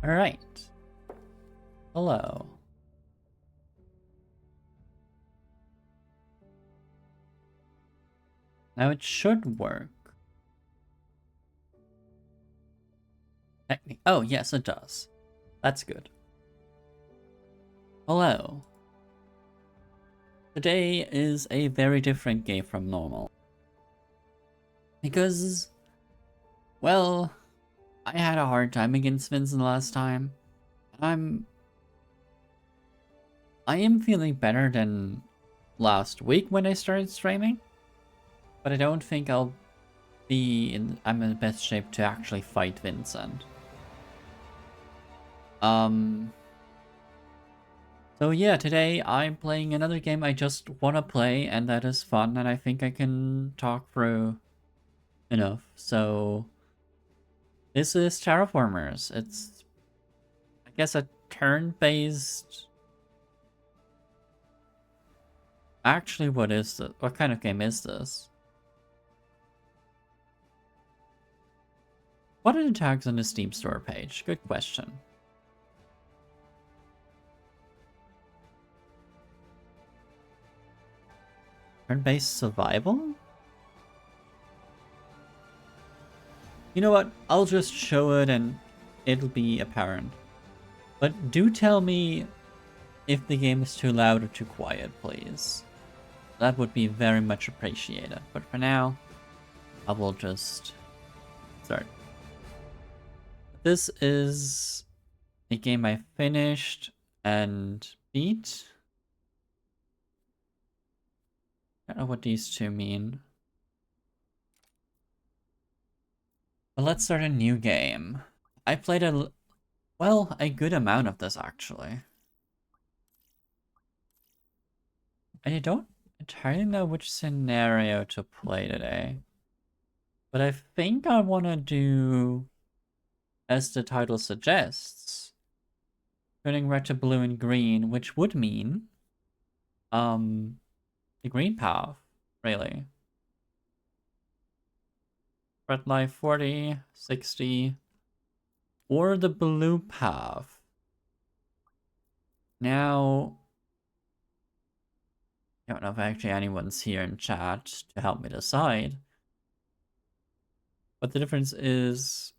Alright. Hello. Now it should work. Oh, yes, it does. That's good. Hello. Today is a very different game from normal. Because, well, I had a hard time against Vincent last time. I am feeling better than last week when I started streaming. But I don't think I'm in the best shape to actually fight Vincent. So yeah, today I'm playing another game I just want to play, and that is fun, and I think I can talk through enough. So this is Terraformers. It's, I guess, a turn-based... Actually, what is this? What kind of game is this? What are the tags on the Steam store page? Good question. Turn-based survival? You know what? I'll just show it and it'll be apparent. But do tell me if the game is too loud or too quiet, please. That would be very much appreciated. But for now, I will just start. This is a game I finished and beat. I don't know what these two mean. But let's start a new game. I played a good amount of this actually. I don't entirely know which scenario to play today. But I think I want to do, as the title suggests, turning red to blue and green, which would mean, the green path, really. Red life 40, 60, or the blue path. Now, I don't know if actually anyone's here in chat to help me decide. But the difference is...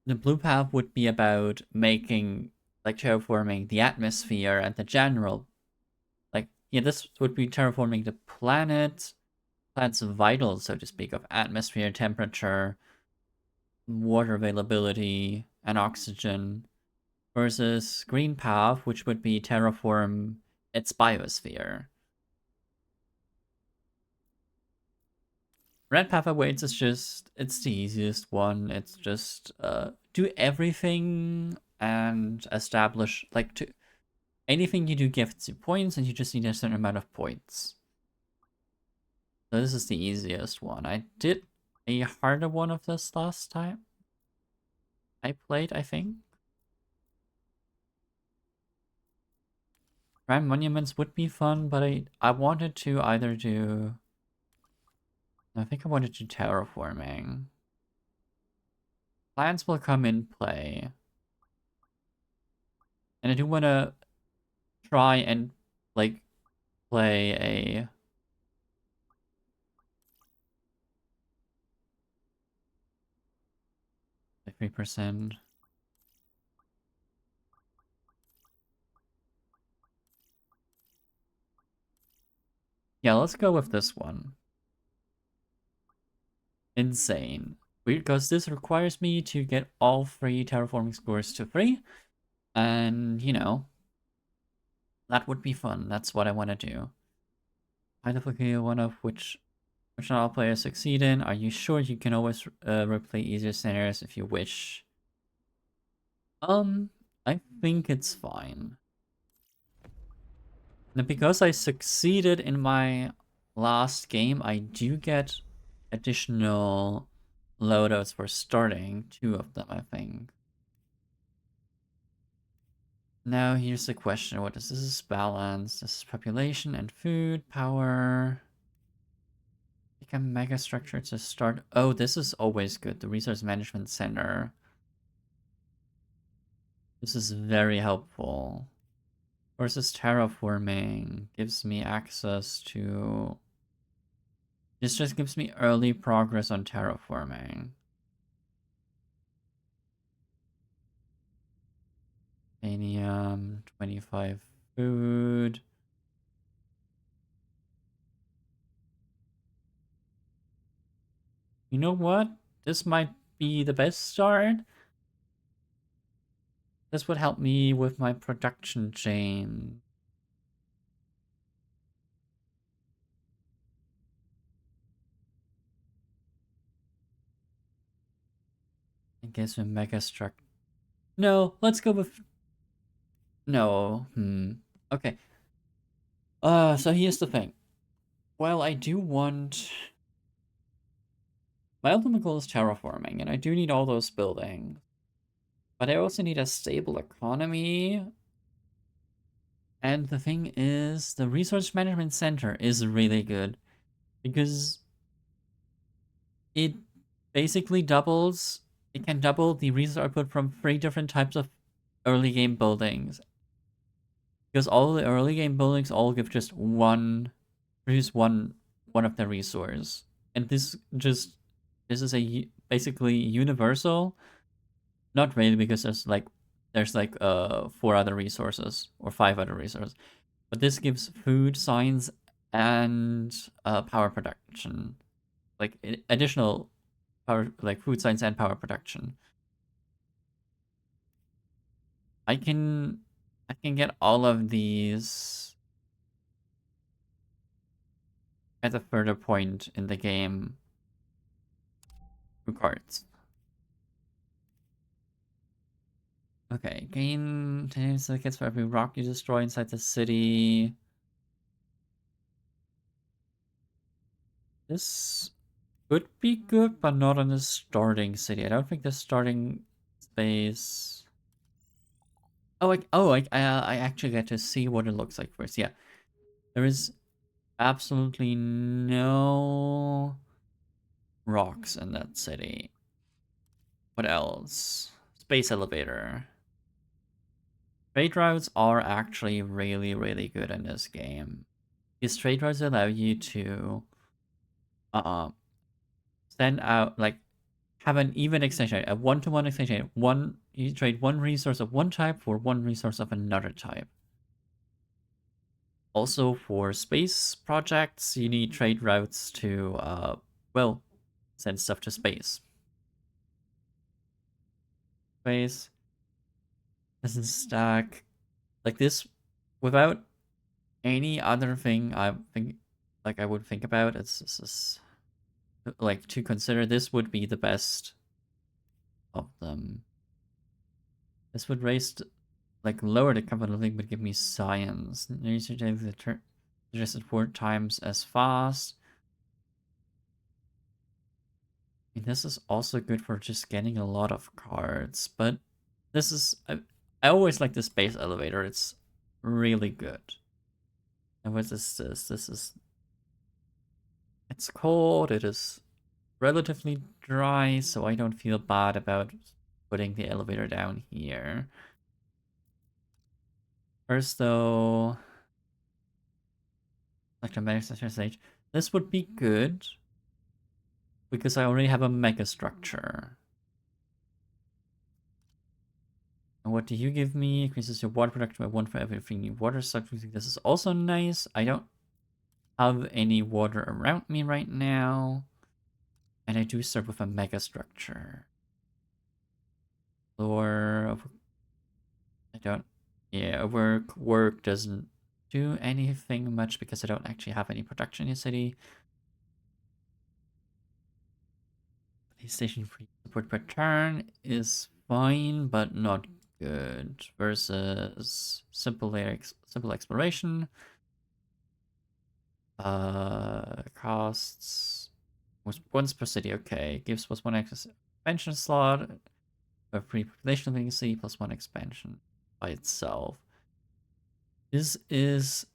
the blue path would be about making, like, terraforming the atmosphere and the general... Like, yeah, this would be terraforming the planet. Planet's vitals, so to speak, of atmosphere, temperature, water availability, and oxygen. Versus green path, which would be terraform its biosphere. Red path awaits is just, it's the easiest one. It's just do everything and establish, like, to anything you do gives you points, and you just need a certain amount of points. So this is the easiest one. I did a harder one of this last time I played, I think. Grand monuments would be fun, but I wanted to either do... I think I wanted to do terraforming. Plans will come in play. And I do want to try and, like, play a... 3%. Yeah, let's go with this one. Insane. Because this requires me to get all 3 terraforming scores to 3. And, you know, that would be fun. That's what I want to do. High difficulty, one of which not all players succeed in. Are you sure? You can always replay easier scenarios if you wish. I think it's fine. And because I succeeded in my last game, I do get additional loadouts for starting. 2 of them, I think. Now here's the question. What is this? This is balance. This is population and food, power. Pick a mega structure to start. Oh, this is always good. The Resource Management Center. This is very helpful. Versus terraforming gives me access to... This just gives me early progress on terraforming. Uranium, 25 food. You know what? This might be the best start. This would help me with my production chain. I guess with mega struck. No, let's go with... No. Okay. So here's the thing. Well, I do want... My ultimate goal is terraforming, and I do need all those buildings. But I also need a stable economy. And the thing is, the Resource Management Center is really good. Because it basically doubles... It can double the resource output from 3 different types of early game buildings. Because all the early game buildings all give just produce one of the resource. And this is a basically universal. Not really, because there's 4 other resources or 5 other resources. But this gives food, science, and power production. Like additional power, like food, science, and power production. I can get all of these at a further point in the game through cards. Okay, gain 10 seconds for every rock you destroy inside the city. This could be good, but not on the starting city. I don't think the starting space... I actually get to see what it looks like first. Yeah, there is absolutely no rocks in that city. What else? Space elevator. Trade routes are actually really, really good in this game. These trade routes allow you to send out, like, have an even exchange rate, a one-to-one exchange rate. You trade one resource of one type for one resource of another type. Also, for space projects, you need trade routes to, well, send stuff to space. Space doesn't stack like this without any other thing. I think, like, I would think about. It's like, to consider, this would be the best of them. This would lower the capital link, but give me science. Research the suggested 4 times as fast. I mean, this is also good for just getting a lot of cards, but this is... I always like the space elevator. It's really good. And what is this? This is... It's cold. It is relatively dry, so I don't feel bad about putting the elevator down here. First, though, electromagnetic stage. This would be good because I already have a mega structure. And what do you give me? Increases your water production by 1 for everything new water sucked. This is also nice. I don't have any water around me right now. And I do start with a mega structure. Or I don't... Yeah, work doesn't do anything much because I don't actually have any production in the city. Station free support per turn is fine, but not good. Versus simple exploration. Costs was once per city. Okay, gives +1 expansion slot. A free population vacancy +1 expansion by itself. This is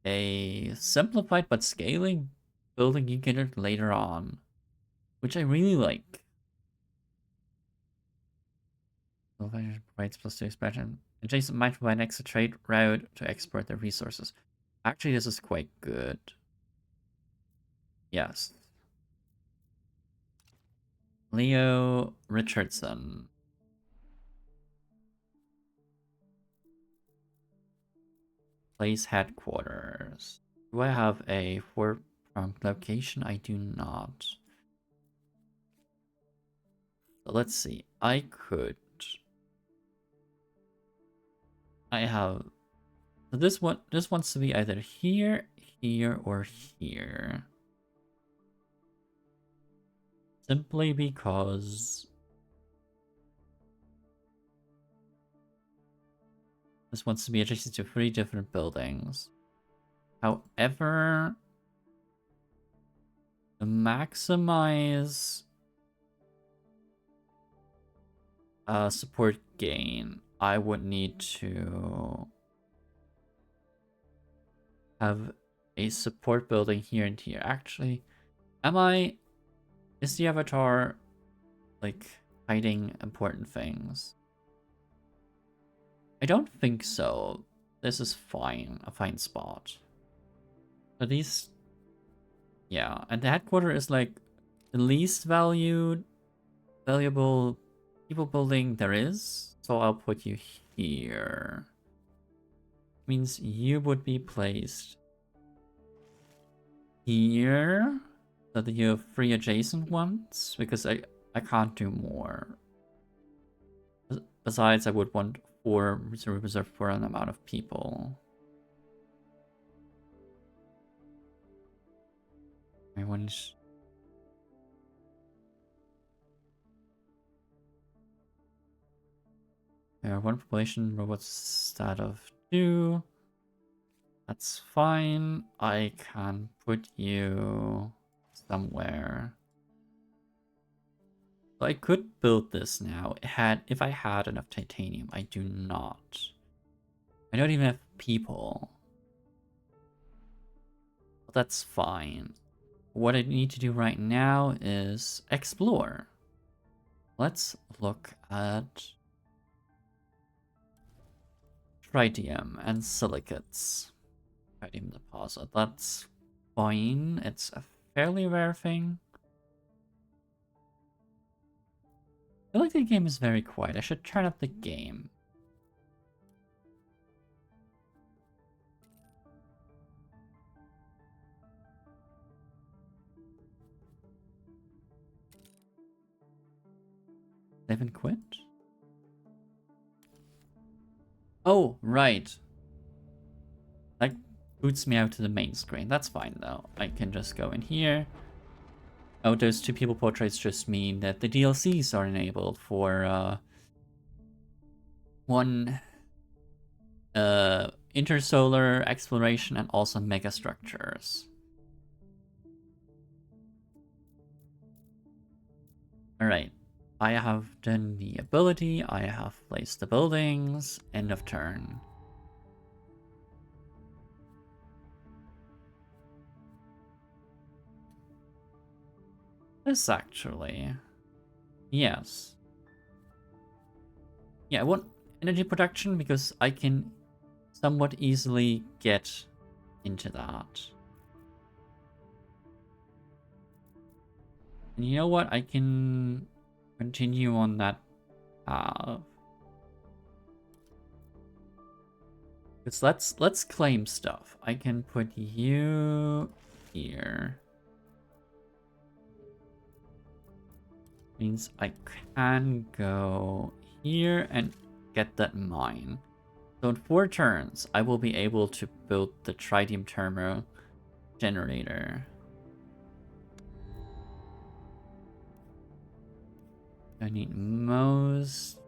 a simplified but scaling building you get it later on, which I really like. Provides +2 expansion. Adjacent might provide an extra trade route to export their resources. Actually, this is quite good. Yes. Leo Richardson. Place headquarters. Do I have a 4-pronged location? I do not. So let's see. I have. So this wants to be either here, here, or here. Simply because this wants to be adjacent to 3 different buildings. However, to maximize support gain, I would need to have a support building here and here. Actually, is the avatar like hiding important things? I don't think so. This is fine, a fine spot. But these, yeah, and the headquarter is like the least valuable people building there is. So I'll put you here. Means you would be placed here, so that you have 3 adjacent ones, because I can't do more. Besides, I would want 4 reserved for an amount of people. I want. Yeah, 1 population, robots stat of 2. That's fine. I can put you somewhere. So I could build this now if I had enough titanium. I do not. I don't even have people. But that's fine. What I need to do right now is explore. Let's look at tritium and silicates. Tritium deposit. That's fine. It's a fairly rare thing. I feel like the game is very quiet. I should turn up the game. They haven't quit? Oh, right. That boots me out to the main screen. That's fine, though. I can just go in here. Oh, those 2 people portraits just mean that the DLCs are enabled for, 1 intersolar exploration and also megastructures. Alright. I have done the ability, I have placed the buildings, end of turn. This actually. Yes. Yeah, I want energy production because I can somewhat easily get into that. And you know what? I can continue on that path. Because let's claim stuff. I can put you here. Means I can go here and get that mine. So in 4 turns, I will be able to build the tritium thermo generator. I need most.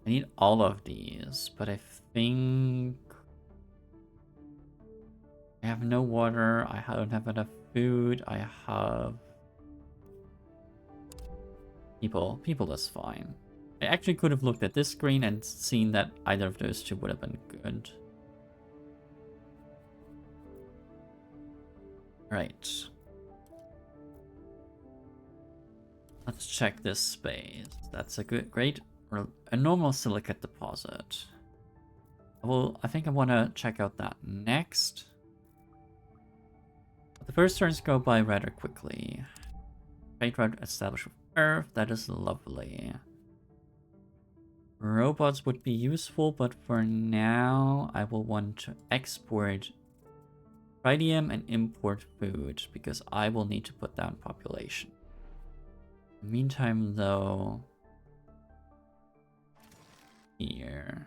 I need all of these, but I think I have no water. I don't have enough food. I have people. People is fine. I actually could have looked at this screen and seen that either of those 2 would have been good. Right. Let's check this space. That's a great, a normal silicate deposit. I think I want to check out that next. But the first turns go by rather quickly. Trade route established with Earth. That is lovely. Robots would be useful, but for now, I will want to export tritium and import food because I will need to put down population. In the meantime, though, here,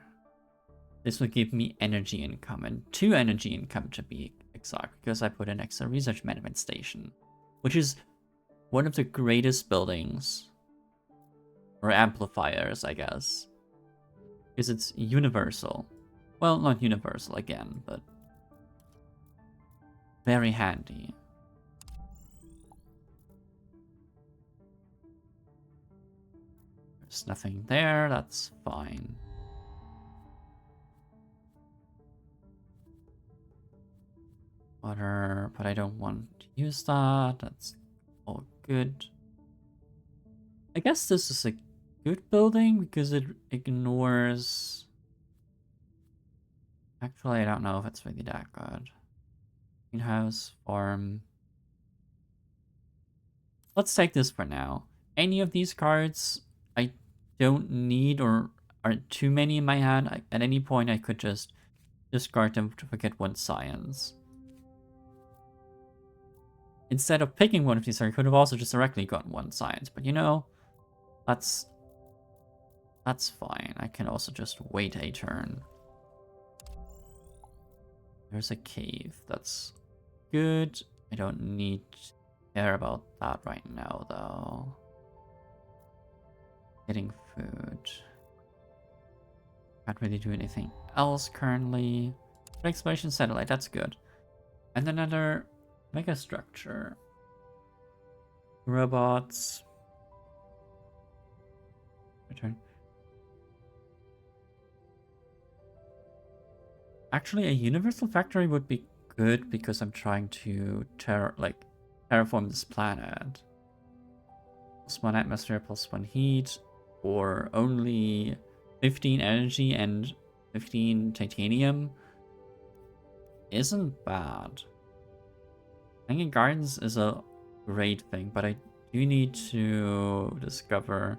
this will give me energy income and 2 energy income to be exact because I put an extra research management station, which is one of the greatest buildings or amplifiers, I guess. Because it's universal. Well, not universal again, but very handy. There's nothing there, that's fine. Water, but I don't want to use that. That's all good. I guess this is a good building because it ignores... Actually, I don't know if it's really that good. Greenhouse, farm. Let's take this for now. Any of these cards I don't need or are too many in my hand. At any point, I could just discard them to forget one science. Instead of picking one of these, I could have also just directly gotten one science. But you know, that's fine. I can also just wait a turn. There's a cave. That's good. I don't need to care about that right now, though. Getting food. Can't really do anything else currently. Exploration satellite, that's good. And another mega structure. Robots. Return. Actually, a universal factory would be good because I'm trying to terraform this planet. +1 atmosphere, +1 heat, or only 15 energy and 15 titanium isn't bad. Hanging Gardens is a great thing, but I do need to discover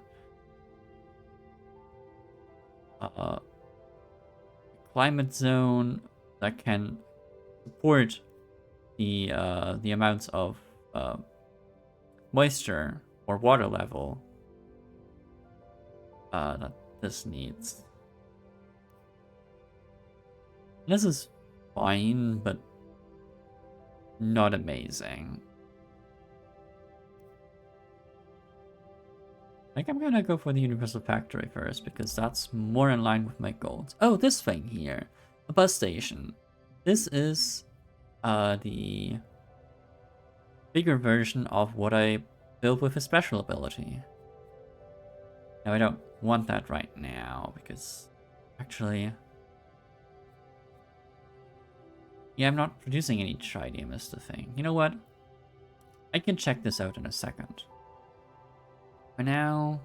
a climate zone that can support the amounts of moisture or water level that this needs. This is fine, but not amazing. I think I'm gonna go for the Universal Factory first, because that's more in line with my goals. Oh, this thing here. A bus station. This is the bigger version of what I built with a special ability. Now, I don't want that right now, because actually... yeah, I'm not producing any tritium is the thing. You know what? I can check this out in a second. For now...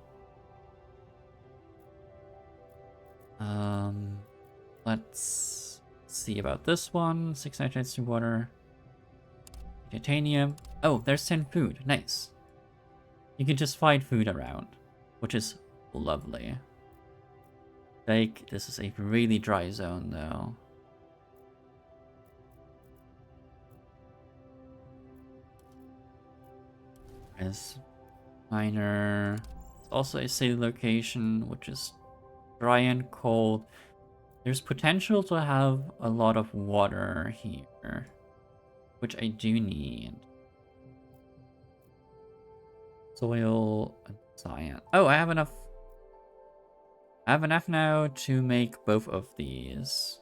let's see about this one. 6 nitrates to water. Titanium. Oh, there's 10 food. Nice. You can just find food around, which is lovely. Like, this is a really dry zone, though. As minor. It's also a city location, which is dry and cold. There's potential to have a lot of water here, which I do need. Soil and science. Oh, I have enough. I have enough now to make both of these.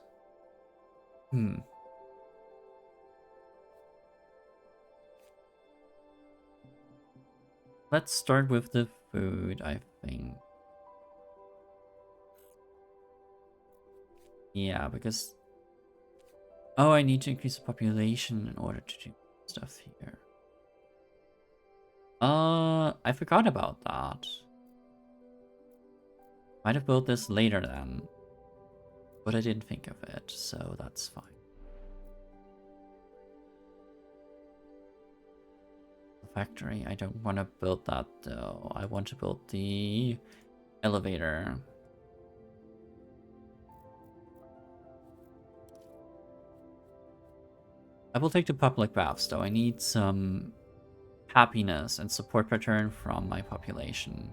Let's start with the food, I think. Yeah, because... oh, I need to increase the population in order to do stuff here. I forgot about that. Might have built this later then. But I didn't think of it, so that's fine. The factory, I don't want to build that though. I want to build the elevator. I will take the public baths though. I need some happiness and support pattern from my population.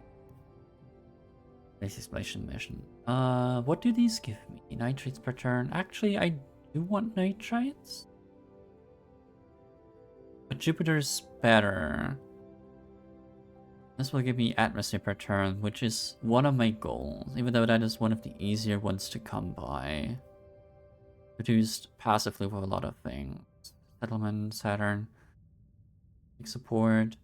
Base exploration mission. What do these give me? Nitrates per turn. Actually, I do want nitrates. But Jupiter's better. This will give me atmosphere per turn, which is one of my goals, even though that is one of the easier ones to come by. Produced passively with a lot of things. Settlement, Saturn. Support.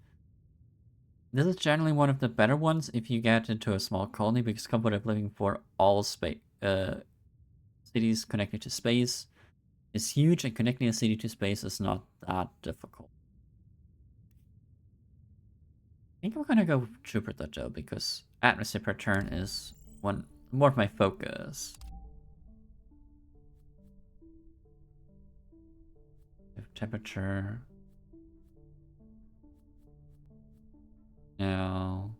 This is generally one of the better ones if you get into a small colony, because comfort of living for all space cities connected to space is huge, and connecting a city to space is not that difficult. I think I'm gonna go with Jupiter though, because atmosphere per turn is more of my focus. Temperature. Now.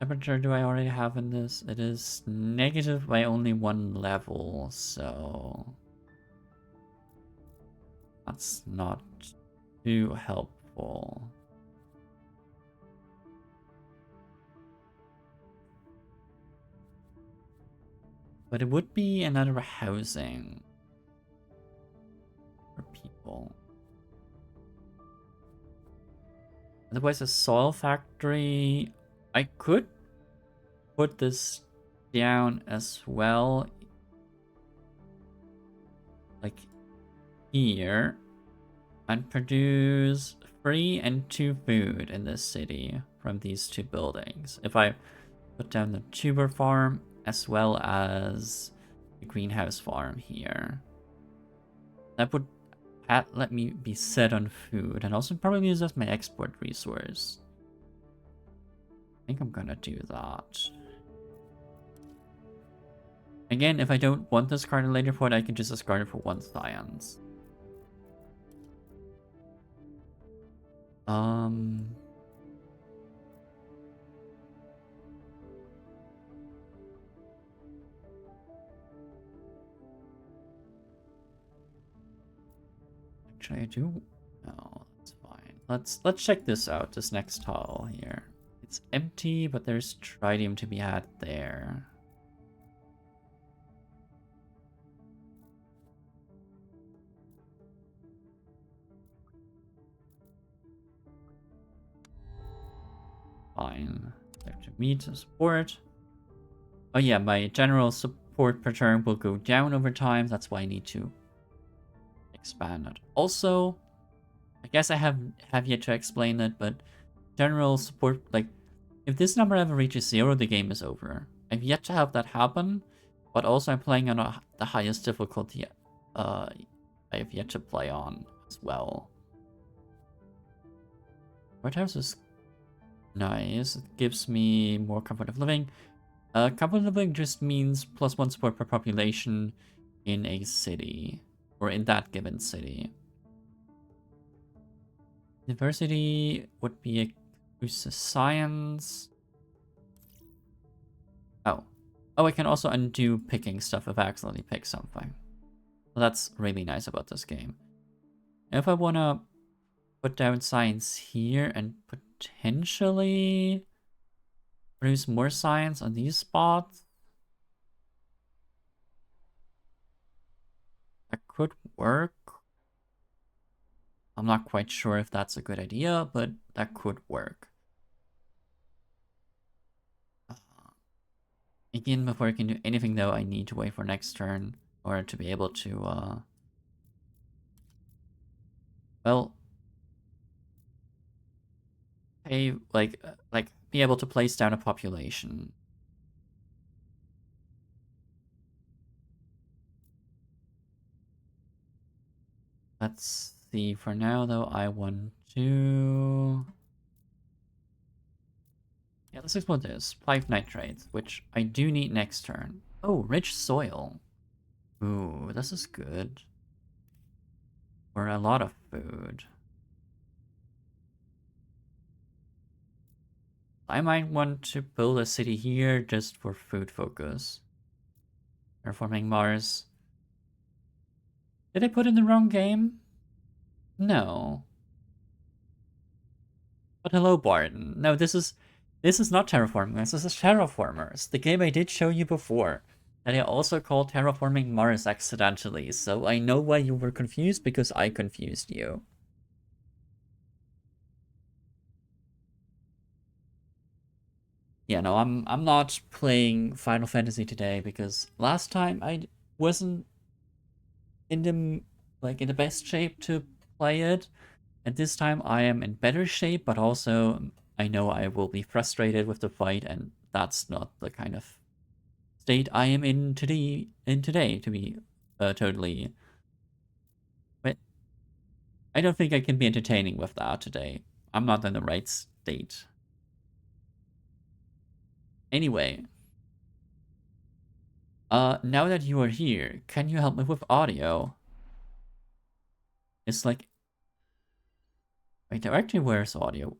Temperature do I already have in this? It is negative by only one level, so that's not too helpful. But it would be another housing for people. Otherwise, a soil factory, I could put this down as well, like here, and produce 3 and 2 food in this city from these 2 buildings. If I put down the tuber farm as well as the greenhouse farm here, that would let me be set on food, and also probably use as my export resource. I think I'm gonna do that. Again, if I don't want this card in later point, I can just discard it for 1 science. Actually, I do. No, that's fine. Let's check this out. This next tile here. It's empty, but there's tritium to be had there. Fine. There to meet support. Oh yeah, my general support per turn will go down over time. That's why I need to expand it. Also, I guess I have yet to explain it, but general support, like, if this number ever reaches 0, the game is over. I've yet to have that happen, but also I'm playing on the highest difficulty I have yet to play on as well. White House is nice. It gives me more comfort of living. Comfort of living just means +1 support per population in a city, or in that given city. Diversity would be a boost to science. Oh, I can also undo picking stuff if I accidentally pick something. So that's really nice about this game. If I want to put down science here and potentially produce more science on these spots, that could work. I'm not quite sure if that's a good idea, but that could work. Again, before I can do anything though, I need to wait for next turn in order to be able to, well, pay, like be able to place down a population. Let's see, for now though, I want to... Yeah, let's explore this. 5 nitrates, which I do need next turn. Oh, rich soil. Ooh, this is good. For a lot of food. I might want to build a city here just for food focus. Terraforming Mars. Did I put in the wrong game? No. But hello, Barton. No, this is not Terraforming. This is Terraformers, the game I did show you before. And I also called Terraforming Mars accidentally, so I know why you were confused because I confused you. Yeah, no, I'm not playing Final Fantasy today because last time I wasn't in the best shape to play it. And this time I am in better shape, but also I know I will be frustrated with the fight, and that's not the kind of state I am in today to be totally. But I don't think I can be entertaining with that today. I'm not in the right state. Anyway, now that you are here, can you help me with audio? It's like, wait, actually, where's audio?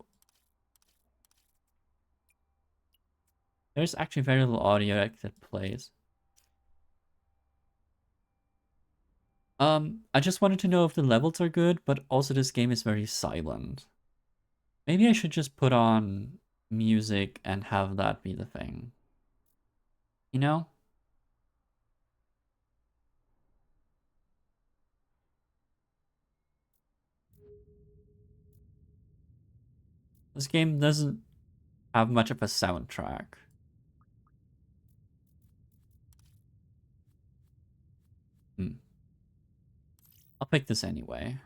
There's actually very little audio that plays. I just wanted to know if the levels are good, but also this game is very silent. Maybe I should just put on music and have that be the thing. You know? This game doesn't have much of a soundtrack. I'll pick this anyway.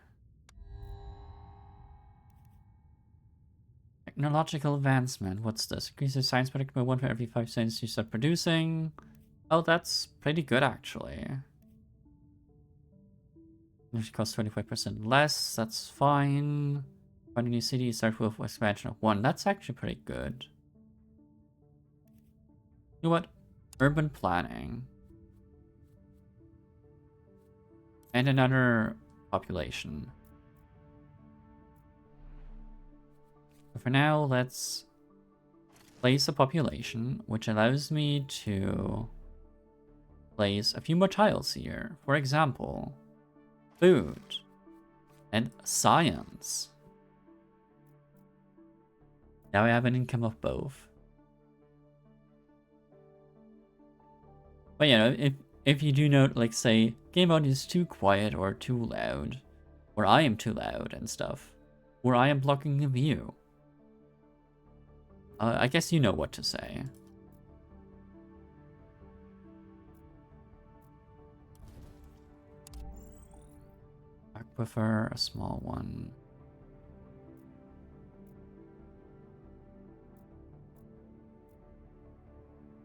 Technological advancement. What's this? Increases science product by 1 for every 5 cents you start producing. Oh, that's pretty good actually. It costs 25% less. That's fine. Find a new city, start with expansion of 1. That's actually pretty good. You know what? Urban planning. And another population. But for now, let's place a population, which allows me to place a few more tiles here. For example, food and science. Now I have an income of both. But you know, if you do note, like say, game mode is too quiet or too loud, or I am too loud and stuff, or I am blocking the view, I guess you know what to say. I prefer a small one.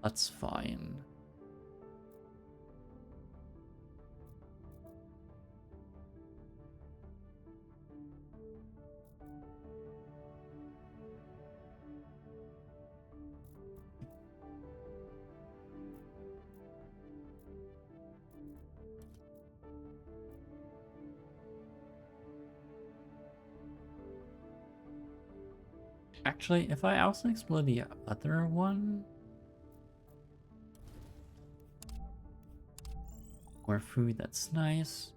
That's fine. Actually, if I also explore the other one, more food, that's nice.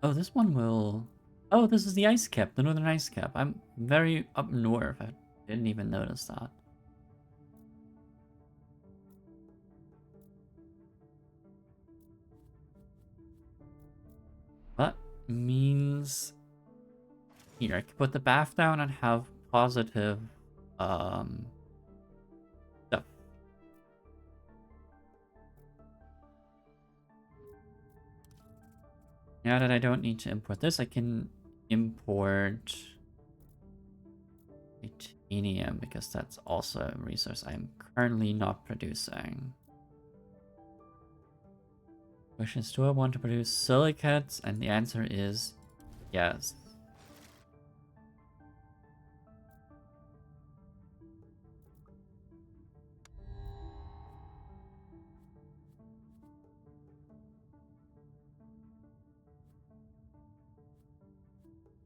Oh, this one will... Oh, this is the ice cap, the northern ice cap. I'm very up north. I didn't even notice that. That means... Here, I can put the bath down and have positive, stuff. Now that I don't need to import this, I can import titanium, because that's also a resource I'm currently not producing. Question is, do I want to produce silicates? And the answer is yes.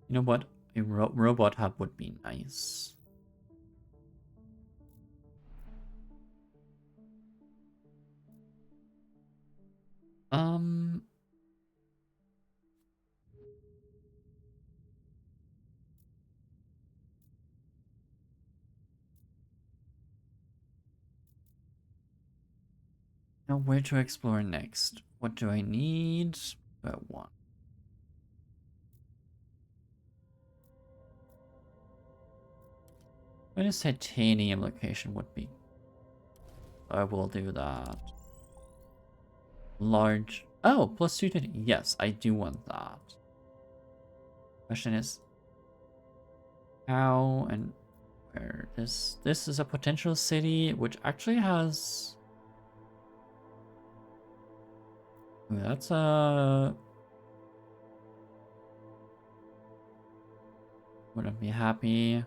You know what? A robot hub would be nice. Um, now where to explore next? What do I need? One. Where this titanium location would be? I will do that. Large. Oh, plus 2 to. Yes, I do want that. Question is how and where. This is a potential city which actually has. Ooh, that's a. Wouldn't be happy.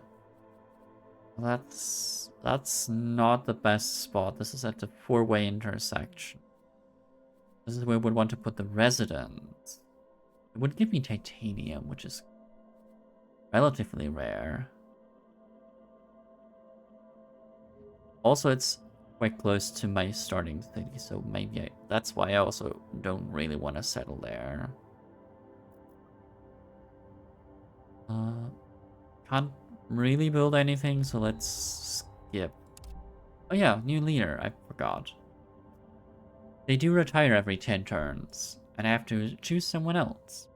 That's not the best spot. This is at the four-way intersection. This is where we would want to put the residence. It would give me titanium, which is relatively rare. Also, it's quite close to my starting city, so maybe that's why I also don't really want to settle there. Can't really build anything, so let's skip. Oh yeah, new leader, I forgot. They do retire every 10 turns, and I have to choose someone else.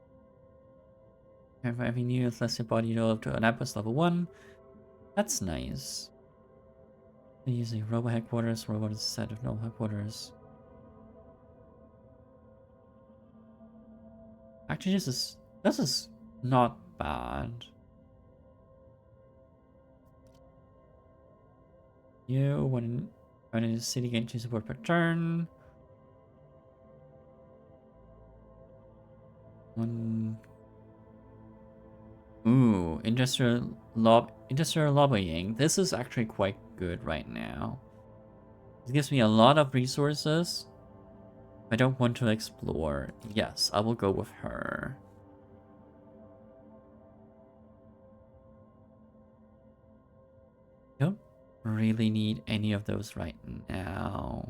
And for every new less your body developed to an Apus level 1. That's nice. Using Robo Headquarters, Robot is a set of normal headquarters. Actually, this is not bad. When in the city gain 2 support per turn. Ooh, industrial lobbying. This is actually quite good right now. It gives me a lot of resources. I don't want to explore. Yes, I will go with her. Don't really need any of those right now.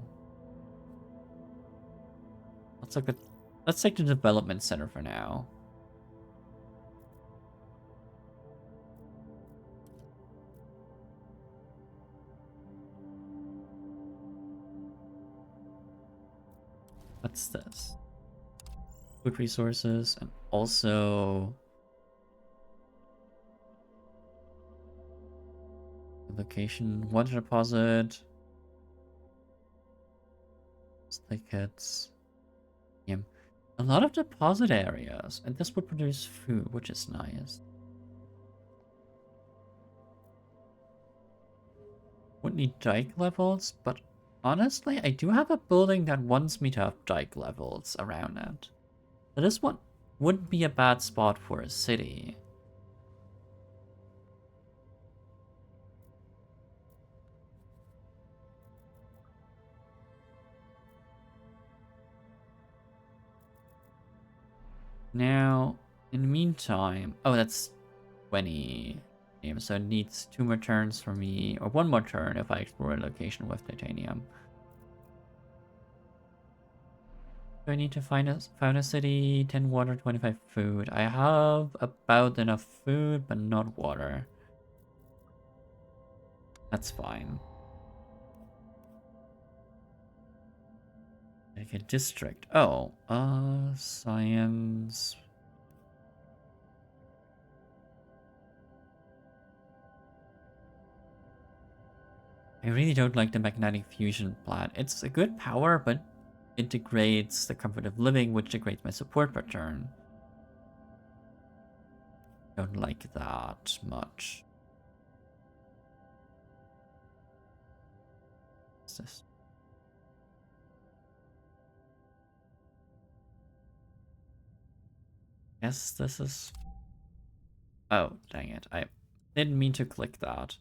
Let's take the development center for now. What's this? Food resources and also location, water deposit. Slickets. Yeah. A lot of deposit areas, and this would produce food, which is nice. Would need dike levels, but honestly, I do have a building that wants me to have dike levels around it. So this one wouldn't be a bad spot for a city. Now, in the meantime, oh, that's 20 games, so it needs 2 more turns for me, or 1 more turn if I explore a location with titanium. Do I need to find a city? 10 water, 25 food. I have about enough food, but not water. That's fine. Like a district. Oh, science. I really don't like the magnetic fusion plant. It's a good power, but it degrades the comfort of living, which degrades my support per turn. Don't like that much. is this? Guess this is... Oh, dang it. I didn't mean to click that.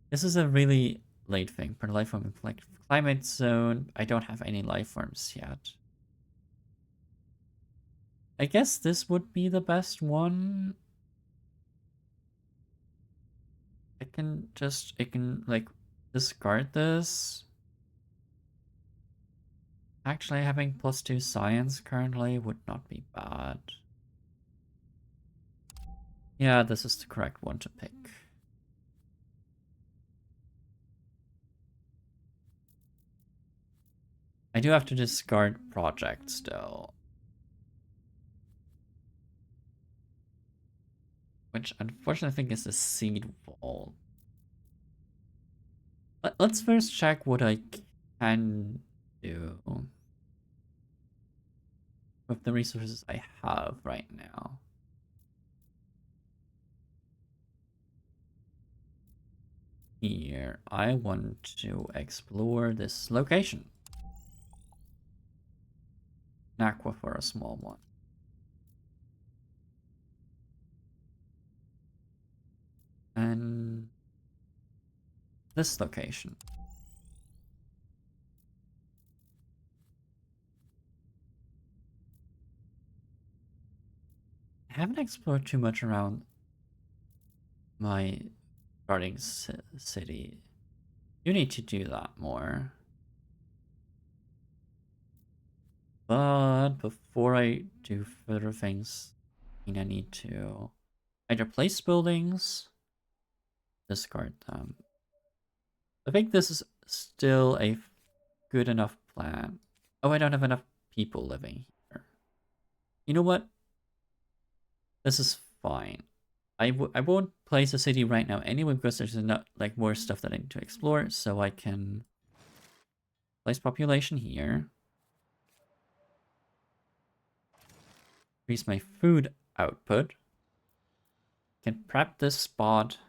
This is a really late thing. Per life form climate zone. I don't have any life forms yet. I guess this would be the best one. I can like discard this. Actually, having +2 science currently would not be bad. Yeah, this is the correct one to pick. I do have to discard projects though. Which unfortunately I think is a seed vault. Let's first check what I can do with the resources I have right now. Here, I want to explore this location. An aqua for a small one. And this location. I haven't explored too much around my starting city. You need to do that more. But before I do further things, I need to either place buildings, discard them. I think this is still a good enough plan. Oh, I don't have enough people living here. You know what? This is fine. I won't place a city right now anyway because there's not like more stuff that I need to explore, so I can place population here. Increase my food output. Can prep this spot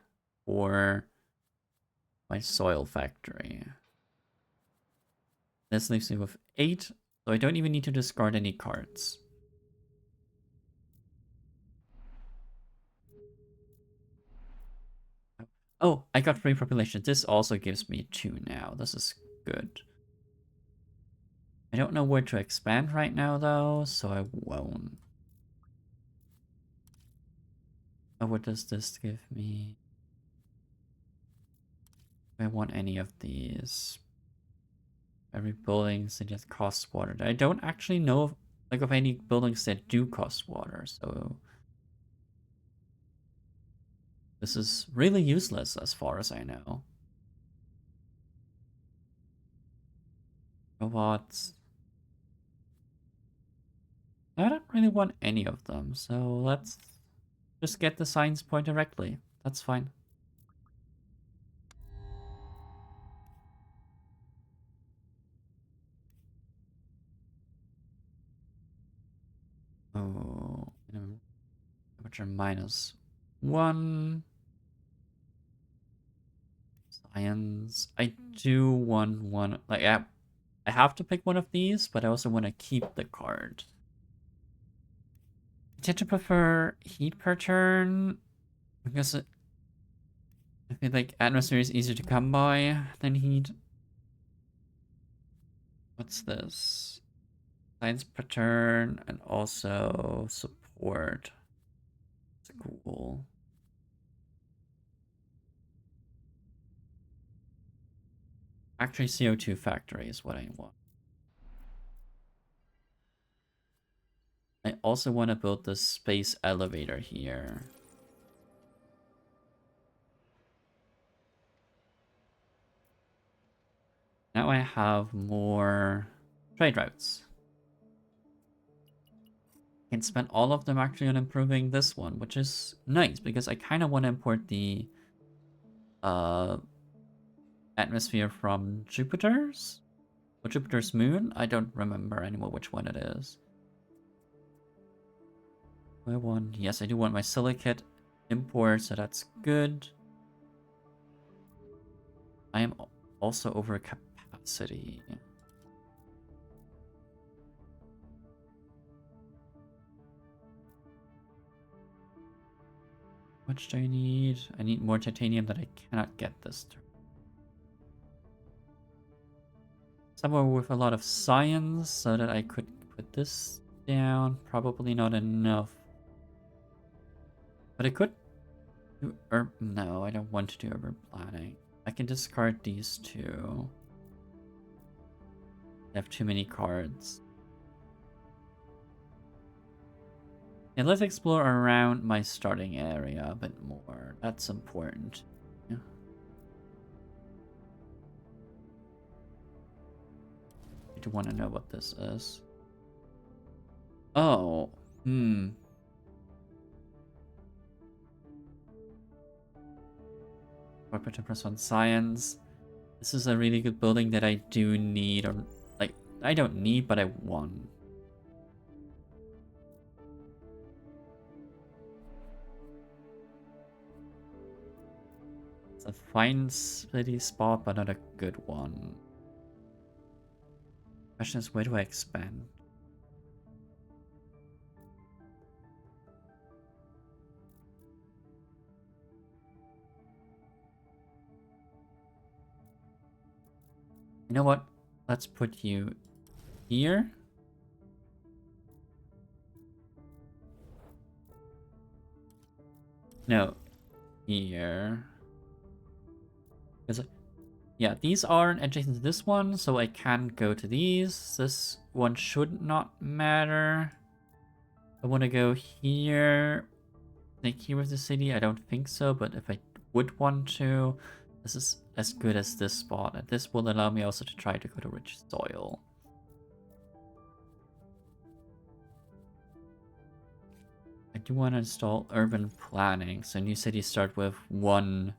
for my soil factory. This leaves me with 8, so I don't even need to discard any cards. Oh, I got 3 population. This also gives me 2 now. This is good. I don't know where to expand right now, though, so I won't. Oh, what does this give me? If I want any of these. Every buildings that just costs water. I don't actually know of, like, of any buildings that do cost water, so this is really useless as far as I know. Robots. I don't really want any of them, so let's just get the science point directly. That's fine. Oh, temperature -1. Science. I do want one. Like, I have to pick one of these, but I also want to keep the card. I tend to prefer heat per turn because I feel like atmosphere is easier to come by than heat. What's this? Science per turn and also support. It's cool. Actually, CO2 factory is what I want. I also want to build the space elevator here. Now I have more trade routes. I can spend all of them actually on improving this one, which is nice because I kind of want to import the atmosphere from Jupiter's? Or Jupiter's moon? I don't remember anymore which one it is. I want, yes, I do want my silicate import, so that's good. I am Also over capacity. How much do I need? I need more titanium that I cannot get this turn. Somewhere with a lot of science so that I could put this down. Probably not enough. But I could do no, I don't want to do urban planning. I can discard these two. I have too many cards. And let's explore around my starting area a bit more. That's important. Yeah. I do want to know what this is. Oh, Corporate press on science. This is a really good building that I do need, or like I don't need, but I want. It's a fine city spot, but not a good one. Question is, where do I expand? You know what? Let's put you here. No, here. Because, yeah, these aren't adjacent to this one, so I can go to these. This one should not matter. I want to go here. Like here with the city? I don't think so, but if I would want to, this is as good as this spot. And this will allow me also to try to go to rich soil. I do want to install urban planning, so new cities start with one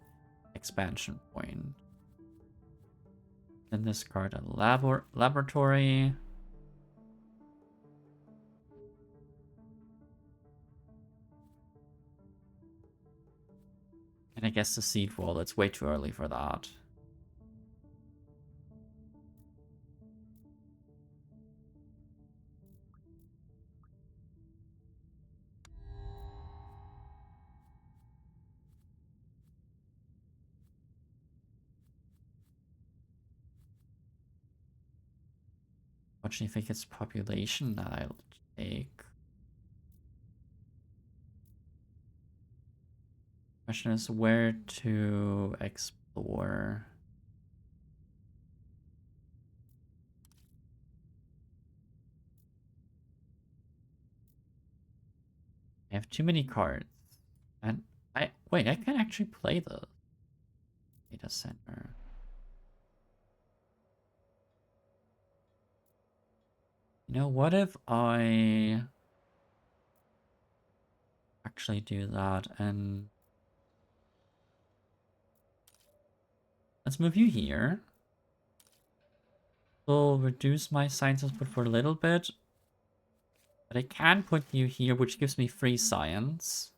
expansion point. Then discard a laboratory. And I guess the seed wall, it's way too early for that. What do you think it's population that I'll take? Question is where to explore. I have too many cards. And I can actually play the data center. You know, what if I actually do that and let's move you here. We'll reduce my science output for a little bit. But I can put you here, which gives me free science.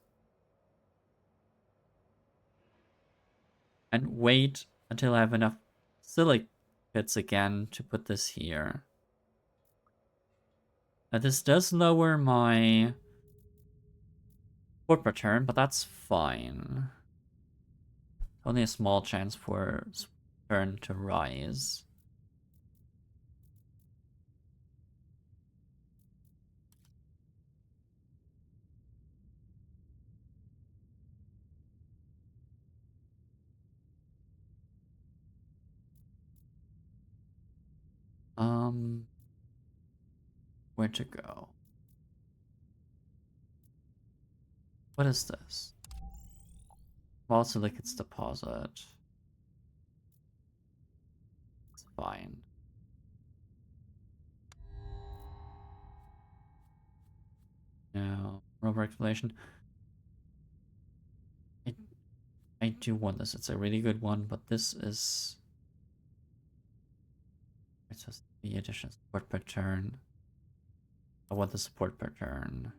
And wait until I have enough silicates again to put this here. Now this does lower my port return, but that's fine. Only a small chance for turn to rise. Where to go? What is this? Small silicates deposit. It's fine. No, rubber exploration. I do want this. It's a really good one, but this is. It's just the additional support per turn. I want the support per turn.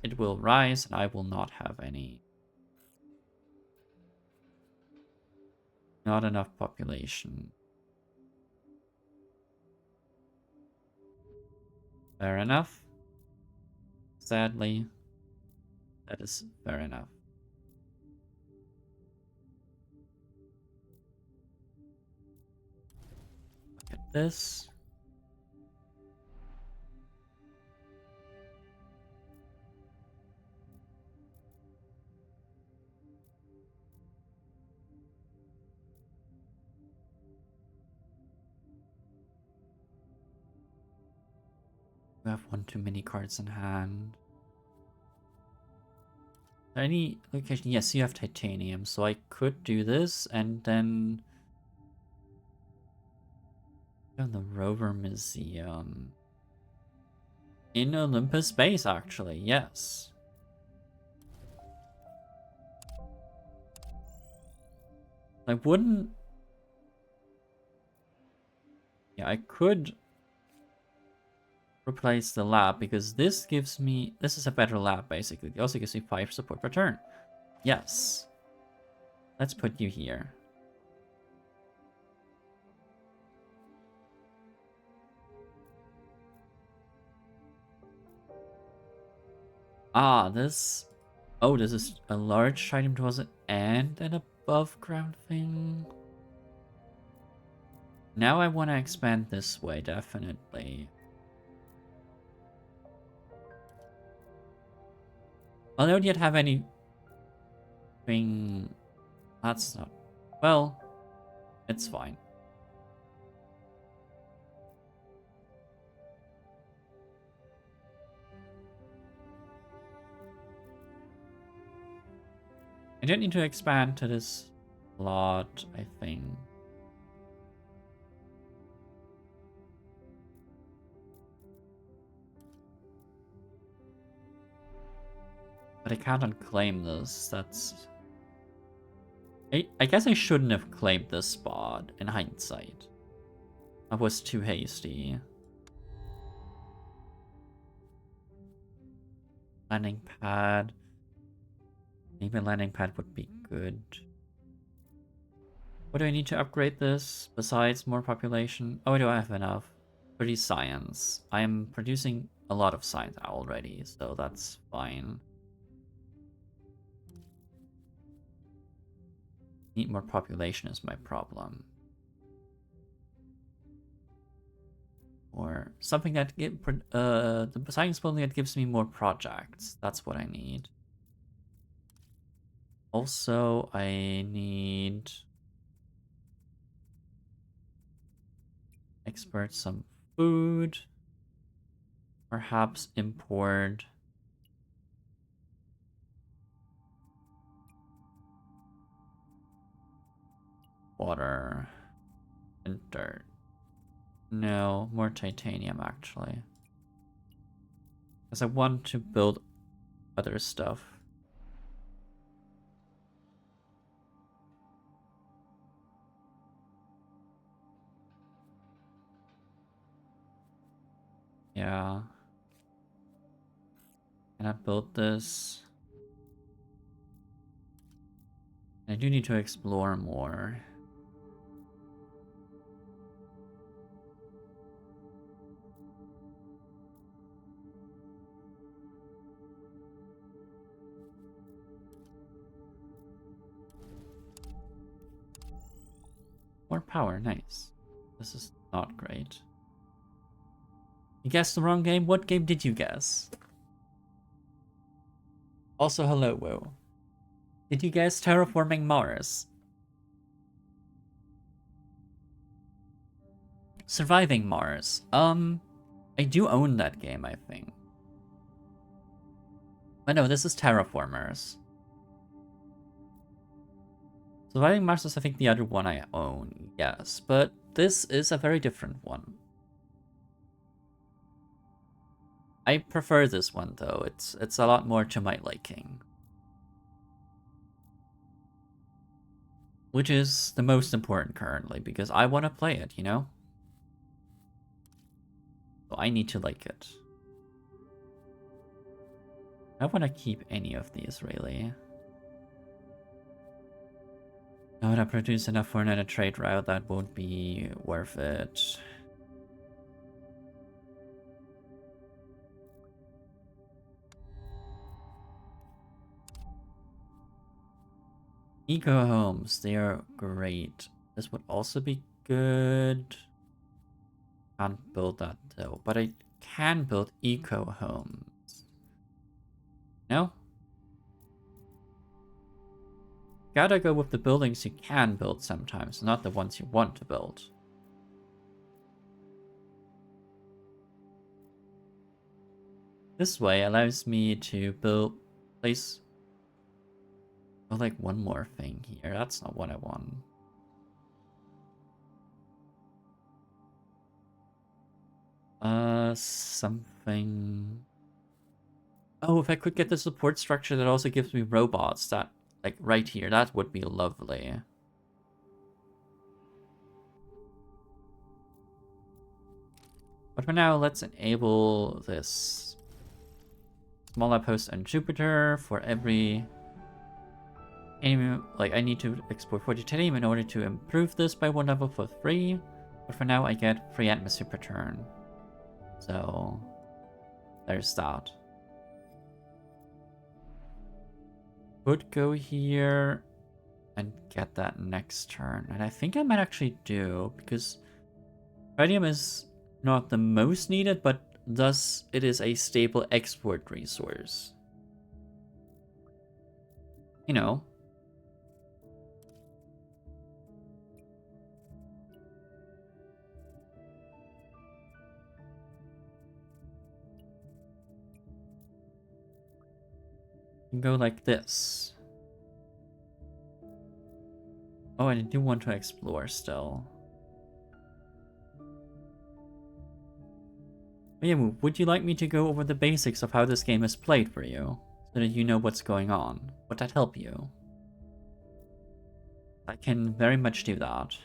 It will rise, and I will not have any. Not enough population. Fair enough. Sadly, that is fair enough. Look at this. We have one too many cards in hand. Any location? Yes, you have titanium, so I could do this and then go to the Rover Museum. In Olympus Base, actually, yes. I wouldn't... Yeah, I could replace the lab because this gives me... This is a better lab, basically. It also gives me 5 support per turn. Yes. Let's put you here. Ah, this... Oh, this is a large item deposit and an above ground thing. Now I want to expand this way, definitely. I don't yet have anything... That's not... Well, it's fine. I don't need to expand to this lot, I think. But I can't unclaim this, that's... I guess I shouldn't have claimed this spot, in hindsight. I was too hasty. Landing pad. Maybe a landing pad would be good. What do I need to upgrade this, besides more population? Oh, do I have enough? Produce science. I am producing a lot of science already, so that's fine. Need more population is my problem. Or something that the science building that gives me more projects. That's what I need. Also, I need export some food. Perhaps import water and dirt. No, more titanium actually. Because I want to build other stuff. Yeah. Can I build this? I do need to explore more. More power, nice. This is not great. You guessed the wrong game? What game did you guess? Also, hello, Woo. Did you guess Terraforming Mars? Surviving Mars. I do own that game, I think. But no, this is Terraformers. Surviving Mars is, I think, the other one I own, yes. But this is a very different one. I prefer this one, though. It's a lot more to my liking. Which is the most important currently, because I want to play it, you know? So I need to like it. I don't want to keep any of these, really. I would have produced enough for another trade route, that won't be worth it. Eco homes, they are great. This would also be good. Can't build that though, but I can build eco homes. No? Gotta go with the buildings you can build sometimes, not the ones you want to build. This way allows me to place like one more thing here. That's not what I want. Something. Oh, if I could get the support structure that also gives me robots, that, like, right here, that would be lovely. But for now, let's enable this small outpost on Jupiter for every like, I need to export 40 titanium in order to improve this by 1 level for free. But for now, I get free atmosphere per turn. So, there's that. Would go here and get that next turn. And I think I might actually do, because Radium is not the most needed, but thus it is a stable export resource. You know. You can go like this. Oh, I do want to explore still. But yeah, would you like me to go over the basics of how this game is played for you? So that you know what's going on? Would that help you? I can very much do that.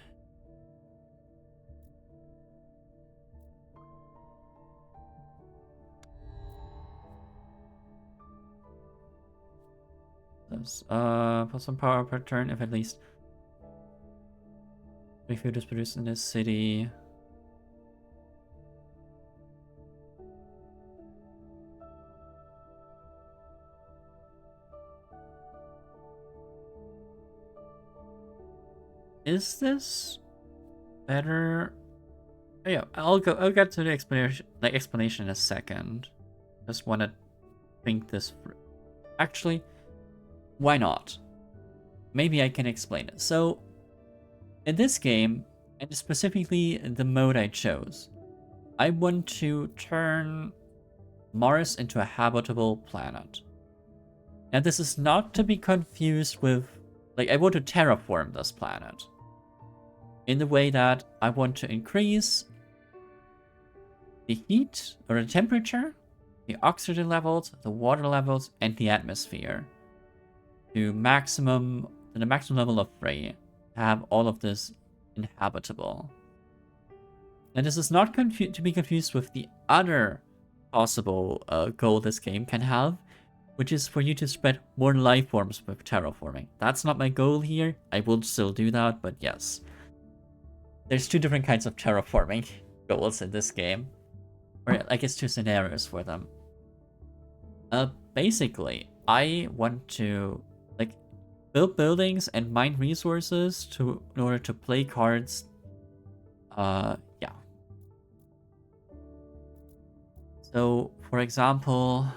Put some power per turn if at least 3 food is produced in this city. Is this better? Oh, yeah, I'll get to the explanation in a second. Just want to think this through. Actually, why not? Maybe I can explain it. So, in this game, and specifically the mode I chose, I want to turn Mars into a habitable planet. Now, this is not to be confused with, like, I want to terraform this planet. In the way that I want to increase the heat or the temperature, the oxygen levels, the water levels, and the atmosphere to the maximum level of 3 to have all of this inhabitable. And this is not to be confused with the other possible goal this game can have, which is for you to spread more life forms with terraforming. That's not my goal here. I will still do that, but yes. There's 2 different kinds of terraforming goals in this game. Or I guess 2 scenarios for them. Basically, I want to, like, build buildings and mine resources in order to play cards. Yeah. So, for example,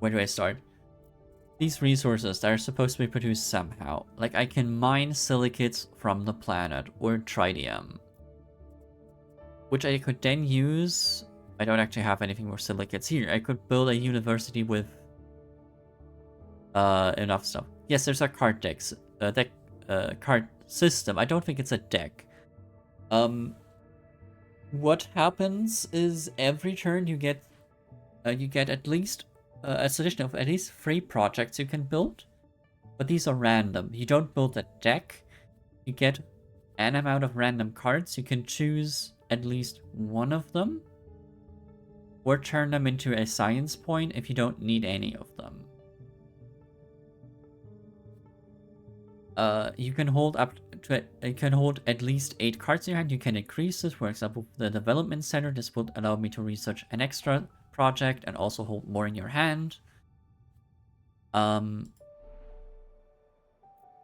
where do I start? These resources that are supposed to be produced somehow. Like, I can mine silicates from the planet, or tritium, which I could then use. I don't actually have anything more silicates here. I could build a university with enough stuff. Yes, there's a card card system. I don't think it's a deck. What happens is every turn you get at least a selection of at least 3 projects you can build, but these are random. You don't build a deck. You get an amount of random cards. You can choose at least one of them, or turn them into a science point if you don't need any of them. You can hold up it can hold at least 8 cards in your hand. You can increase this. For example, the development center. This would allow me to research an extra project and also hold more in your hand.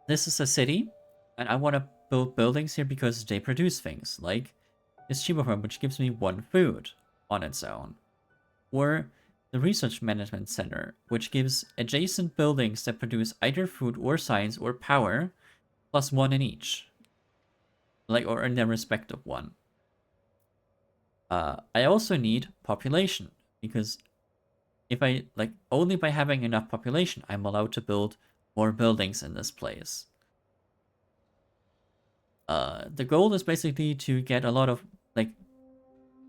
This is a city, and I want to build buildings here because they produce things like this Shiba farm, which gives me 1 food on its own, or the research management center, which gives adjacent buildings that produce either food or science or power +1 in each, like, or in their respective one. I also need population, because if I, like, only by having enough population, I'm allowed to build more buildings in this place. The goal is basically to get a lot of, like,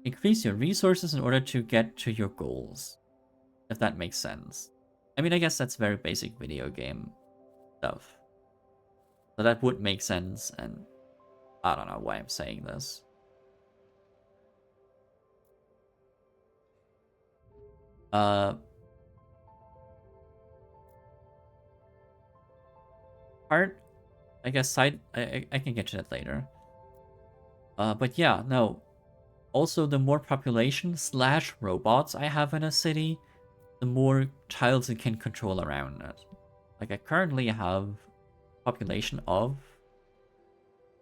increase your resources in order to get to your goals, if that makes sense. I mean, I guess that's very basic video game stuff. So that would make sense, and I don't know why I'm saying this. Part, I guess side, I can get to that later. But yeah, no. Also, the more population / robots I have in a city, the more tiles it can control around it. Like, I currently have population of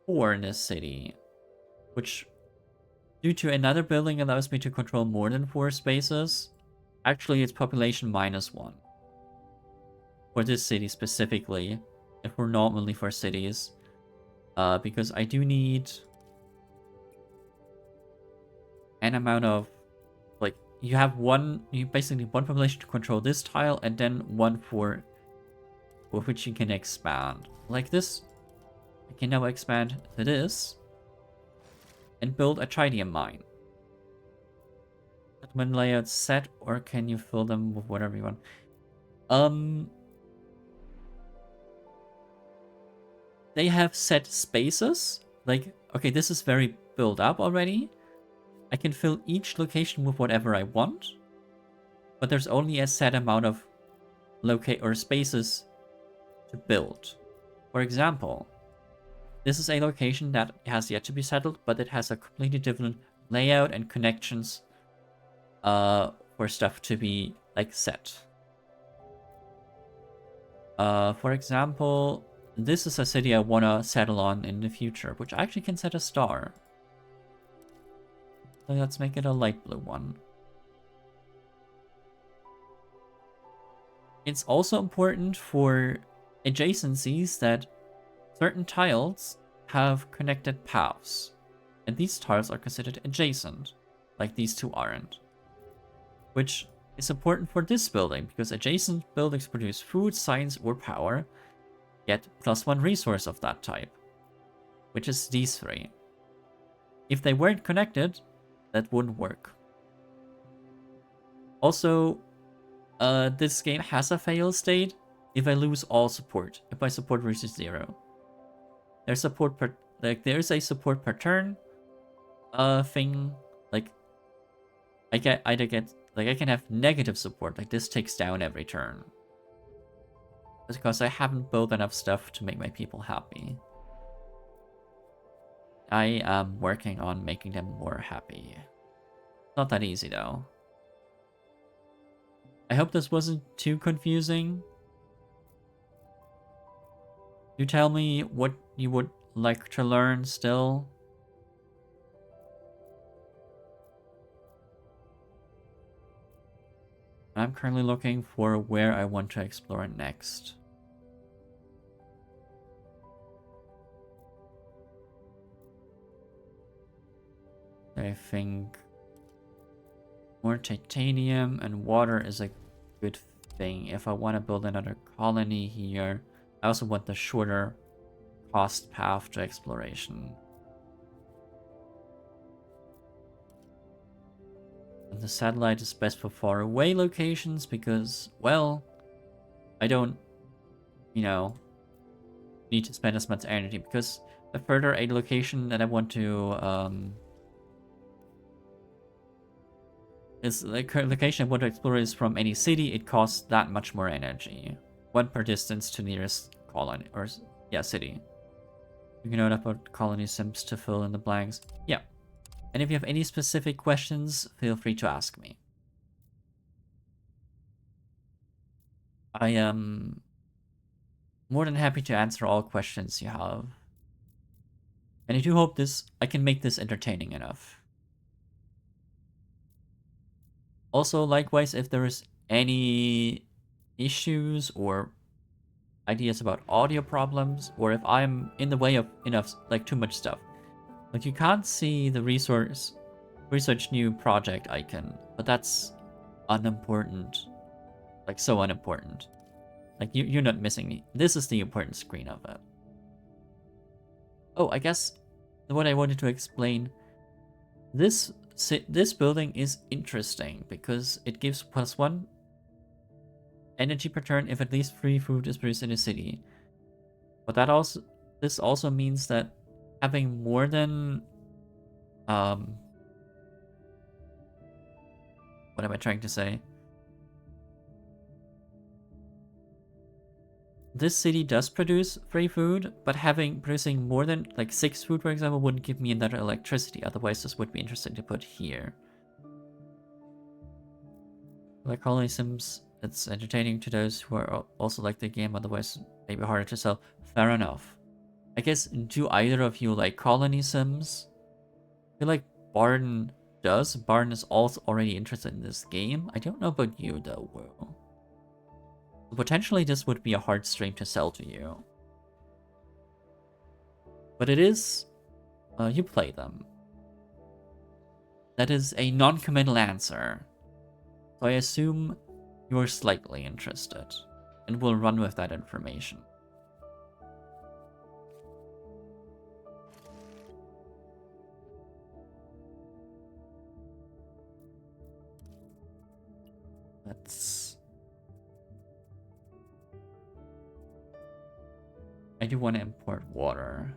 4 in this city, which, due to another building, allows me to control more than 4 spaces. Actually, it's population -1 for this city specifically, if we're normally for cities, because I do need an amount of, like, you basically 1 population to control this tile, and then 1 with which you can expand. Like this, I can now expand to this and build a tritium mine. When layouts set, or can you fill them with whatever you want? They have set spaces. Like, okay, this is very built up already. I can fill each location with whatever I want, but there's only a set amount of spaces to build. For example, this is a location that has yet to be settled, but it has a completely different layout and connections for stuff to be, like, set. For example, this is a city I want to settle on in the future, which I actually can set a star. So let's make it a light blue one. It's also important for adjacencies that certain tiles have connected paths, and these tiles are considered adjacent, like these 2 aren't. Which is important for this building, because adjacent buildings produce food, science, or power, get +1 resource of that type, which is these 3. If they weren't connected, that wouldn't work. Also, this game has a fail state if I lose all support, if my support reaches 0. There's support per, like, there's a support per turn thing. Like, I can have negative support, like this takes down every turn, because I haven't built enough stuff to make my people happy. I am working on making them more happy. Not that easy though. I hope this wasn't too confusing. You tell me what you would like to learn still. I'm currently looking for where I want to explore next. I think more titanium and water is a good thing. If I want to build another colony here, I also want the shorter cost path to exploration. And the satellite is best for far away locations because, well, I don't, need to spend as much energy, because the further a location that I want to, the current location I want to explore is from any city, it costs that much more energy. 1 per distance to nearest colony, or, yeah, city. You can note about colony sims to fill in the blanks. Yeah. And if you have any specific questions, feel free to ask me. I am more than happy to answer all questions you have. And I do hope I can make this entertaining enough. Also, likewise, if there is any issues or ideas about audio problems, or if I'm in the way of enough, like too much stuff. Like you can't see the research new project icon, but that's unimportant. Like so unimportant. Like you're not missing me. This is the important screen of it. Oh, I guess what I wanted to explain, this building is interesting because it gives +1 energy per turn if at least free food is produced in a city. But this also means that having more than what am I trying to say? This city does produce free food, but producing more than like 6 food, for example, wouldn't give me another electricity. Otherwise, this would be interesting to put here. Like colony sims, it's entertaining to those who are also like the game. Otherwise, maybe harder to sell. Fair enough. I guess, do either of you like colony sims? I feel like Barden does. Barden is also already interested in this game. I don't know about you though, Will. Potentially this would be a hard stream to sell to you. But it is... you play them. That is a non-committal answer. So I assume you're slightly interested. And we'll run with that information. I do want to import water.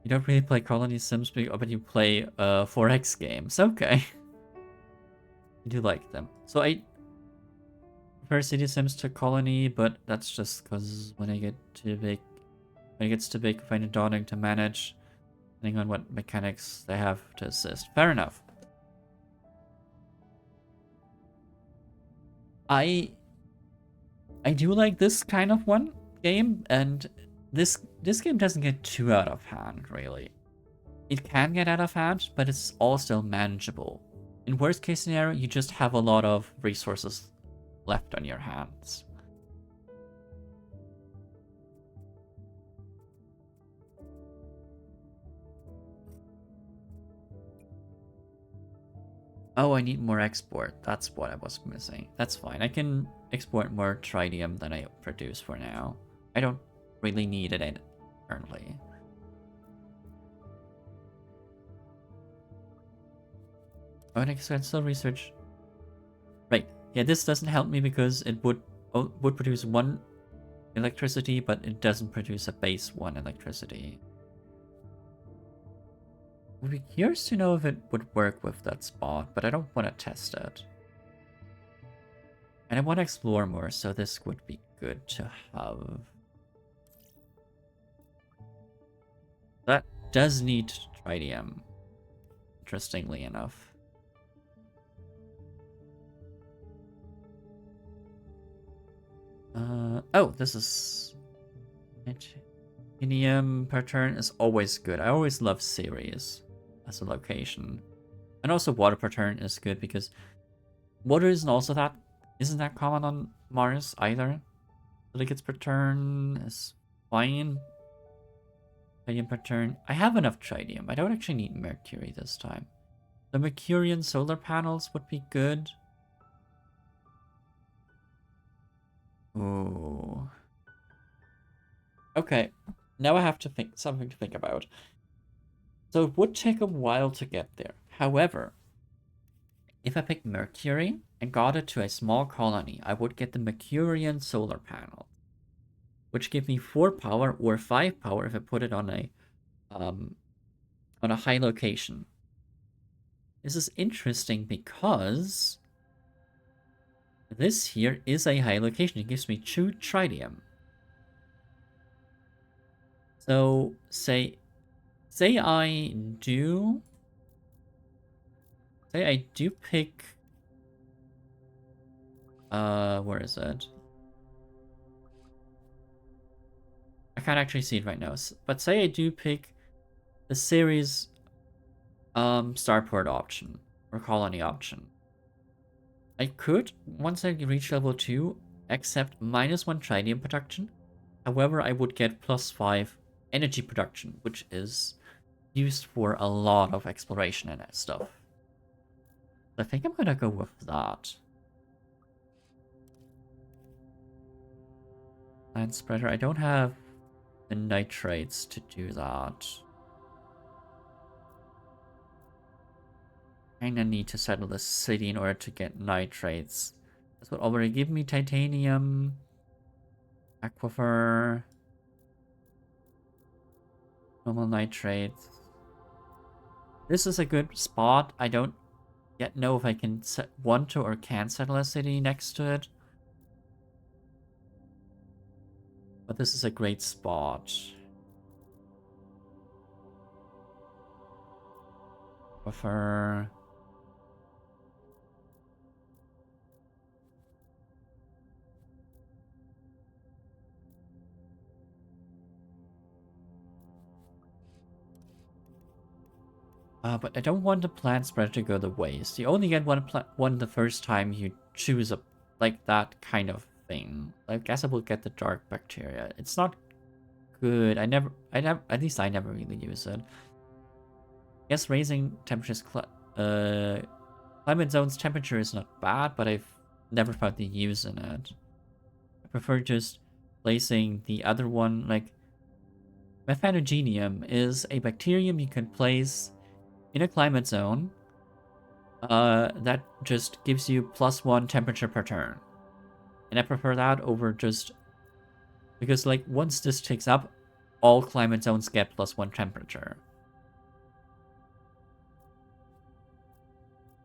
You don't really play Colony Sims, but you play 4X games. Okay. I do like them. So I prefer City Sims to Colony, but that's just because when it gets too big, I find it daunting to manage, depending on what mechanics they have to assist. Fair enough. I do like this kind of game, and this game doesn't get too out of hand, really. It can get out of hand, but it's all still manageable. In worst case scenario, you just have a lot of resources left on your hands. Oh, I need more export. That's what I was missing. That's fine. I can export more tritium than I produce for now. I don't really need it currently. Oh, and I can still research. Right. Yeah, this doesn't help me because it would produce 1 electricity, but it doesn't produce a base 1 electricity. Would be curious to know if it would work with that spot, but I don't want to test it. And I want to explore more, so this would be good to have. That does need tritium, interestingly enough. Oh, this is... Titanium per turn is always good. I always love Ceres as a location. And also water per turn is good because water isn't that common on Mars either. Silicates per turn is fine. Tritium per turn. I have enough tritium. I don't actually need mercury this time. The Mercurian solar panels would be good. Ooh. Okay, now I have to something to think about. So it would take a while to get there. However, if if I picked Mercury and got it to a small colony, I would get the Mercurian solar panel, which give me 4 power or 5 power if I put it on a high location. This is interesting because this here is a high location. It gives me 2 tritium. So say I do pick where is it? I can't actually see it right now. But say I do pick the series starport option or colony option. I could, once I reach level 2, accept -1 tritium production. However, I would get +5 energy production, which is used for a lot of exploration and stuff. I think I'm gonna go with that. Land spreader, I don't have the nitrates to do that. Kinda need to settle the city in order to get nitrates. This would already give me titanium, aquifer, normal nitrates. This is a good spot. I don't yet know if I can want to or can settle a city next to it. But this is a great spot. Aquifer. But I don't want the plant spread to go to waste. You only get one the first time you choose like that kind of thing. I guess I will get the dark bacteria. It's not good. At least I never really use it. I guess raising temperatures, climate zone's temperature is not bad, but I've never found the use in it. I prefer just placing the other one, like Methanogenium is a bacterium you can place in a climate zone that just gives you +1 temperature per turn. And I prefer that over just because like once this ticks up, all climate zones get +1 temperature.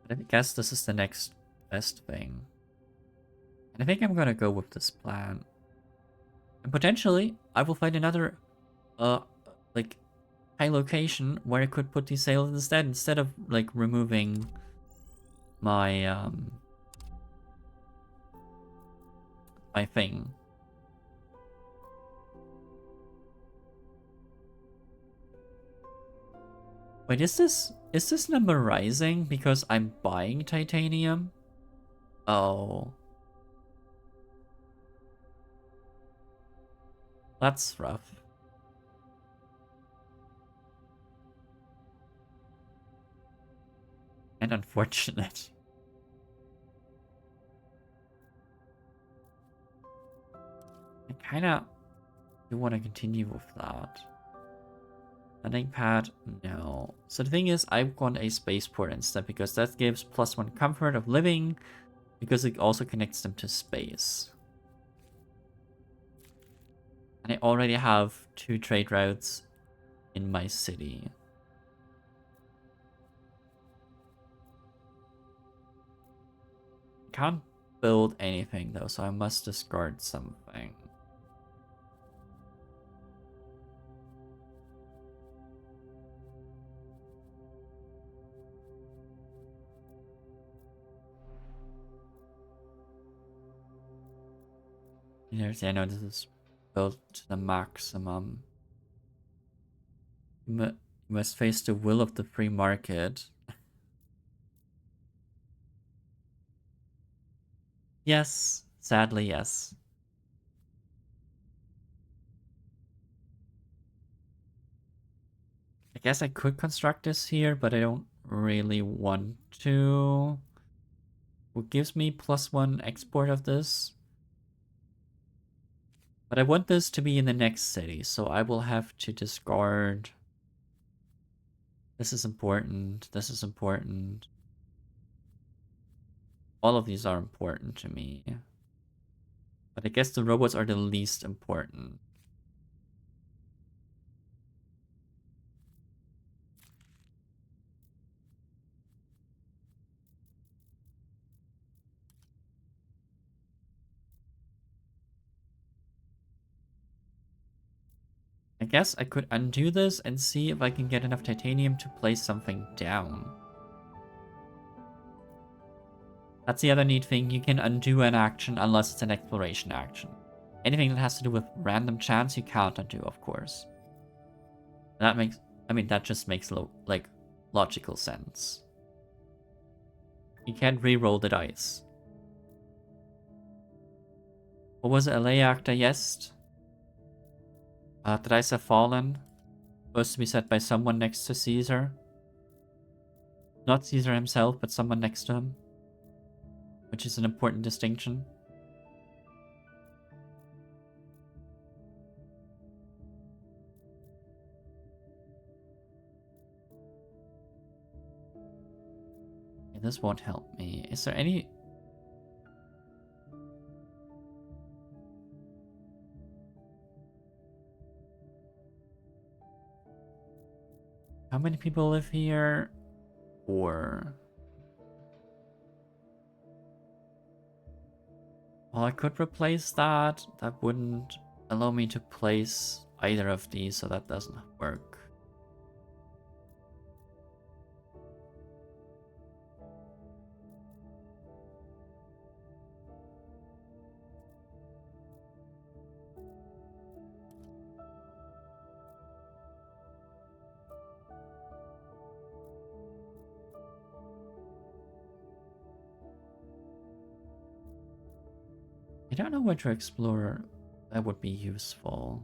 But I guess this is the next best thing. And I think I'm gonna go with this plan. And potentially I will find another like high location where I could put these sails instead of like removing my my thing. Wait, is this number rising because I'm buying titanium? Oh. That's rough. And unfortunate. I kinda do want to continue with that. Landing pad, no. So the thing is, I want a spaceport instead because that gives +1 comfort of living because it also connects them to space. And I already have 2 trade routes in my city. Can't build anything though, so I must discard something. Yes, I know this is built to the maximum. You must face the will of the free market. Yes, sadly, yes. I guess I could construct this here, but I don't really want to. What gives me +1 export of this? But I want this to be in the next city, so I will have to discard. This is important. This is important. All of these are important to me. But I guess the robots are the least important. I guess I could undo this and see if I can get enough titanium to place something down. That's the other neat thing. You can undo an action unless it's an exploration action. Anything that has to do with random chance, you can't undo, of course. And that makes... I mean, that just makes, like, logical sense. You can't re-roll the dice. What was it? LA actor, yes? The dice have fallen. Supposed to be set by someone next to Caesar. Not Caesar himself, but someone next to him. Which is an important distinction. Okay, this won't help me. Is there any... How many people live here? 4. Well, I could replace that. That wouldn't allow me to place either of these, so that doesn't work. I don't know where to explore that would be useful.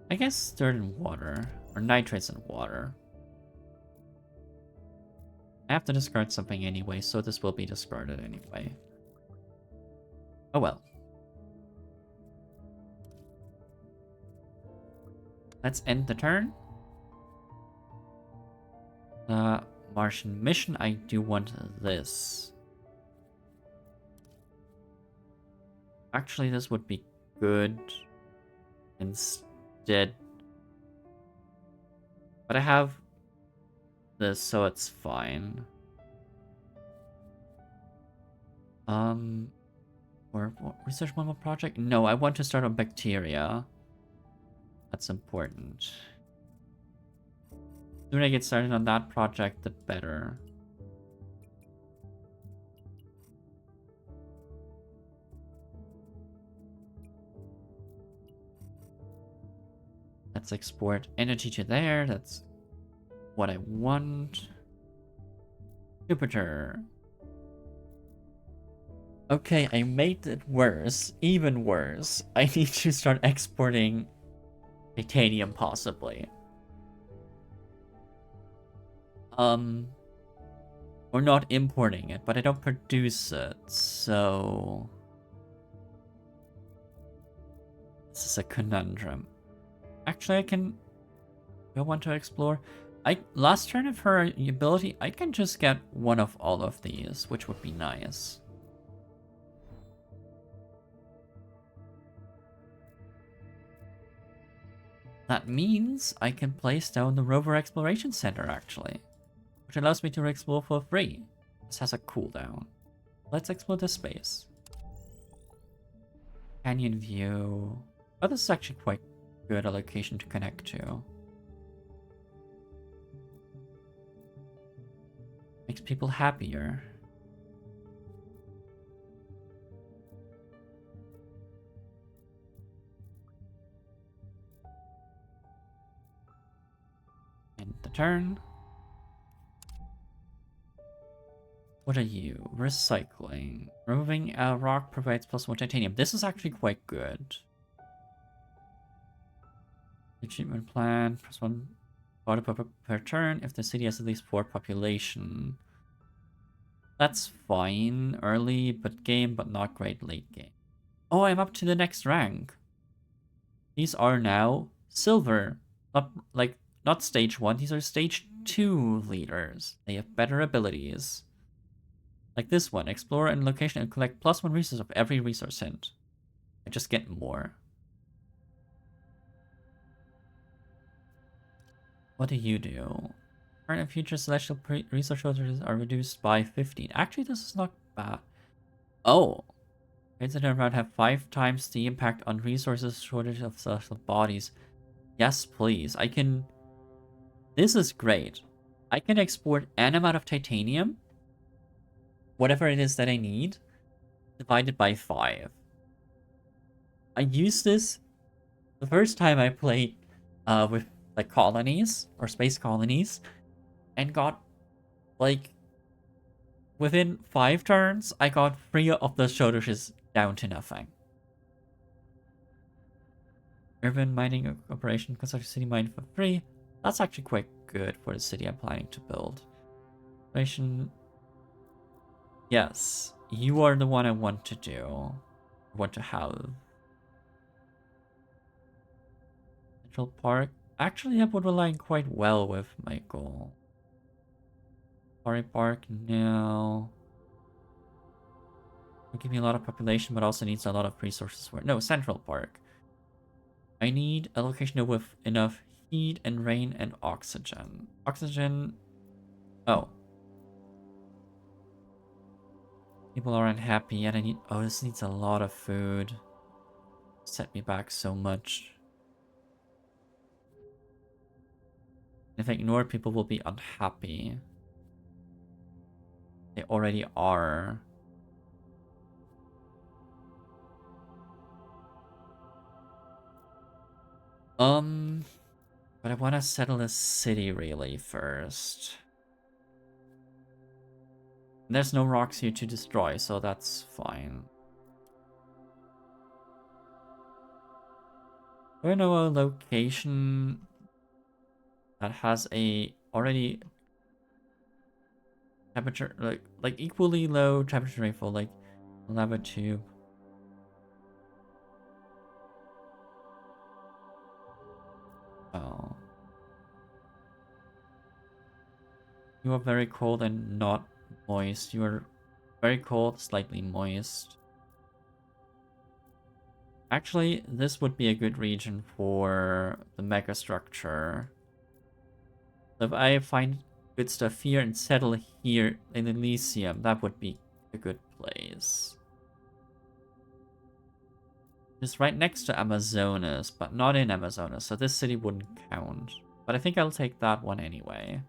I guess dirt and water, or nitrates and water. I have to discard something anyway, so this will be discarded anyway. Oh well. Let's end the turn. Martian mission, I do want this. Actually, this would be good instead. But I have this, so it's fine. Or research one more project? No, I want to start on bacteria. That's important. The sooner I get started on that project, the better. Let's export energy to there. That's what I want. Jupiter. Okay, I made it worse. Even worse. I need to start exporting titanium, possibly. We're not importing it, but I don't produce it, so... This is a conundrum. Actually, I can... I want to explore... Last turn of her ability, I can just get one of all of these, which would be nice. That means I can place down the Rover Exploration Center, actually. Which allows me to explore for free. This has a cooldown. Let's explore this space. Canyon view. Oh, this is actually quite good a location to connect to. Makes people happier. End the turn. What are you? Recycling. Removing a rock provides +1 titanium. This is actually quite good. The treatment plan, +1 water per turn if the city has at least 4 population. That's fine. Early but game, but not great late game. Oh, I'm up to the next rank. These are now silver. Not like not stage 1, these are stage 2 leaders. They have better abilities. Like this one, explore and location and collect +1 resource of every resource hint. I just get more. What do you do? Current and future celestial resource shortages are reduced by 15. Actually, this is not bad. Oh. Trades that around have 5 times the impact on resources shortage of celestial bodies. Yes, please. I can... This is great. I can export an amount of titanium, whatever it is that I need, divided by 5. I used this the first time I played with like colonies or space colonies and got like within 5 turns I got 3 of the shortages down to nothing. Urban mining operation, construct a city mine for free. That's actually quite good for the city I'm planning to build. Operation. Yes, you are the one I want to do. Want to have. Central Park. Actually, that would align quite well with my goal. Safari Park now. Will give me a lot of population, but also needs a lot of resources for it. No, Central Park. I need a location with enough heat and rain and oxygen. Oxygen. Oh. People are unhappy and I need... Oh, this needs a lot of food. Set me back so much. If I ignore, people will be unhappy. They already are. But I want to settle the city really first. There's no rocks here to destroy, so that's fine. Do I know a location that has a already temperature like equally low temperature rainfall, like lava tube? Oh. You are very cold and not moist. You are very cold, slightly moist. Actually, this would be a good region for the mega structure. So if I find good stuff here and settle here in Elysium, that would be a good place. It's right next to Amazonas, but not in Amazonas, so this city wouldn't count. But I think I'll take that one anyway.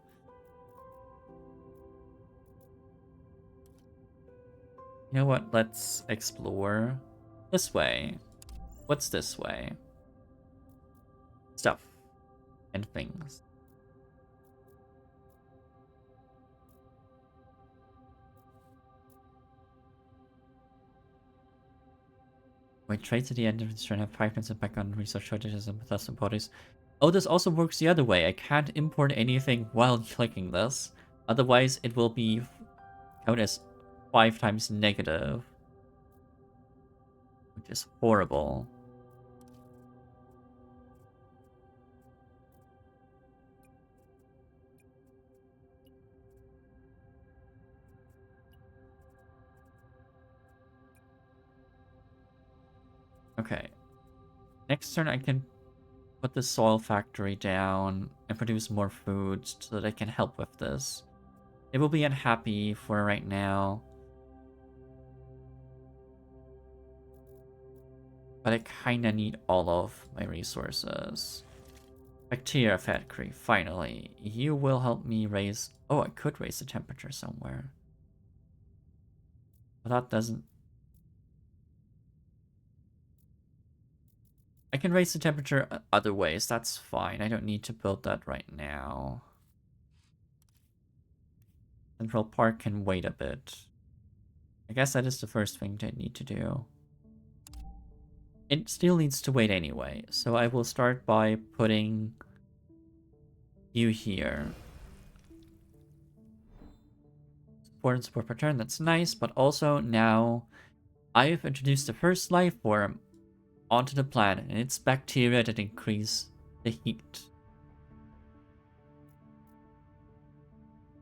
You know what? Let's explore this way. What's this way? Stuff and things. Wait, trade to the end of this turn have 5 minutes back on resource shortages and potassium bodies. Oh, this also works the other way. I can't import anything while clicking this. Otherwise, it will be count as 5 times negative. Which is horrible. Okay. Next turn I can put the soil factory down and produce more food so that I can help with this. It will be unhappy for right now. But I kinda need all of my resources. Bacteria factory, finally. You will help me raise... Oh, I could raise the temperature somewhere. But that doesn't... I can raise the temperature other ways, that's fine. I don't need to build that right now. Central Park can wait a bit. I guess that is the first thing I need to do. It still needs to wait anyway, so I will start by putting you here. Support and support per turn, that's nice, but also now I've introduced the first life form onto the planet, and it's bacteria that increase the heat.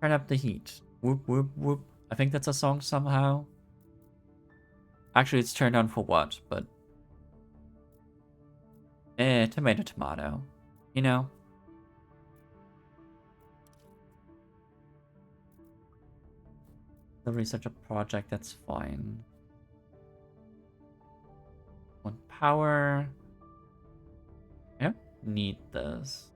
Turn up the heat. Whoop, whoop, whoop. I think that's a song somehow. Actually, it's turned on for what, but... tomato, tomato. You know? The research a project, that's fine. One power. I don't need this.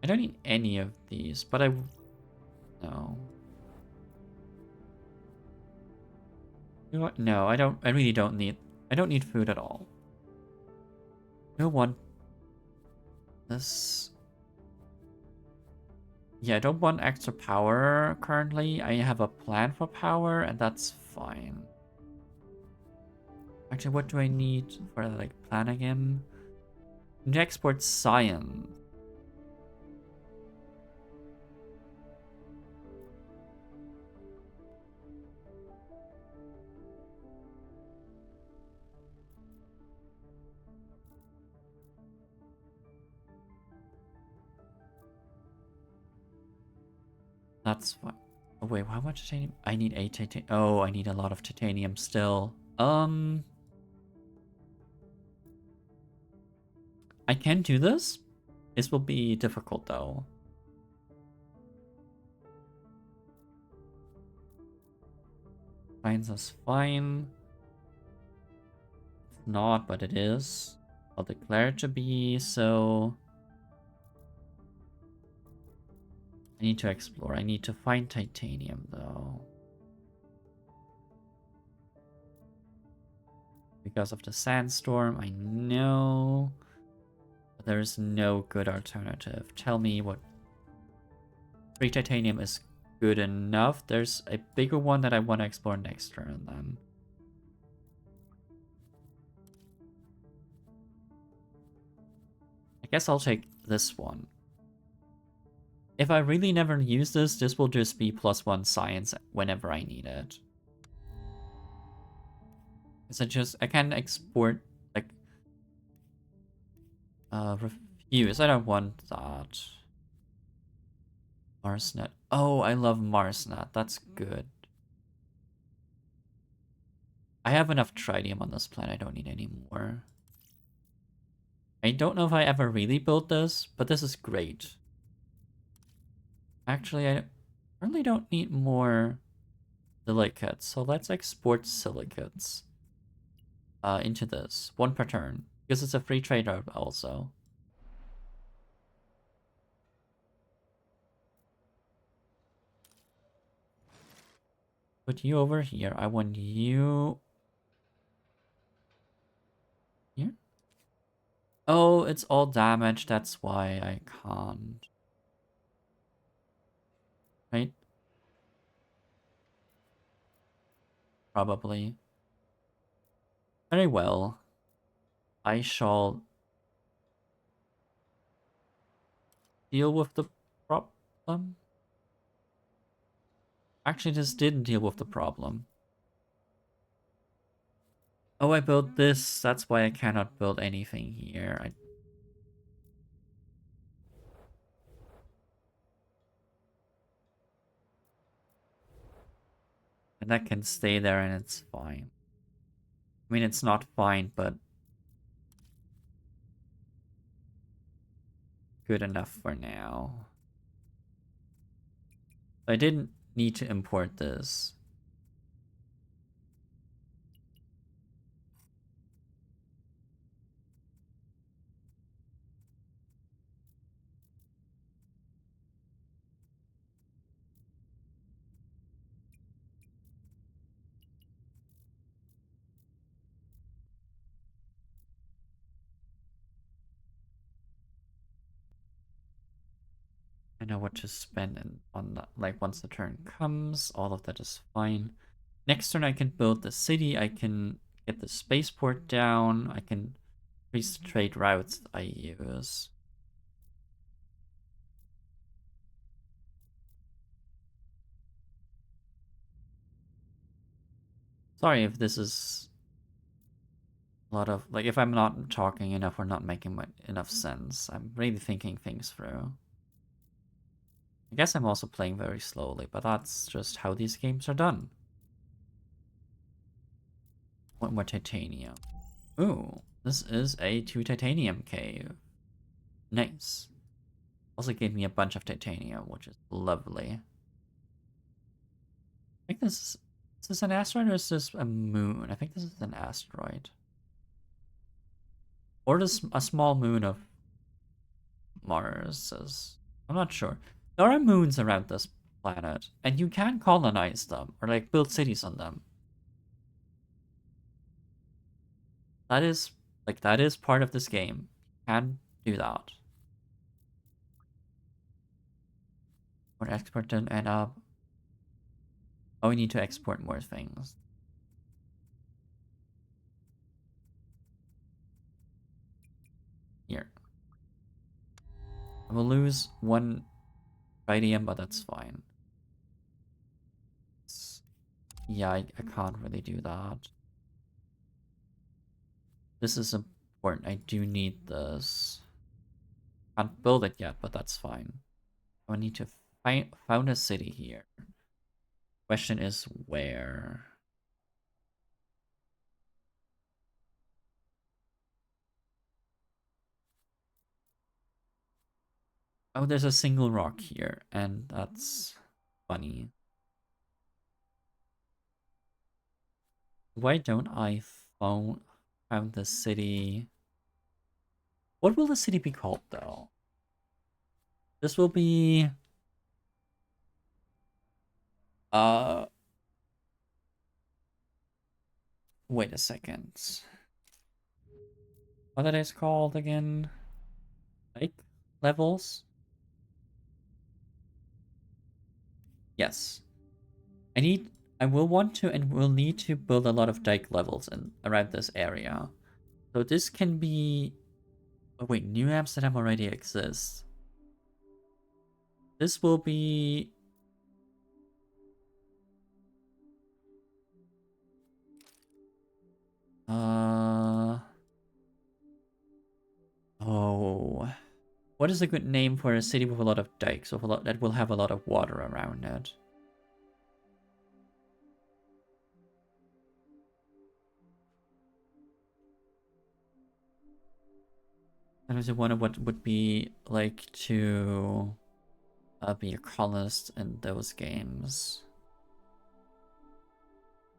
I don't need any of these, but I... No. You know what? No, I don't. I really don't need... I don't need food at all. No one... This... Yeah, I don't want extra power currently. I have a plan for power, and that's fine. Actually, what do I need for, like, plan again? I need to export science. That's fine. Oh, wait, how much titanium? I need 8 titanium. Oh, I need a lot of titanium still. I can do this. This will be difficult, though. Finds us fine. It's not, but it is. I'll declare it to be, so... I need to explore. I need to find titanium, though. Because of the sandstorm, I know. But there's no good alternative. Tell me what... 3 titanium is good enough. There's a bigger one that I want to explore next turn, then. I guess I'll take this one. If I really never use this, this will just be +1 science whenever I need it. Because I can export, like, refuse. I don't want that. Marsnet. Oh, I love Marsnet. That's good. I have enough tritium on this planet. I don't need any more. I don't know if I ever really built this, but this is great. Actually, I really don't need more silicates, so let's export silicates into this. 1 per turn, because it's a free trade route also. Put you over here. I want you here. Oh, it's all damage. That's why I can't. Right? Probably. Very well. I shall deal with the problem. Actually, this didn't deal with the problem. Oh, I built this. That's why I cannot build anything here. And that can stay there and it's fine. I mean, it's not fine, but good enough for now. I didn't need to import this. I know what to spend on that. Like, once the turn comes, all of that is fine. Next turn, I can build the city. I can get the spaceport down. I can increase the trade routes I use. Sorry if this is a lot of, like, if I'm not talking enough or not making enough sense. I'm really thinking things through. I guess I'm also playing very slowly, but that's just how these games are done. One more titanium. Ooh, this is a 2 titanium cave. Nice. Also gave me a bunch of titanium, which is lovely. I think is this an asteroid or is this a moon? I think this is an asteroid. Or this a small moon of Mars. I'm not sure. There are moons around this planet, and you can colonize them or like build cities on them. That is part of this game. You can do that. Or export them and oh, we need to export more things. Here. I will lose 1 radium, but that's fine. Yeah, I can't really do that. This is important. I do need this. Can't build it yet, but that's fine. I need to found a city here. Question is where? Oh, there's a single rock here, and that's funny. Why don't I found the city? What will the city be called, though? This will be... Wait a second. What are these called again? Like levels? Yes. I will want to and will need to build a lot of dike levels in around this area. So this can be... Oh wait, New Amsterdam already exists. This will be... Oh... What is a good name for a city with a lot of dikes, with a lot that will have a lot of water around it? And I wonder what would be like to be a colonist in those games.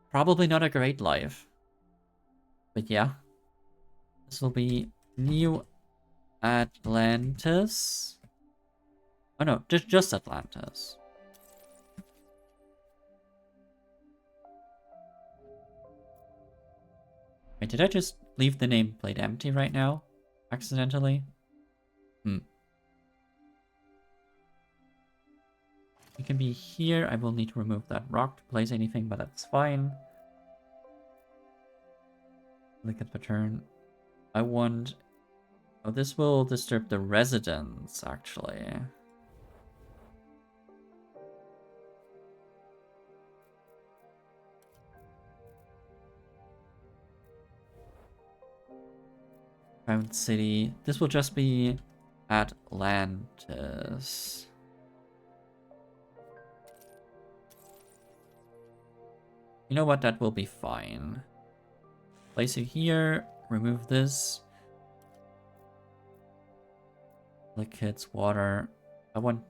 Probably not a great life. But yeah. This will be New Atlantis. Oh no, just Atlantis. Wait, did I just leave the nameplate empty right now? Accidentally? You can be here. I will need to remove that rock to place anything, but that's fine. Look at the turn. I want... Oh, this will disturb the residents, actually. Crown City. This will just be Atlantis. You know what? That will be fine. Place it here. Remove this. Liquids, water. I want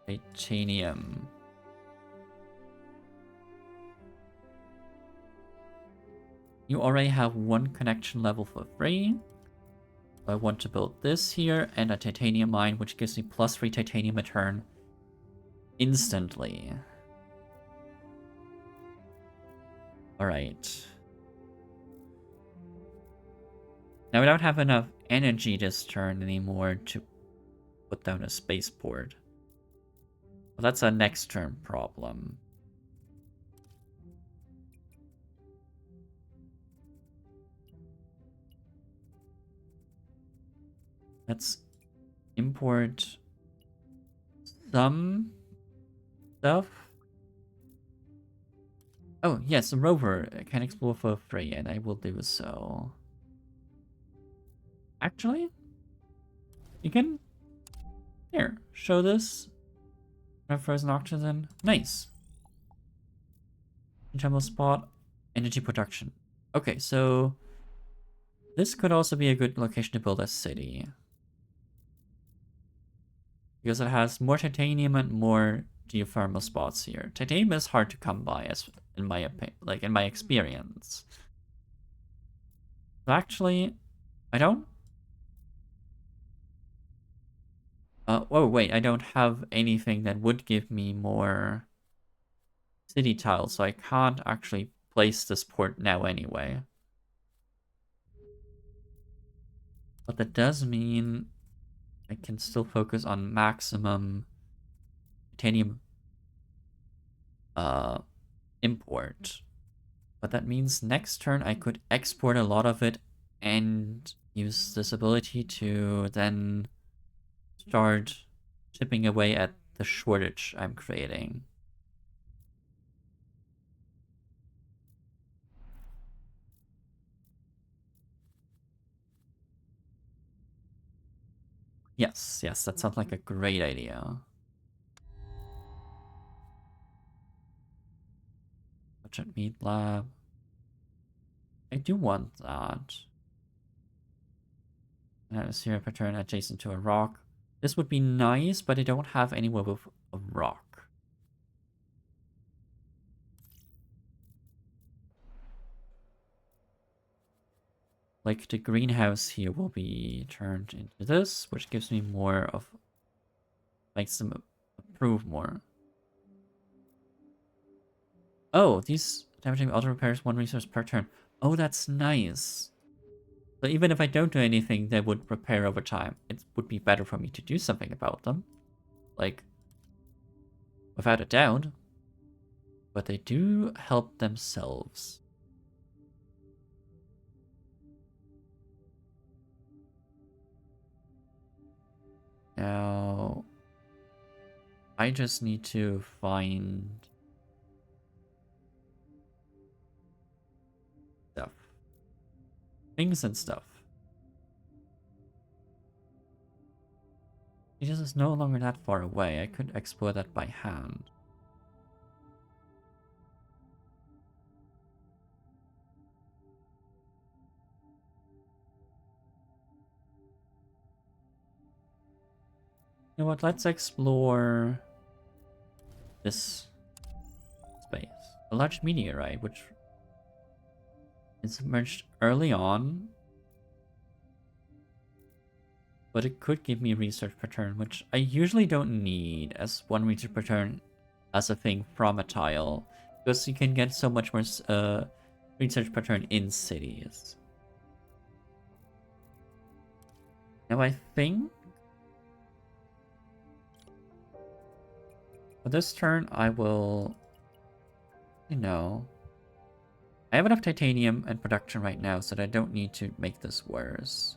titanium. You already have 1 connection level for free. I want to build this here and a titanium mine, which gives me +3 titanium a turn instantly. Alright. Now I don't have enough energy this turn anymore to put down a spaceport. But that's a next turn problem. Let's import some stuff. Oh, yes, a rover can explore for free, and I will do so. Actually, you can... Here, show this. Frozen oxygen. Nice. Jungle spot. Energy production. Okay, so... This could also be a good location to build a city. Because it has more titanium and more geothermal spots here. Titanium is hard to come by, as in my opinion, like in my experience. So actually, I don't. Oh wait, I don't have anything that would give me more city tiles, so I can't actually place this port now anyway. But that does mean I can still focus on maximum titanium uh import. But that means next turn I could export a lot of it and use this ability to then start chipping away at the shortage I'm creating. Yes, yes, that sounds like a great idea. Budget meat lab. I do want that. And a syrup pattern adjacent to a rock. This would be nice, but I don't have anywhere with a rock. Like the greenhouse here will be turned into this, which gives me more of like some improve more. Oh, these damaging auto repairs 1 resource per turn. Oh, that's nice. So even if I don't do anything, they would repair over time. It would be better for me to do something about them. Like, without a doubt. But they do help themselves. Now, I just need to find stuff. Things and stuff. Because it's no longer that far away. I could explore that by hand. You know what? Let's explore this space. A large meteorite, which is emerged early on, but it could give me research per turn, which I usually don't need as 1 research per turn as a thing from a tile, because you can get so much more research per turn in cities. Now I think for this turn I will, I have enough titanium and production right now so that I don't need to make this worse.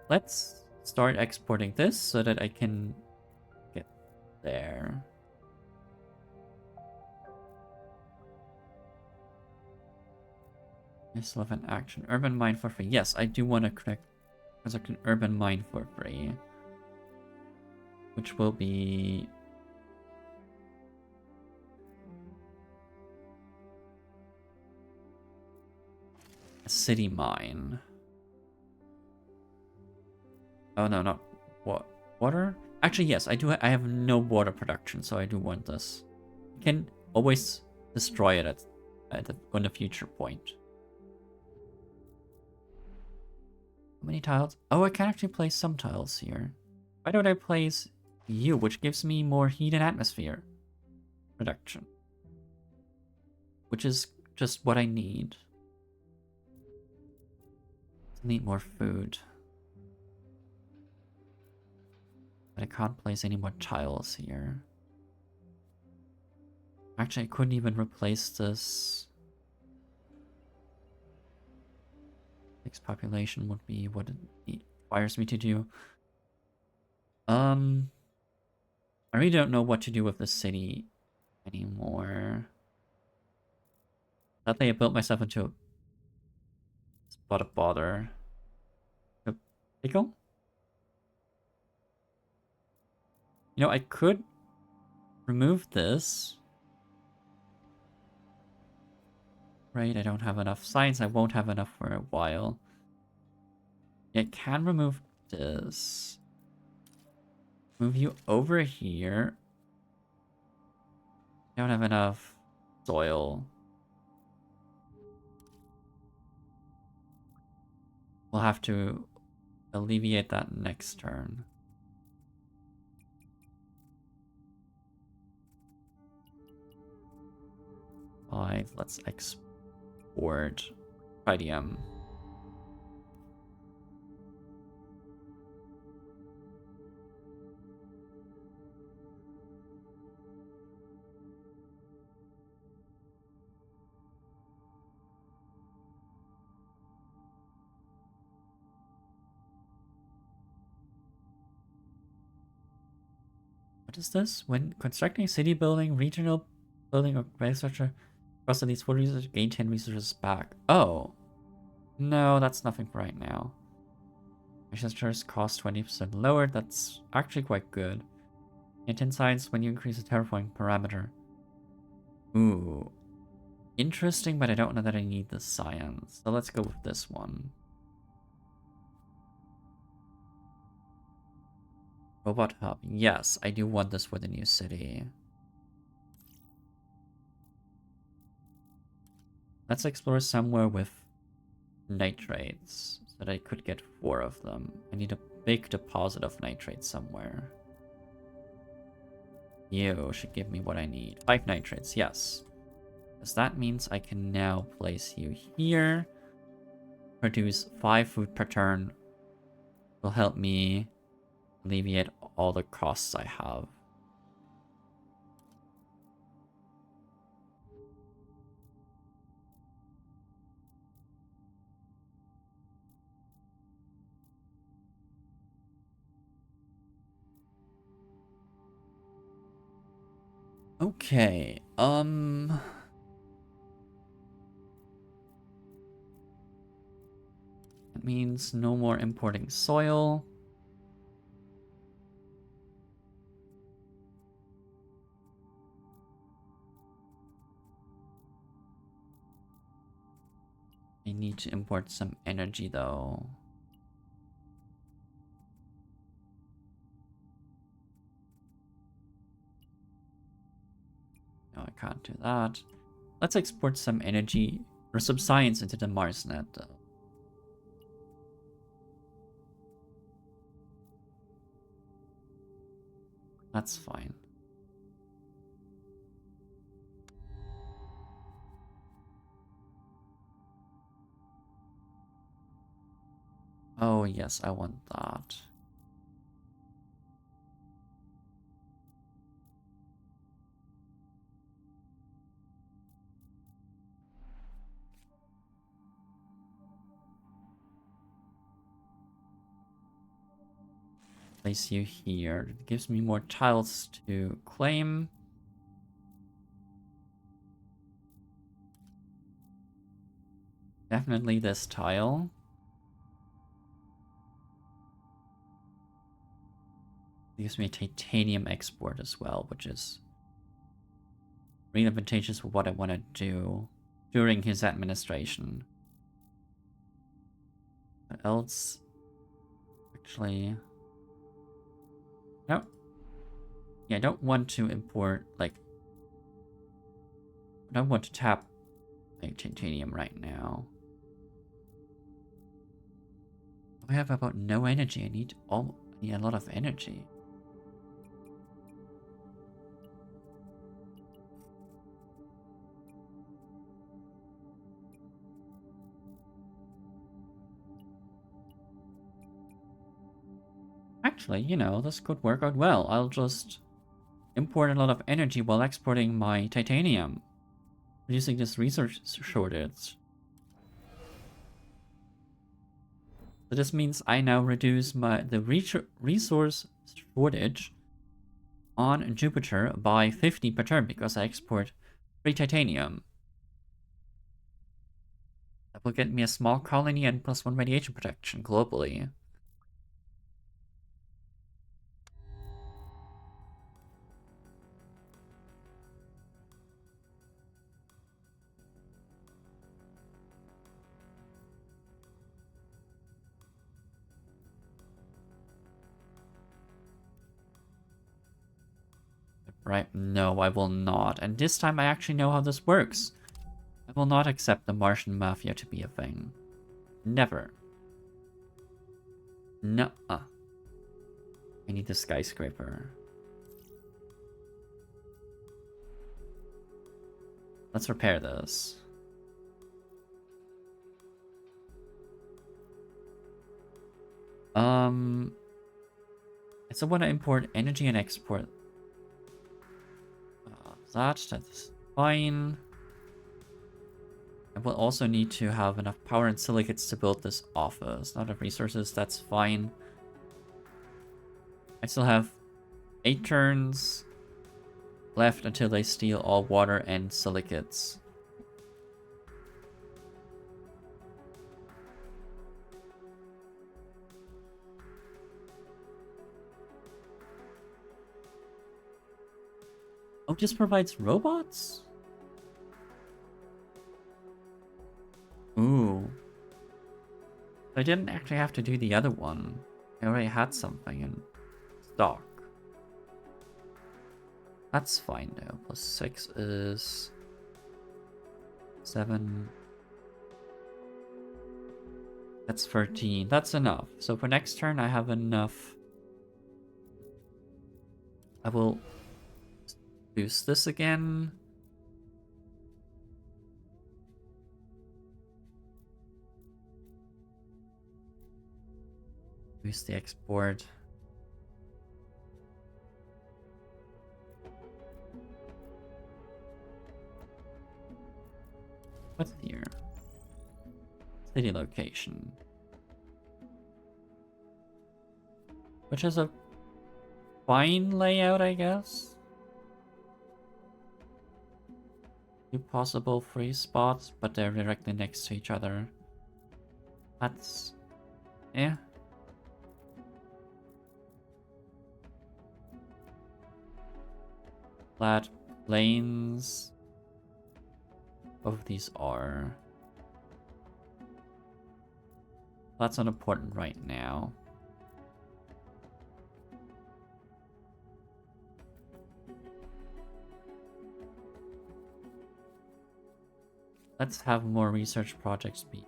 Let's start exporting this so that I can get there. I still have an action. Urban mine for free. Yes, I do want to construct an urban mine for free. Which will be... a city mine. Oh no, not what? Water? Actually, yes, I do. I have no water production, so I do want this. You can always destroy it on a future point. How many tiles? Oh, I can actually place some tiles here. Why don't I place you, which gives me more heat and atmosphere production? Which is just what I need. I need more food. But I can't place any more tiles here. Actually, I couldn't even replace this. Fixed population would be what it requires me to do. I really don't know what to do with the city anymore. I think I built myself into a spot of bother. A pickle? You know, I could remove this. Right, I don't have enough science. I won't have enough for a while. I can remove this. Move you over here. I don't have enough soil. We'll have to alleviate that next turn. Five. Let's export Tritium. What is this? When constructing a city building, regional building, or grand structure, across these 4 resources, gain 10 resources back. Oh. No, that's nothing for right now. Researchers cost 20% lower. That's actually quite good. Gain 10 science when you increase the terraforming parameter. Ooh. Interesting, but I don't know that I need the science. So let's go with this one. Robot hub. Yes, I do want this for the new city. Let's explore somewhere with nitrates so that I could get 4 of them. I need a big deposit of nitrates somewhere. You should give me what I need. 5 nitrates, yes. Because that means I can now place you here. Produce 5 food per turn. Will help me alleviate all the costs I have. Okay, that means no more importing soil. I need to import some energy though. No, I can't do that. Let's export some energy or some science into the MarsNet though. That's fine. Oh yes, I want that. Place you here. It gives me more tiles to claim. Definitely this tile. It gives me a titanium export as well, which is really advantageous for what I want to do during his administration. What else? Actually, no. Yeah, I don't want to import, like, I don't want to tap like titanium right now. I have about no energy. I need a lot of energy. Actually, you know, this could work out well. I'll just import a lot of energy while exporting my titanium, reducing this resource shortage. So this means I now reduce the resource shortage on Jupiter by 50 per turn because I export free titanium. That will get me a small colony and +1 radiation protection globally. Right, no, I will not. And this time I actually know how this works. I will not accept the Martian Mafia to be a thing. Never. Nuh-uh. I need the skyscraper. Let's repair this. I still want to import energy and export that's fine. I will also need to have enough power and silicates to build this office. Not enough resources, that's fine. I still have 8 turns left until they steal all water and silicates. Oh, this provides robots? Ooh. I didn't actually have to do the other one. I already had something in stock. That's fine though. +6 is 7. That's 13. That's enough. So for next turn, I have enough. I will boost this again. Boost the export. What's here? City location. Which is a fine layout, I guess. 2 possible free spots, but they're directly next to each other. That's... yeah. Flat plains. Both of these are. That's not important right now. Let's have more research projects be.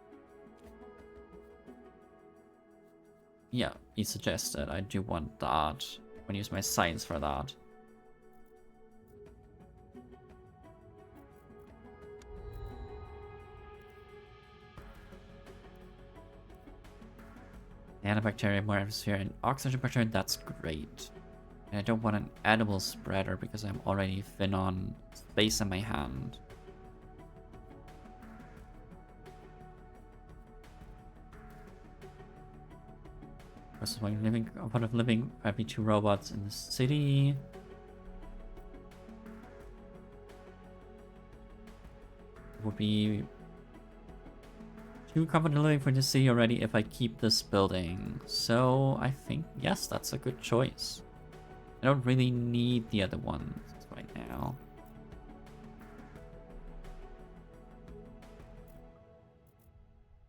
Yeah, be suggested. I do want that. I'm gonna use my science for that. Nanobacteria, more atmosphere, and oxygen per turn, that's great. And I don't want an edible spreader because I'm already thin on space in my hand. Versus one living, one of living, might be 2 robots in the city. Would be 2 competent living for the city already if I keep this building. So I think, yes, that's a good choice. I don't really need the other ones right now.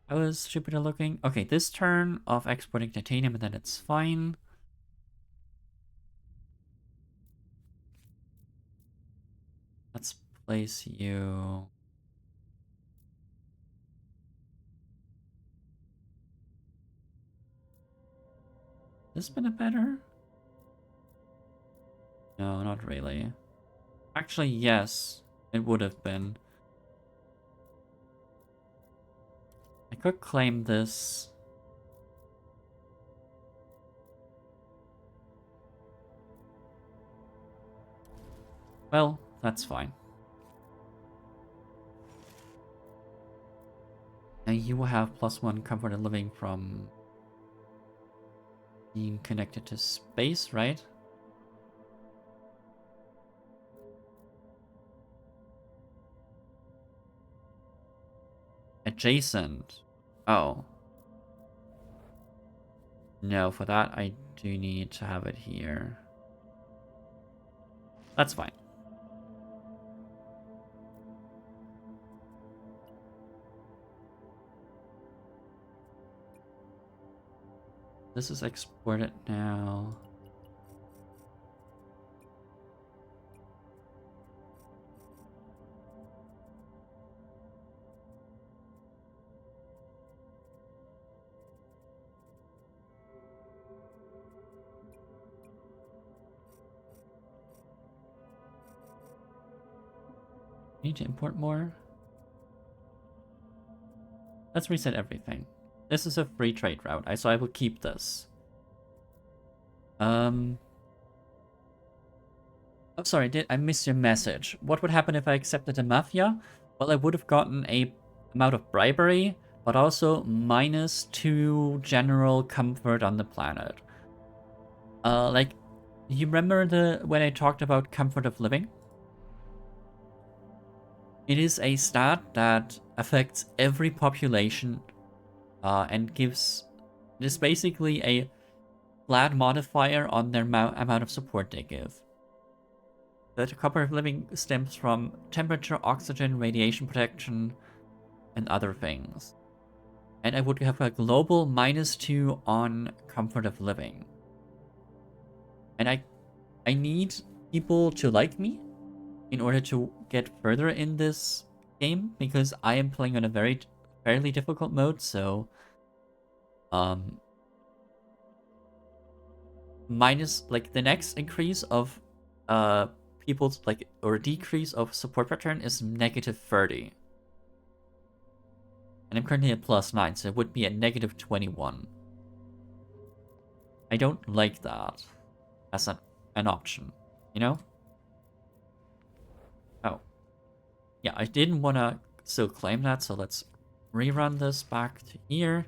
How is Jupiter looking? Okay, this turn of exporting titanium and then it's fine. Let's place you... This been a better? No, not really. Actually, yes, it would have been. I could claim this. Well, that's fine. Now you will have +1 comfort and living from being connected to space, right? adjacent. Oh. No, for that I do need to have it here. That's fine. This is exported now. Need to import more? Let's reset everything. This is a free trade route, so I will keep this. Oh, sorry, I missed your message. What would happen if I accepted the Mafia? Well, I would have gotten a amount of bribery, but also -2 general comfort on the planet. Like, you remember when I talked about comfort of living? It is a stat that affects every population and gives... It is basically a flat modifier on their amount of support they give. The comfort of living stems from temperature, oxygen, radiation protection, and other things. And I would have a global -2 on comfort of living. And I need people to like me in order to get further in this game, because I am playing on a fairly difficult mode, so minus, like, the next increase of people's, like, or decrease of support pattern is -30. And I'm currently at +9, so it would be a -21. I don't like that as an option, you know? Oh. Yeah, I didn't want to still claim that, so let's rerun this back to here.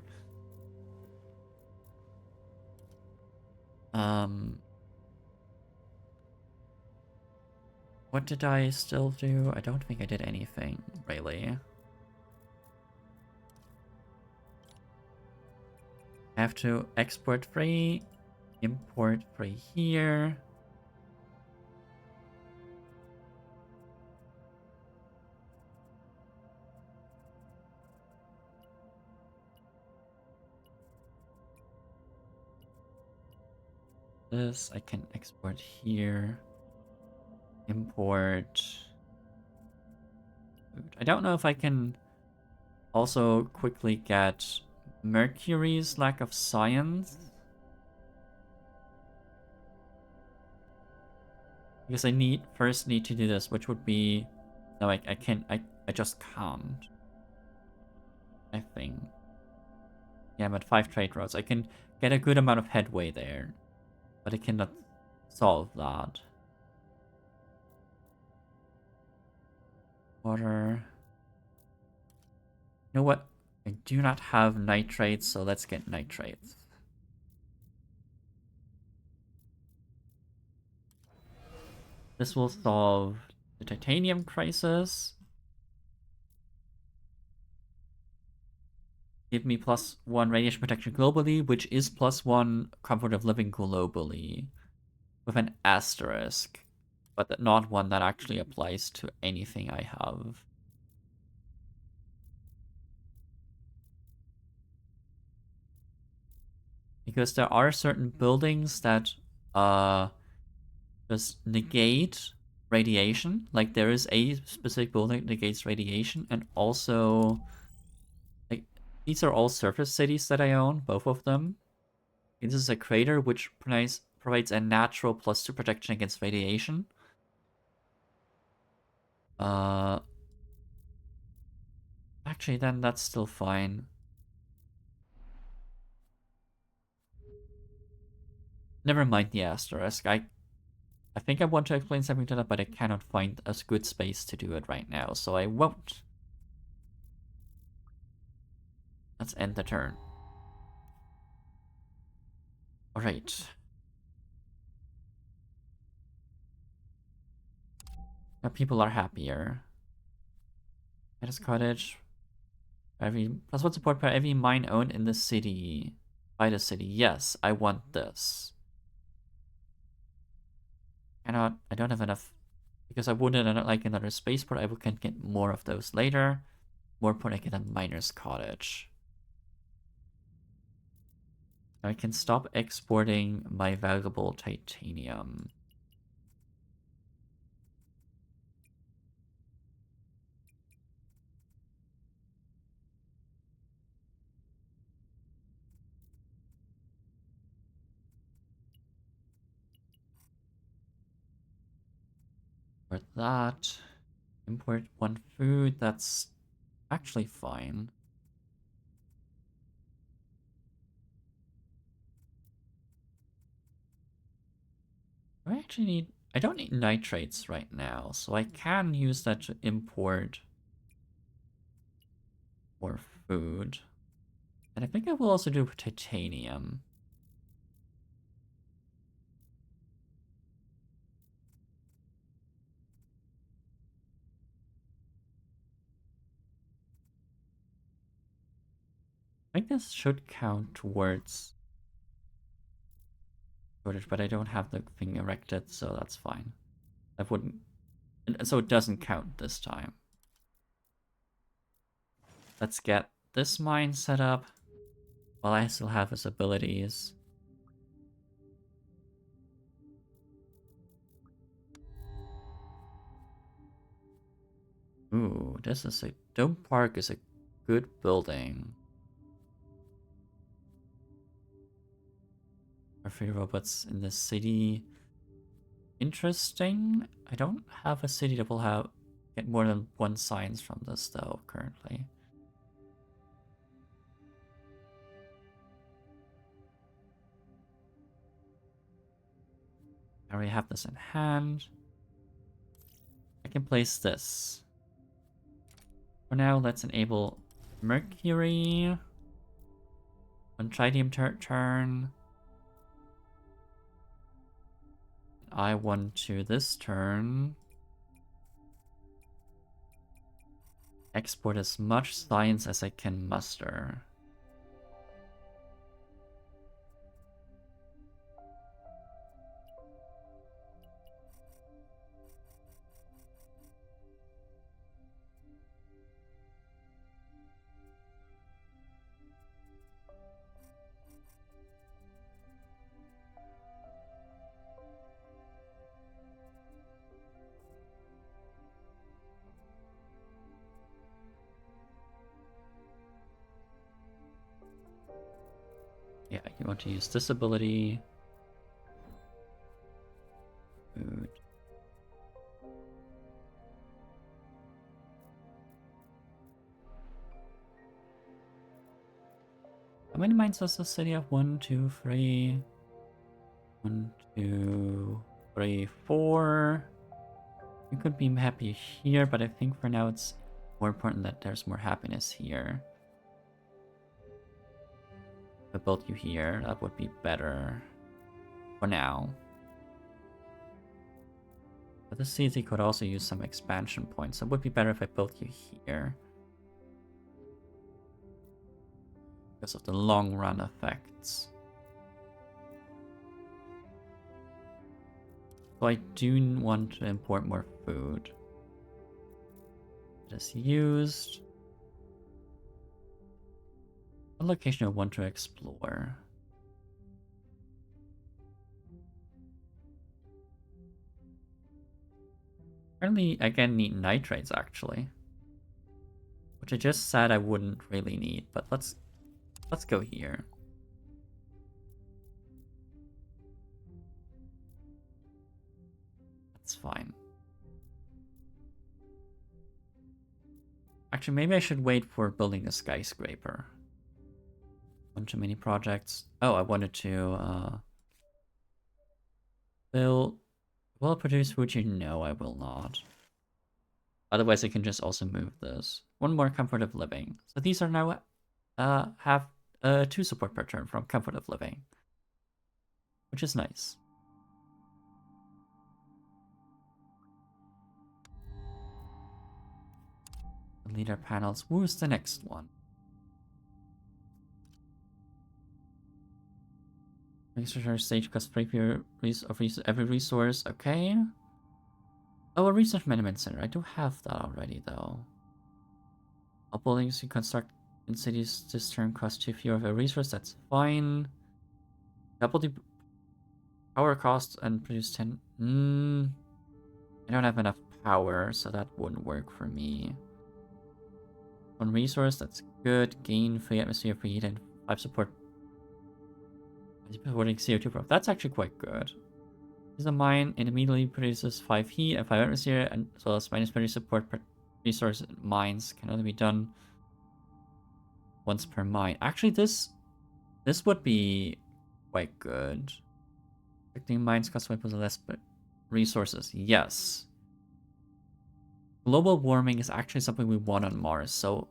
What did I still do? I don't think I did anything, really. I have to export free, import free here. This I can export here. Import. I don't know if I can also quickly get Mercury's lack of science. Because I first need to do this, which would be... No, I can't. I just can't. I think. Yeah, I'm at 5 trade routes. I can get a good amount of headway there. But I cannot solve that. Water. You know what? I do not have nitrates, so let's get nitrates. This will solve the titanium crisis. Give me +1 radiation protection globally, which is +1 comfort of living globally. With an asterisk. But not one that actually applies to anything I have. Because there are certain buildings that just negate radiation. Like, there is a specific building that negates radiation, and also, like, these are all surface cities that I own, both of them. This is a crater which provides a natural +2 protection against radiation. Actually, then that's still fine. Never mind the asterisk. I think I want to explain something to that, but I cannot find a good space to do it right now, so I won't. Let's end the turn. Alright. Now people are happier. At his cottage. Every +1 support per every mine owned in the city. By the city. Yes, I want this. I don't have enough because I wanted like another spaceport. I can get more of those later. More point I get a miner's cottage. I can stop exporting my valuable titanium. For that, import 1 food. That's actually fine. I actually need... I don't need nitrates right now, so I can use that to import more food. And I think I will also do titanium. I think this should count towards shortage, but I don't have the thing erected, so that's fine. That wouldn't... So it doesn't count this time. Let's get this mine set up while I still have his abilities. Ooh, this is a... Dome Park is a good building. Our free robots in the city. Interesting. I don't have a city that will get more than 1 science from this though currently. I already have this in hand. I can place this. For now, let's enable Mercury. On Tritium turn. I want to this turn export as much science as I can muster. Yeah, you want to use this ability. Food. How many mines does the city have? 1, 2, 3. 1, 2, 3, 4. You could be happy here, but I think for now it's more important that there's more happiness here. If I built you here, that would be better. For now. But the city could also use some expansion points, so it would be better if I built you here. Because of the long run effects. So I do want to import more food. It is used. What location I want to explore? Apparently, again, need nitrates actually, which I just said I wouldn't really need. But let's go here. That's fine. Actually, maybe I should wait for building a skyscraper. One too many projects. Oh, I wanted to build. Will it produce food? You know I will not. Otherwise, I can just also move this. 1 more comfort of living. So these are now have 2 support per turn from comfort of living, which is nice. Leader panels. Who's the next one? Researcher stage cost every resource. Okay. Oh, a research management center. I do have that already, though. All buildings you construct in cities this turn cost too few of a resource. That's fine. Double the power cost and produce 10. I don't have enough power, so that wouldn't work for me. One resource, that's good. Gain free atmosphere, free heat, and 5 support. Supporting CO2 proof. That's actually quite good. Is a mine, it immediately produces 5 heat and 5 atmosphere, and as well as minus 30 support per resource. Mines can only be done once per mine. Actually, this would be quite good. Affecting mines cost 5% less but resources. Yes. Global warming is actually something we want on Mars, so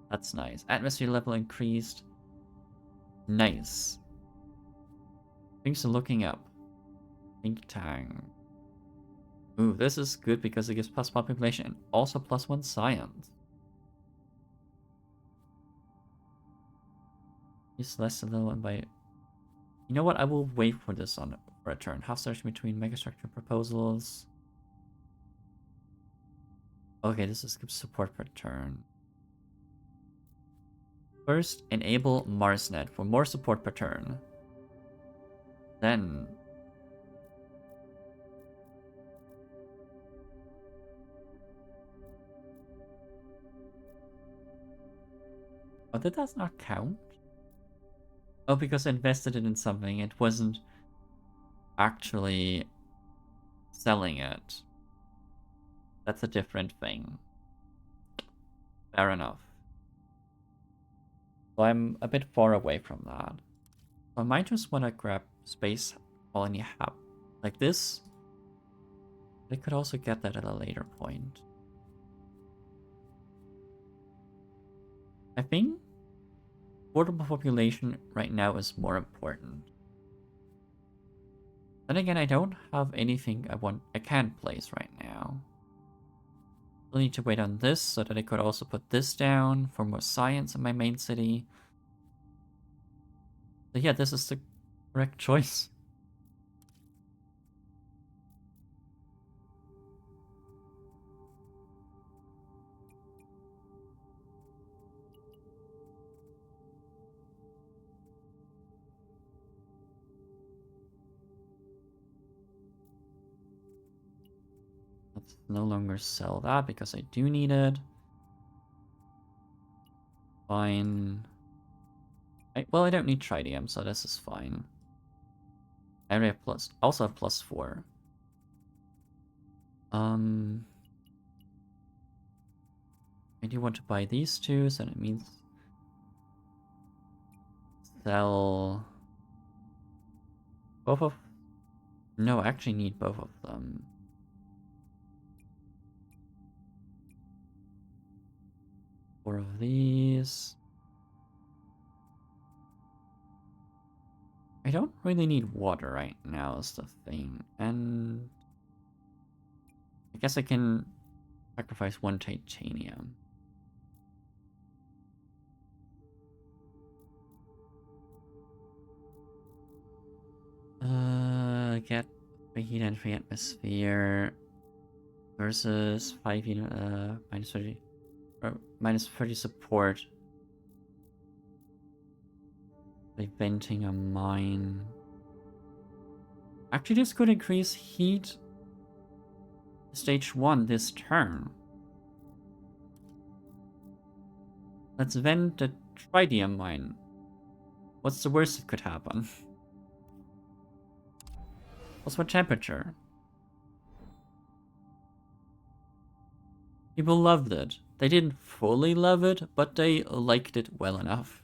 that's nice. Atmosphere level increased. Nice. Things are looking up. Think tank. Ooh, this is good because it gives plus population and also +1 science. It's less than little by. You know what? I will wait for this on for a turn. Half search between megastructure proposals. Okay, this is good support per turn. First, enable MarsNet for more support per turn. Then. Oh, did that not count? Oh, because I invested it in something. It wasn't actually selling it. That's a different thing. Fair enough. So I'm a bit far away from that. I might just want to grab space colony hub. Like this. They could also get that at a later point. I think portable population right now is more important. Then again, I don't have anything I can place right now. I'll need to wait on this so that I could also put this down for more science in my main city. So yeah, this is the correct choice. Let's no longer sell that because I do need it. Fine. Well, I don't need tritium, so this is fine. I already have also have +4. I do want to buy these two, so that means sell both of. No, I actually need both of them. 4 of these. I don't really need water right now is the thing, and I guess I can sacrifice 1 titanium. Get 3 heat and 3 atmosphere versus 5 heat, minus 30, or minus 30 support. By venting a mine. Actually, this could increase heat stage 1 this turn. Let's vent the tritium mine. What's the worst that could happen? What's what temperature? People loved it. They didn't fully love it, but they liked it well enough.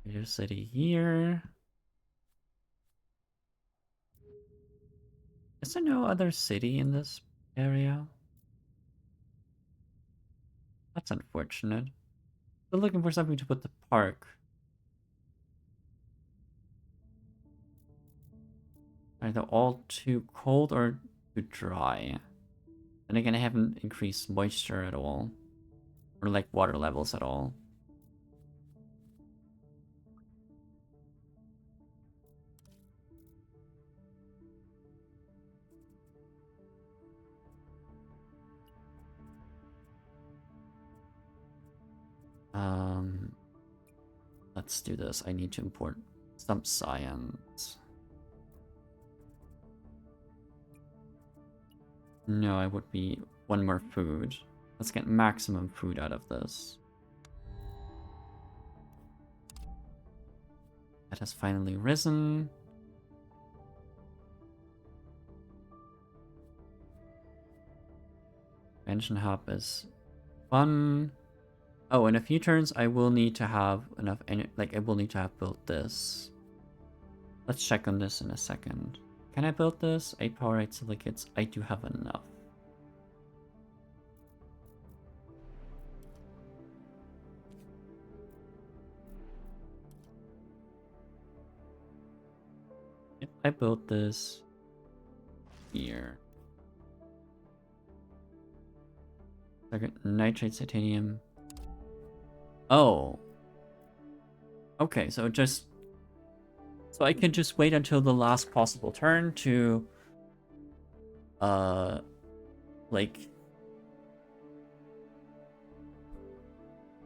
Major city here. Is there no other city in this area? That's unfortunate. Still looking for something to put the park. Either all too cold or too dry. Then again, I haven't increased moisture at all. or like water levels at all. Let's do this. I need to import some science. No, I would be one more food. Let's get maximum food out of this. That has finally risen. Engine hub is fun. Oh, in a few turns, I will need to have enough. I will need to have built this. Let's check on this in a second. Can I build this? 8 power 8 silicates. I do have enough. If I build this here. Nitrate titanium. Oh. Okay, so I can just wait until the last possible turn to like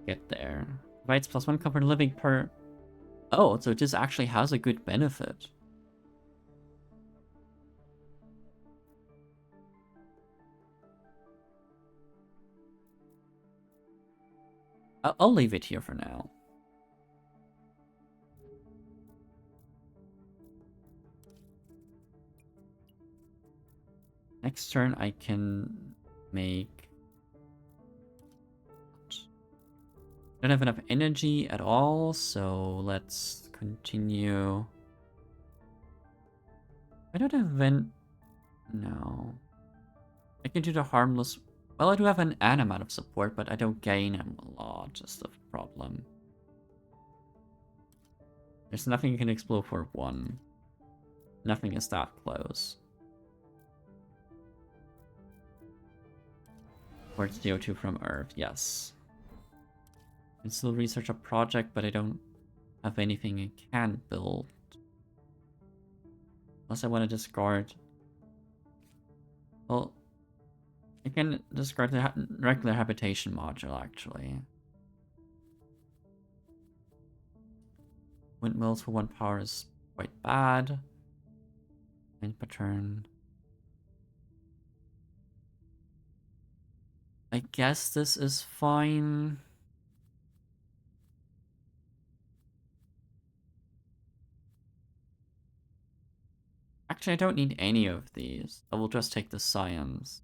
get there. Provides +1 comfort living per. Oh, so this actually has a good benefit. I'll leave it here for now. Next turn I can make... Don't have enough energy at all, so let's continue. I don't have No. I can do the harmless... Well, I do have an amount of support, but I don't gain them a lot. Just the problem. There's nothing you can explore for 1. Nothing is that close. Or CO2 from Earth, yes. I can still research a project, but I don't have anything I can build. Unless I want to discard... Well, I can discard the regular habitation module, actually. Windmills for 1 power is quite bad. Wind pattern. I guess this is fine. Actually, I don't need any of these. I will just take the science.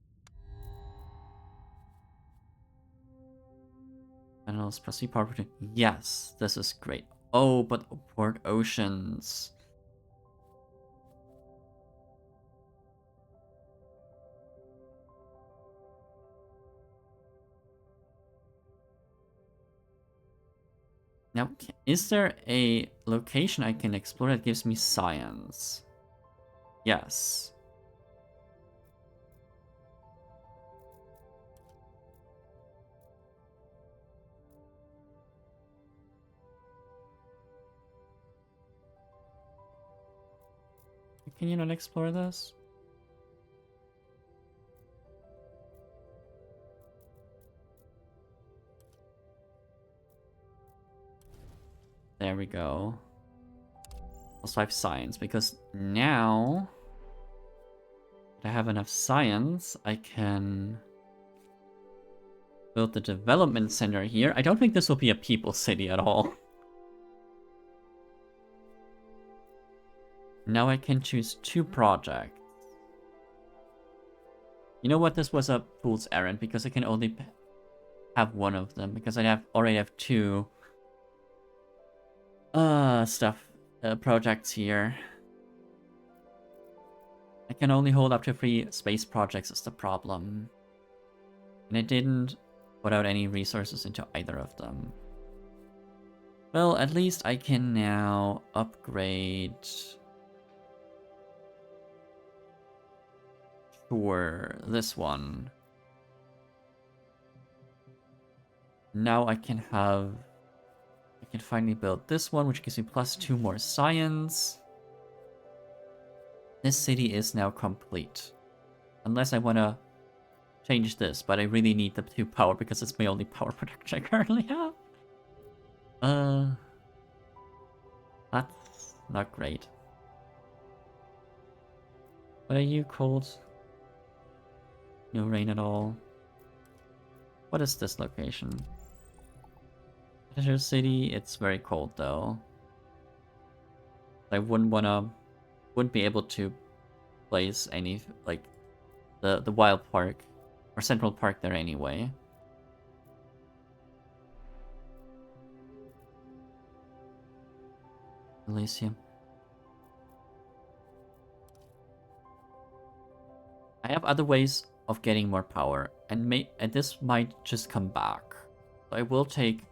Animals proceed power. Yes, this is great. Oh, but port oceans. Now, is there a location I can explore that gives me science? Yes. Can you not explore this? There we go. +5 science, because now that I have enough science, I can build the development center here. I don't think this will be a people city at all. Now I can choose 2 projects. You know what? This was a fool's errand, because I can only have 1 of them, because I already have 2 projects here. I can only hold up to 3 space projects is the problem. And I didn't put out any resources into either of them. Well, at least I can now upgrade... Sure, this one. Now I can finally build this one, which gives me +2 more science. This city is now complete. Unless I want to change this, but I really need the 2 power because it's my only power production I currently have. That's not great. What are you called? No rain at all. What is this location? Treasure City, it's very cold though. I wouldn't be able to place any, like, the Wild Park or Central Park there anyway. Elysium. I have other ways of getting more power, and this might just come back. So I will take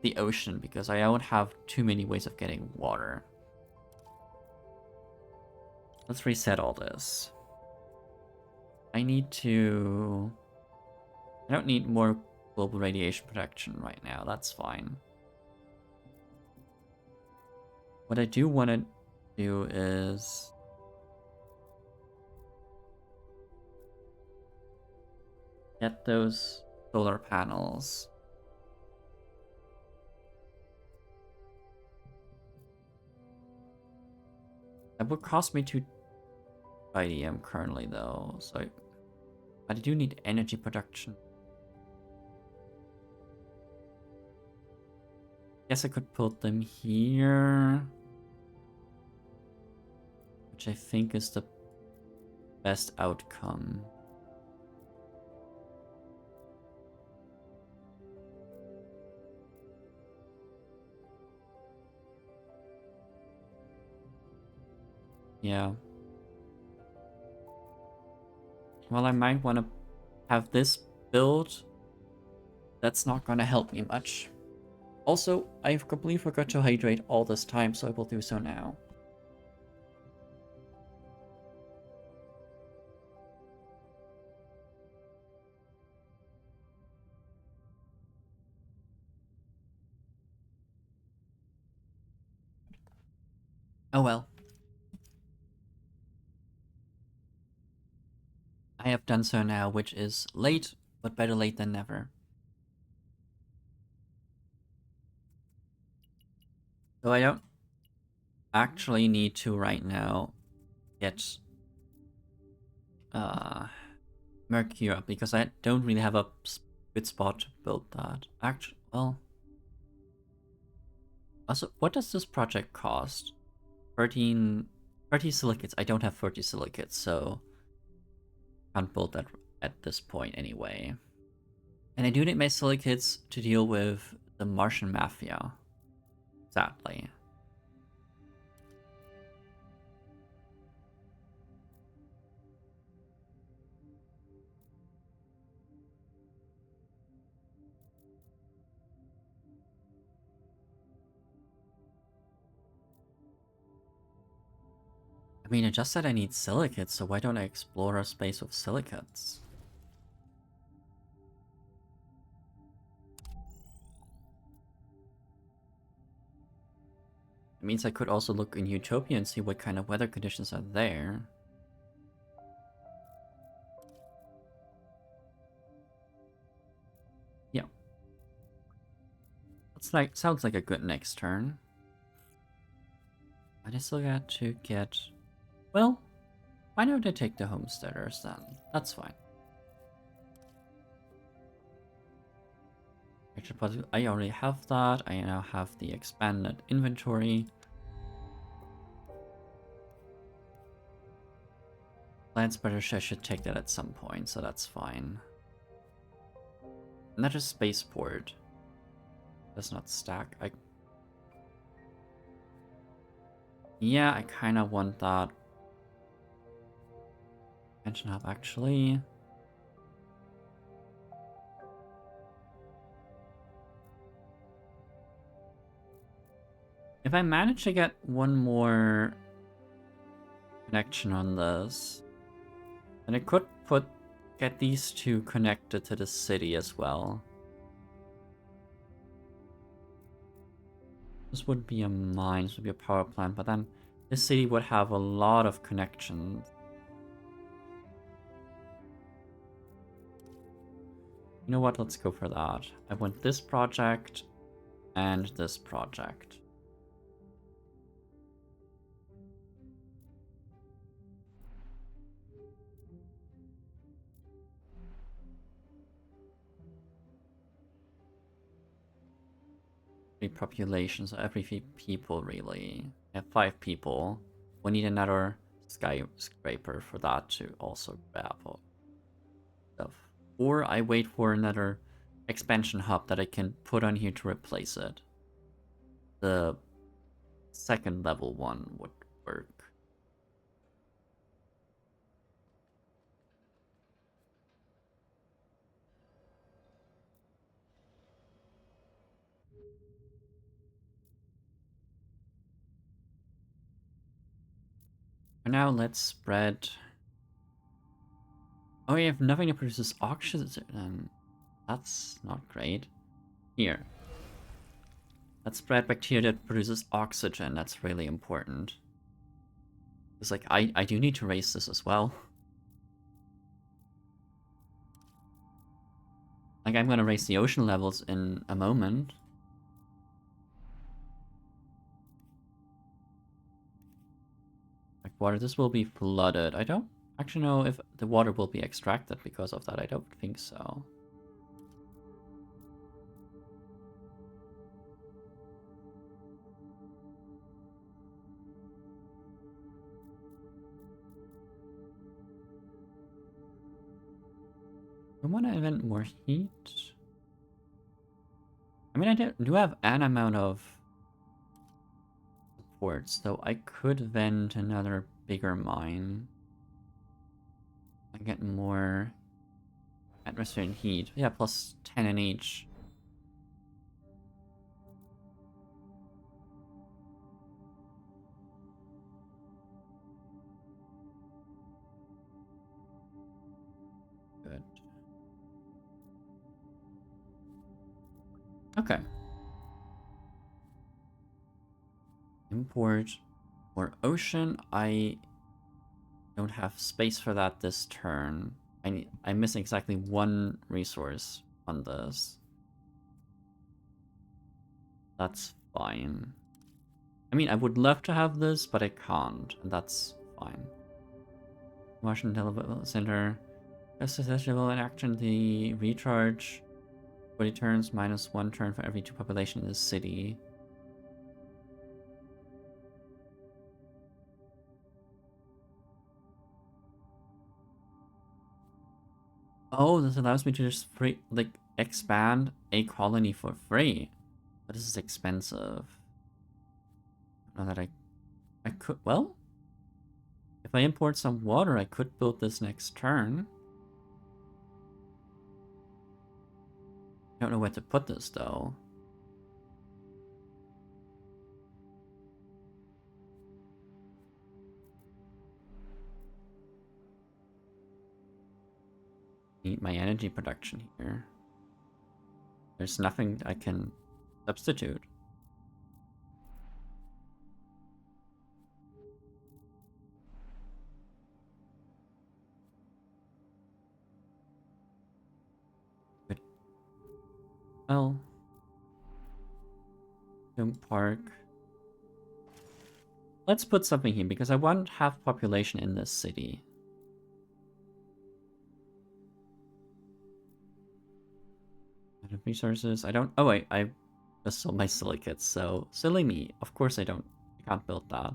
the ocean because I don't have too many ways of getting water. Let's reset all this. I don't need more global radiation protection right now. That's fine. What I do want to do is get those solar panels. That would cost me 2 IDM currently though, so but I do need energy production. Guess I could put them here, which I think is the best outcome. Yeah. Well, I might want to have this build. That's not going to help me much. Also, I completely forgot to hydrate all this time, so I will do so now. Oh well. I have done so now, which is late, but better late than never. So I don't actually need to right now get Mercure because I don't really have a good spot to build that. Actually, well, also, what does this project cost? 30 silicates. I don't have 30 silicates, so can't build that at this point anyway. And I do need my silicates to deal with the Martian Mafia, sadly. I mean, I just said I need silicates, so why don't I explore a space with silicates? It means I could also look in Utopia and see what kind of weather conditions are there. Yeah. Sounds like a good next turn. I still got to get... Well, why don't I take the homesteaders then? That's fine. I already have that. I now have the expanded inventory. Land spreader, I should take that at some point, so that's fine. Another spaceport. Does not stack. Yeah, I kind of want that. Engine hub, actually. If I manage to get one more connection on this, then I could get these two connected to the city as well. This would be a mine, this would be a power plant, but then this city would have a lot of connections. You know what, let's go for that. I want this project and this project. Population, so every few people really. I have 5 people. We need another skyscraper for that to also grab stuff. Or I wait for another expansion hub that I can put on here to replace it. The second level one would work. For now, let's spread. Oh, we have nothing that produces oxygen. That's not great. Here. Let's spread bacteria that produces oxygen. That's really important. It's like, I do need to raise this as well. Like, I'm gonna raise the ocean levels in a moment. Like, water, this will be flooded. I don't actually know if the water will be extracted because of that. I don't think so. I want to invent more heat. I mean, I do have an amount of supports, so I could vent another bigger mine. I get more atmosphere and heat. Yeah, plus 10 in each. Good. Okay. Import more ocean. I don't have space for that this turn. I'm missing exactly 1 resource on this. That's fine. I mean, I would love to have this, but I can't, and that's fine. Martian Development Center. Accessible in action, the recharge 40 turns, minus 1 turn for every 2 population in the city. Oh, this allows me to just expand a colony for free. But this is expensive. Now that I could, well, if I import some water, I could build this next turn. I don't know where to put this though. Need my energy production here. There's nothing I can substitute. Good. Well, Film Park. Let's put something here because I want half population in this city. Resources. I don't. Oh wait, I just sold my silicates. So silly me. Of course I don't. I can't build that.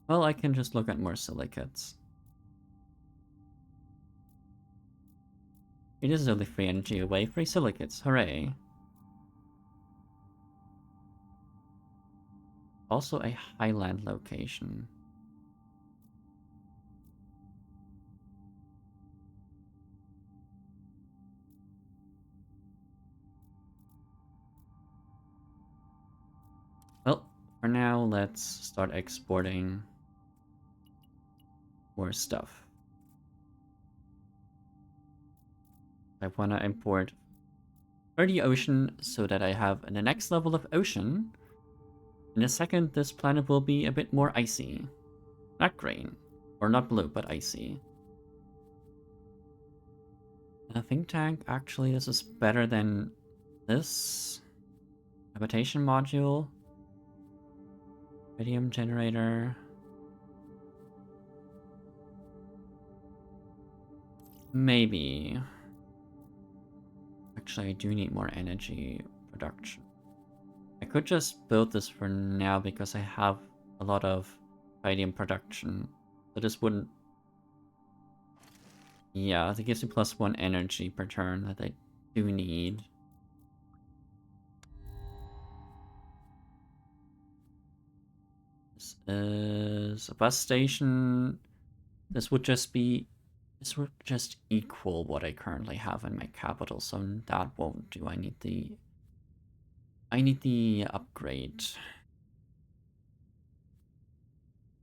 Well, I can just look at more silicates. It is only free energy away. Free silicates. Hooray! Also a highland location. Well, for now, let's start exporting more stuff. I want to import 30 ocean so that I have the next level of ocean. In a second, this planet will be a bit more icy. Not green. Or not blue, but icy. A think tank, actually, this is better than this. Habitation module. Radium generator. Maybe. Actually, I do need more energy production. I could just build this for now because I have a lot of radium production. So this wouldn't... Yeah, it gives you +1 energy per turn that I do need. This is a bus station. This would just be... This would just equal what I currently have in my capital, so that won't do. I need the upgrade.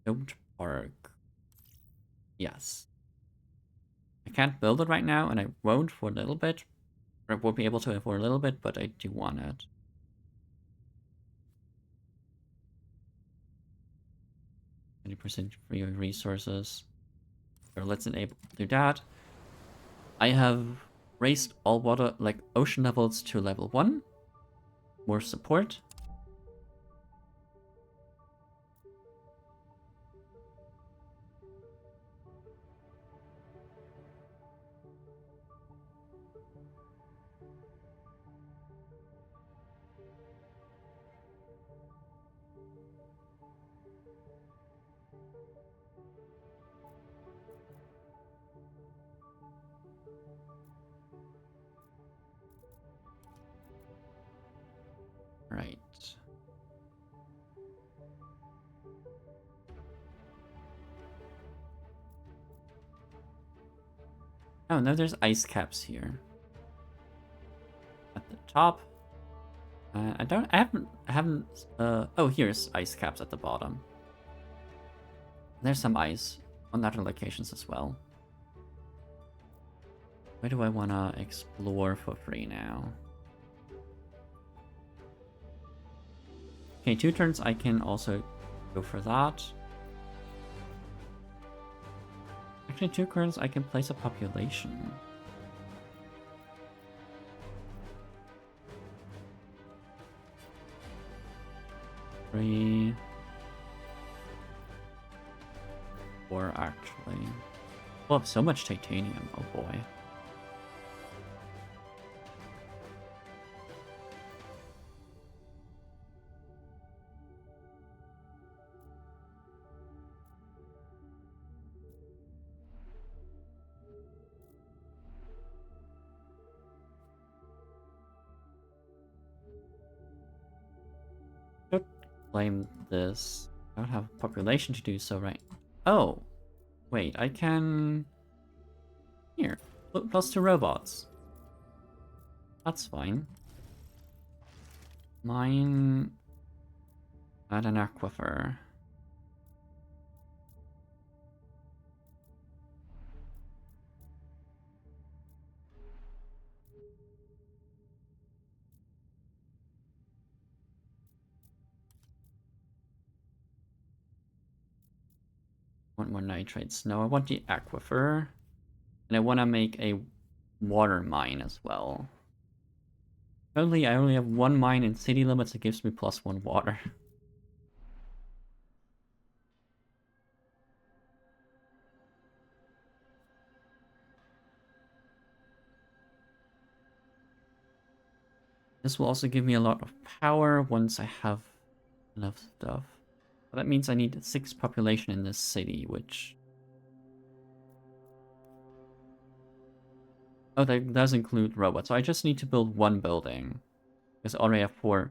Don't park. Yes. I can't build it right now, and I won't for a little bit. Or I won't be able to for a little bit, but I do want it. 20% free resources. So let's enable do that. I have raised all water, like ocean levels, to level 1. More support. Right. Oh no, there's ice caps here. At the top. I haven't, oh, here's ice caps at the bottom. There's some ice on other locations as well. Where do I want to explore for free now? Okay, 2 turns I can also go for that. Actually, 2 turns I can place a population. Three. 4 actually. We'll have so much titanium, oh boy. Should claim this. I don't have population to do so, right? Oh, wait, I can... Here, +2 robots. That's fine. Mine... Add an aquifer. I want more nitrates. No, I want the aquifer. And I want to make a water mine as well. Only I only have 1 mine in city limits that gives me +1 water. This will also give me a lot of power once I have enough stuff. But that means I need 6 population in this city, which... Oh, that does include robots. So I just need to build 1 building. Because I already have 4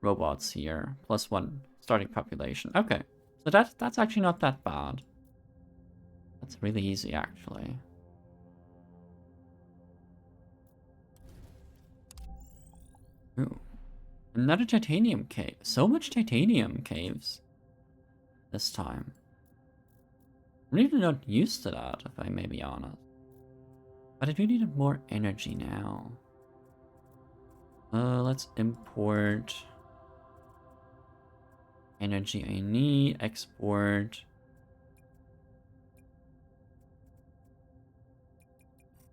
robots here. +1 starting population. Okay. So that's actually not that bad. That's really easy, actually. Ooh. Another titanium cave. So much titanium caves. This time. I'm really not used to that, if I may be honest. But I do need more energy now. Let's import energy I need, export.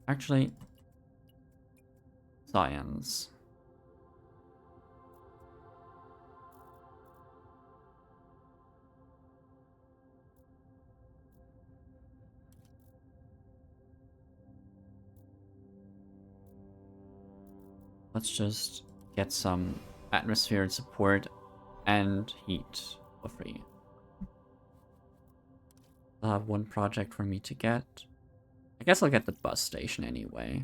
Actually, science. Let's just get some atmosphere and support and heat for free. I'll have one project for me to get. I guess I'll get the bus station anyway.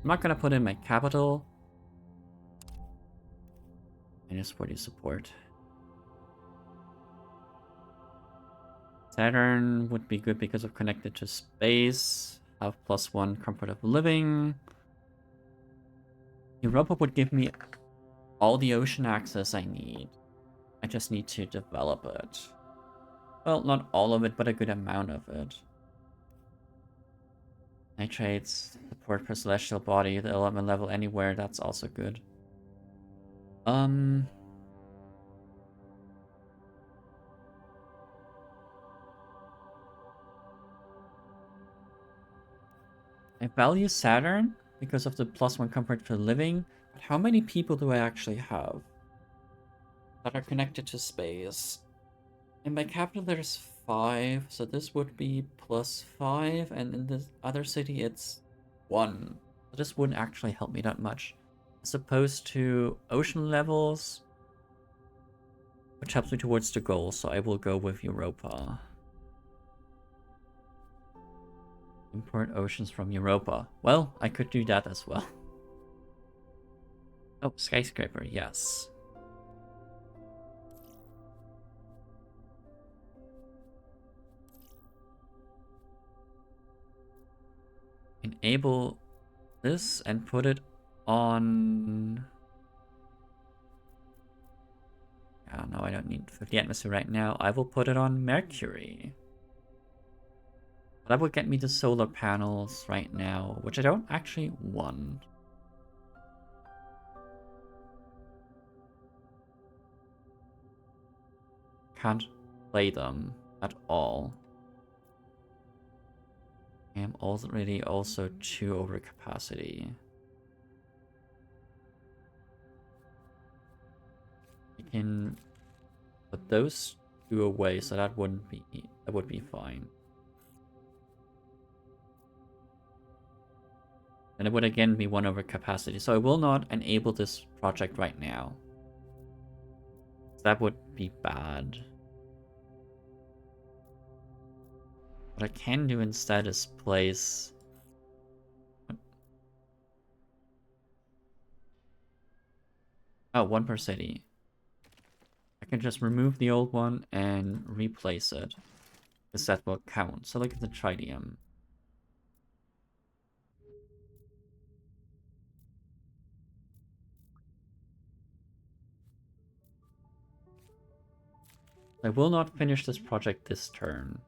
I'm not gonna put in my capital. Minus 40 support. Saturn would be good because of connected to space. Have +1 comfort of living. Europa would give me all the ocean access I need. I just need to develop it. Well, not all of it, but a good amount of it. Nitrates, support per celestial body, the element level anywhere, that's also good. I value Saturn because of the +1 comfort for living, but how many people do I actually have that are connected to space? In my capital there's 5, so this would be +5, and in the other city it's 1. So this wouldn't actually help me that much. As opposed to ocean levels, which helps me towards the goal, so I will go with Europa. Import oceans from Europa. Well, I could do that as well. Oh, skyscraper, yes. Enable this and put it on... Oh, no, I don't need 50 atmosphere right now. I will put it on Mercury. That would get me the solar panels right now, which I don't actually want. Can't play them at all. I am already also 2 over capacity. I can put those 2 away, so that would be fine. And it would again be 1 over capacity, so I will not enable this project right now. That would be bad. What I can do instead is place... Oh, 1 per city. I can just remove the old one and replace it, because that will count. So look at the tritium. I will not finish this project this turn.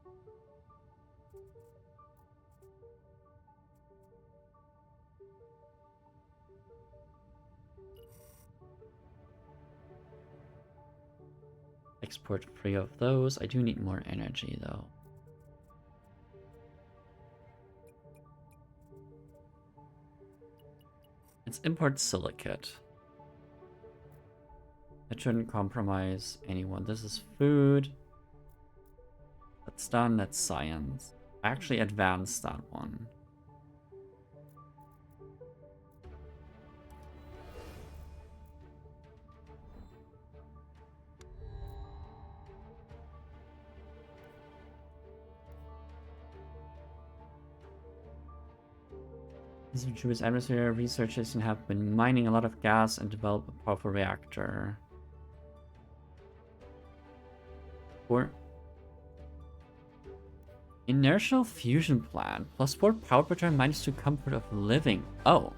Export 3 of those. I do need more energy though. Let's import silicate. It shouldn't compromise anyone. This is food. That's done. That's science. I actually advanced that one. Jupiter's atmosphere researchers have been mining a lot of gas and develop a powerful reactor. Or inertial fusion plant +4 power per turn, -2 comfort of living. Oh.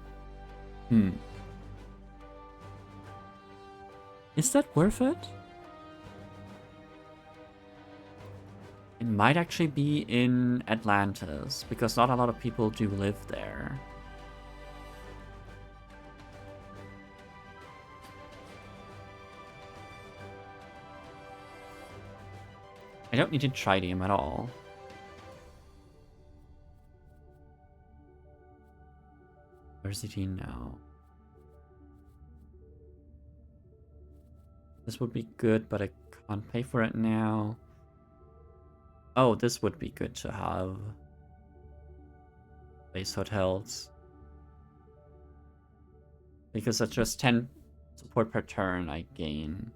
Is that worth it? It might actually be in Atlantis, because not a lot of people do live there. I don't need to tritium at all. Where's it now? This would be good, but I can't pay for it now. Oh, this would be good to have. Base hotels. Because that's just 10 support per turn I gain.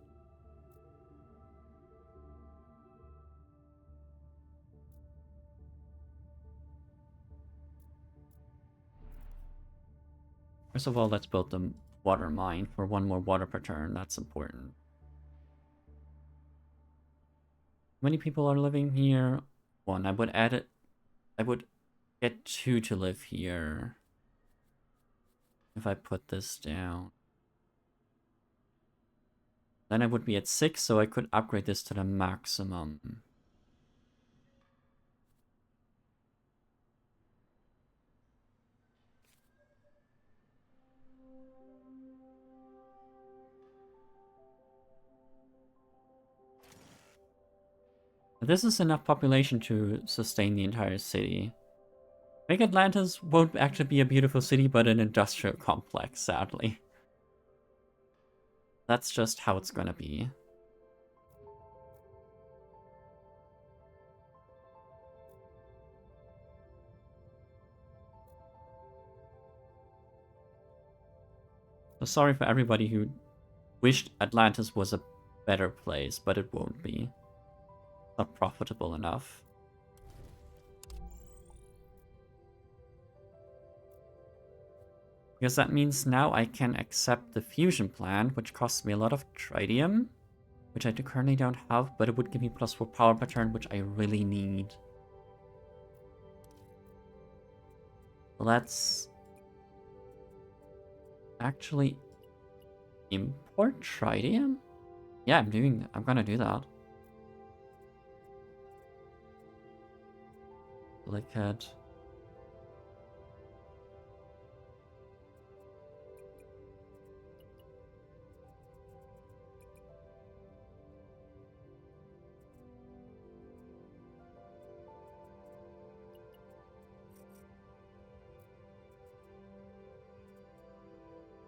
First of all, let's build the water mine for 1 more water per turn. That's important. How many people are living here? 1. I would add it. I would get 2 to live here. If I put this down. Then I would be at 6, so I could upgrade this to the maximum. This is enough population to sustain the entire city. Big Atlantis won't actually be a beautiful city, but an industrial complex, sadly. That's just how it's gonna be. So sorry for everybody who wished Atlantis was a better place, but it won't be. Not profitable enough. Because that means now I can accept the fusion plan, which costs me a lot of tritium, which I currently don't have, but it would give me +4 power per turn, which I really need. Let's actually import tritium? Yeah, I'm gonna do that. Silicate.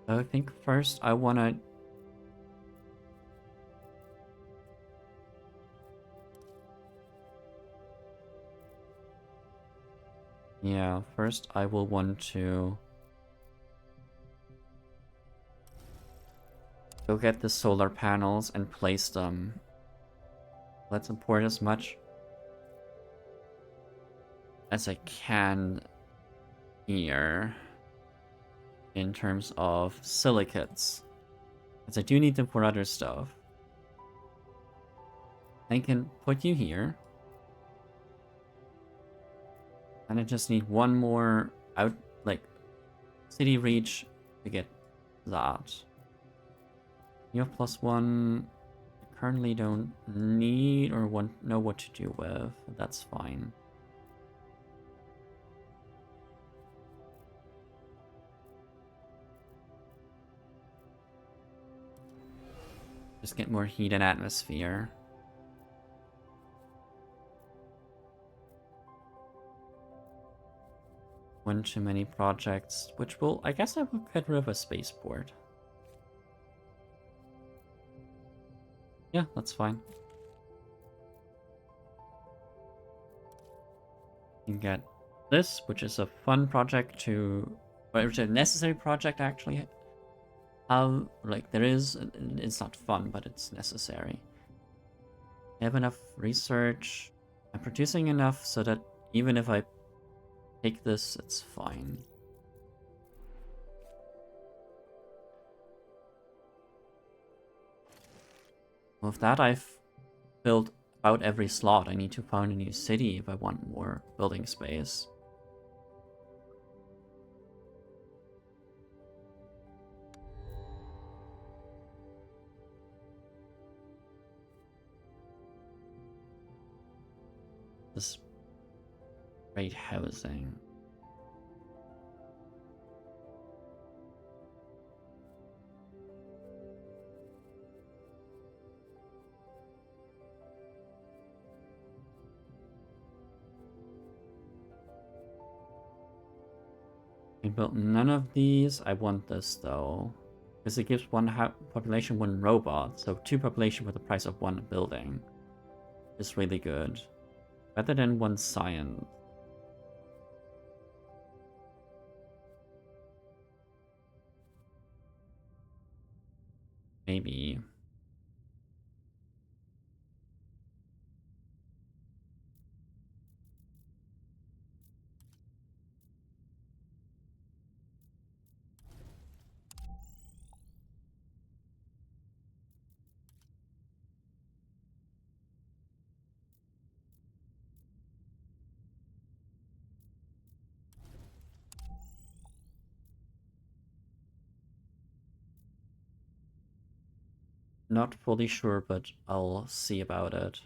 I think first I wanna... Yeah, first I will want to go get the solar panels and place them. Let's import as much as I can here in terms of silicates, because I do need them for other stuff. I can put you here. And I just need 1 more city reach to get that. You have +1. I currently don't need or know what to do with. That's fine. Just get more heat and atmosphere. One too many projects, which will... I guess I will get rid of a spaceport. Yeah, that's fine. You can get this, which is a fun project to... Which is a necessary project, actually. It's not fun, but it's necessary. I have enough research. I'm producing enough so that even if I take this, it's fine. With that, I've filled about every slot. I need to found a new city if I want more building space. This great housing. I built none of these. I want this though. Because it gives one population, one robot. So 2 population for the price of 1 building. Is really good. Better than 1 science. Maybe. Not fully sure, but I'll see about it.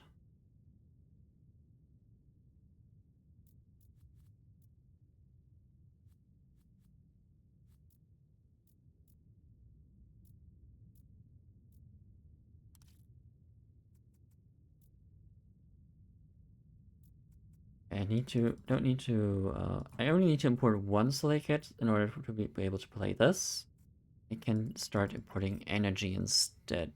Don't need to, I only need to import 1 Slay kit in order to be able to play this. I can start importing energy instead.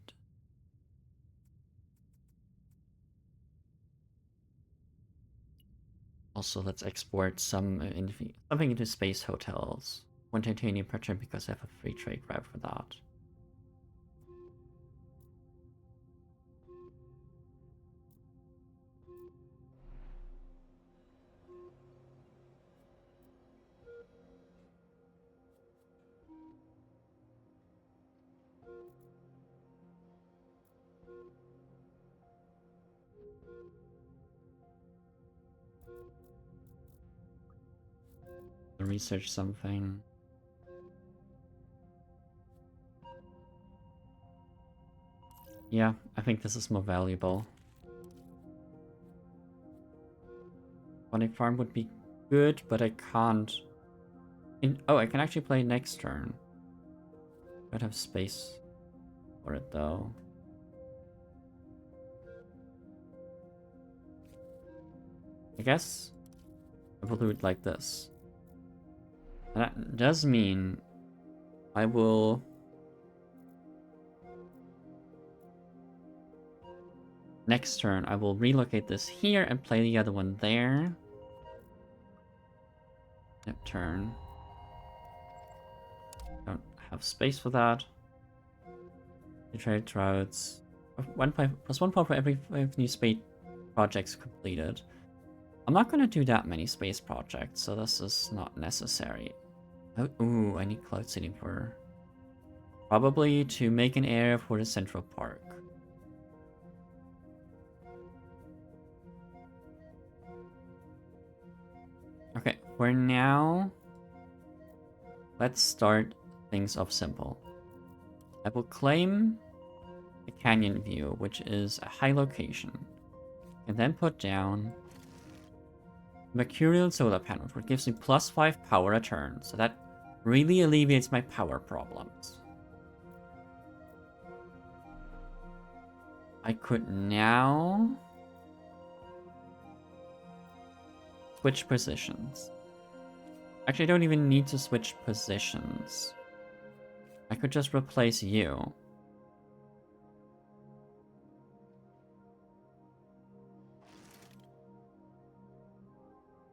Also, let's export something into space hotels. 1 titanium per turn because I have a free trade route for that. Research something. Yeah, I think this is more valuable. Bonic farm would be good, but I can't. Oh, I can actually play next turn. Don't have space for it though. I guess I will do it like this. And that does mean I will next turn I will relocate this here and play the other one there. Turn. Don't have space for that. The trade routes. Plus 1 point for every 5 new space projects completed. I'm not going to do that many space projects, so this is not necessary. Oh, ooh, I need cloud seeding for... Probably to make an area for the Central Park. Okay, for now, let's start things off simple. I will claim the canyon view, which is a high location, and then put down mercurial solar panels, which gives me +5 power a turn, so that really alleviates my power problems. I could now switch positions. Actually, I don't even need to switch positions. I could just replace you.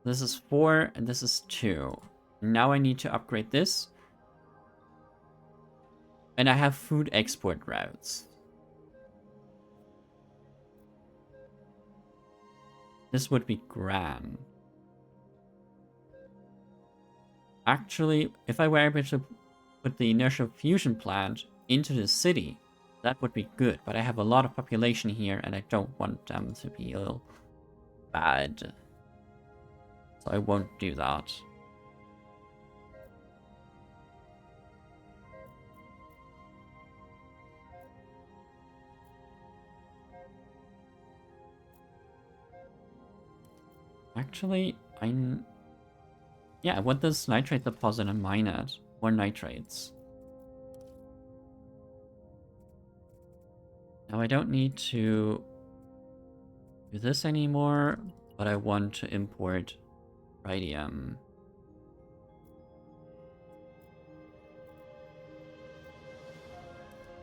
This is 4 and this is 2. Now I need to upgrade this. And I have food export routes. This would be grand. Actually, if I were able to put the inertial fusion plant into the city, that would be good. But I have a lot of population here and I don't want them to be ill bad. So I won't do that. Actually, yeah, I want this nitrate deposit and mine it. More nitrates. Now I don't need to do this anymore, but I want to import radium.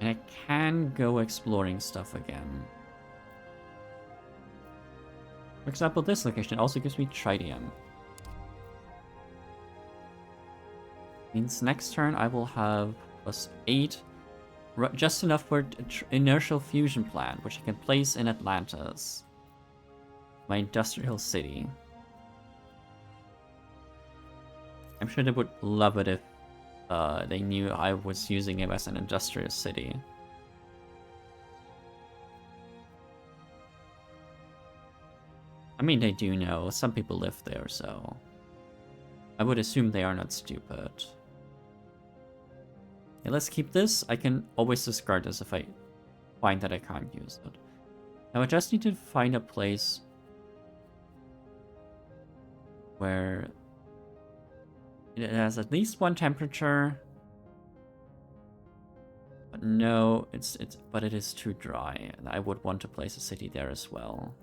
And I can go exploring stuff again. For example, this location also gives me tritium. Means next turn I will have +8. Just enough for inertial fusion plant, which I can place in Atlantis. My industrial city. I'm sure they would love it if they knew I was using it as an industrial city. I mean, they do know. Some people live there, so I would assume they are not stupid. Okay, let's keep this. I can always discard this if I find that I can't use it. Now I just need to find a place where it has at least one temperature. But no, but it is too dry, and I would want to place a city there as well.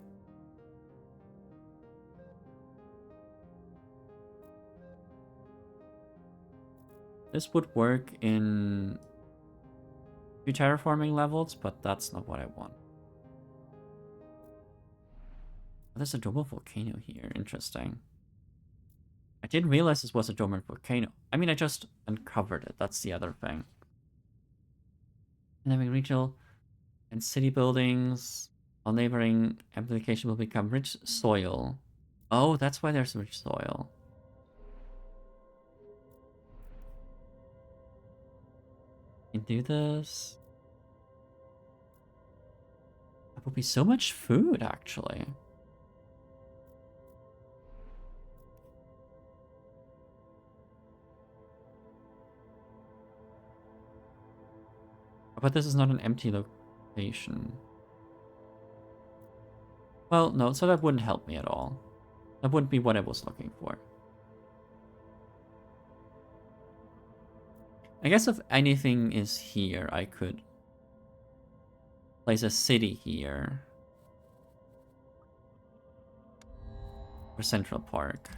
This would work in 2 terraforming levels, but that's not what I want. Oh, there's a dormant volcano here. Interesting. I didn't realize this was a dormant volcano. I mean, I just uncovered it. That's the other thing. And then regional and city buildings. All neighboring application will become rich soil. Oh, that's why there's rich soil. Can do this. That would be so much food, actually. But this is not an empty location. Well, no, so that wouldn't help me at all. That wouldn't be what I was looking for. I guess if anything is here, I could place a city here. Or Central Park.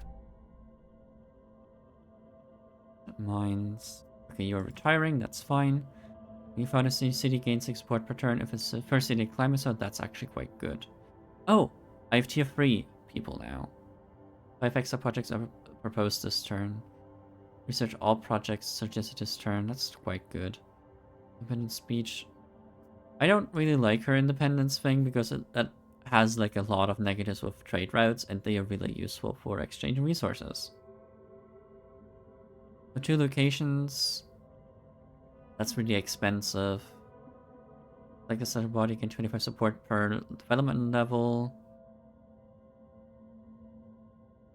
Mines. Okay, you're retiring, that's fine. You found a city gains export per turn. If it's the first city climate zone, that's actually quite good. Oh, I have tier 3 people now. 5 extra projects are proposed this turn. Research all projects suggested this turn. That's quite good. Independent speech. I don't really like her independence thing because that has like a lot of negatives with trade routes, and they are really useful for exchanging resources. The 2 locations. That's really expensive. Like the center body can 25 support per development level.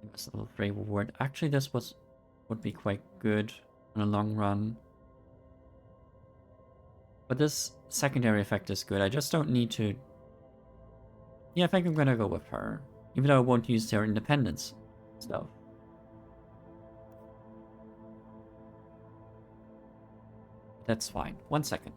That's a level 3 reward. Actually, this would be quite good in the long run. But this secondary effect is good. I just don't need to... Yeah, I think I'm gonna go with her. Even though I won't use their independence stuff. That's fine. 1 second.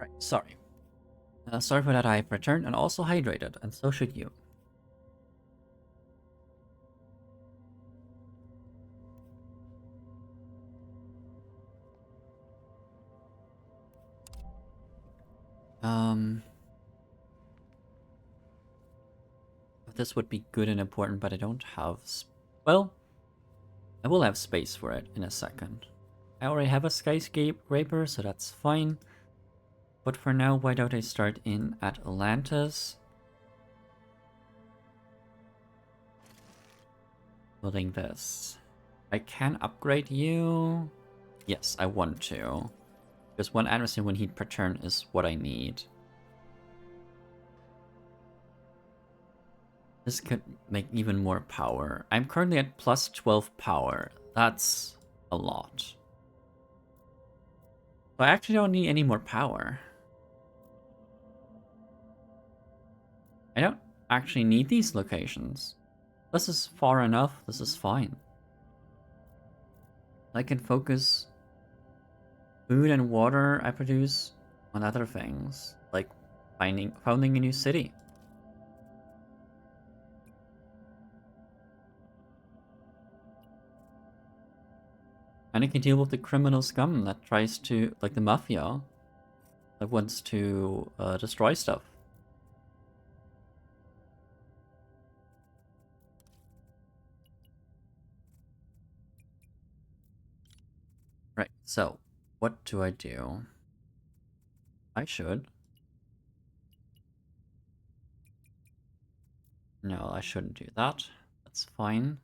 Alright, sorry. Sorry for that, I've returned and also hydrated, and so should you. This would be good and important, but I don't have... Well, I will have space for it in a second. I already have a skyscraper, so that's fine. But for now, why don't I start in Atlantis? Building this. I can upgrade you. Yes, I want to. Because 1 atmosphere, 1 heat per turn is what I need. This could make even more power. I'm currently at plus 12 power. That's a lot. So I actually don't need any more power. I don't actually need these locations. This is far enough. This is fine. I can focus food and water I produce on other things, like founding a new city. And I can deal with the criminal scum that tries to, like the mafia, that wants to destroy stuff. Right, so what do I do? I should. No, I shouldn't do that. That's fine.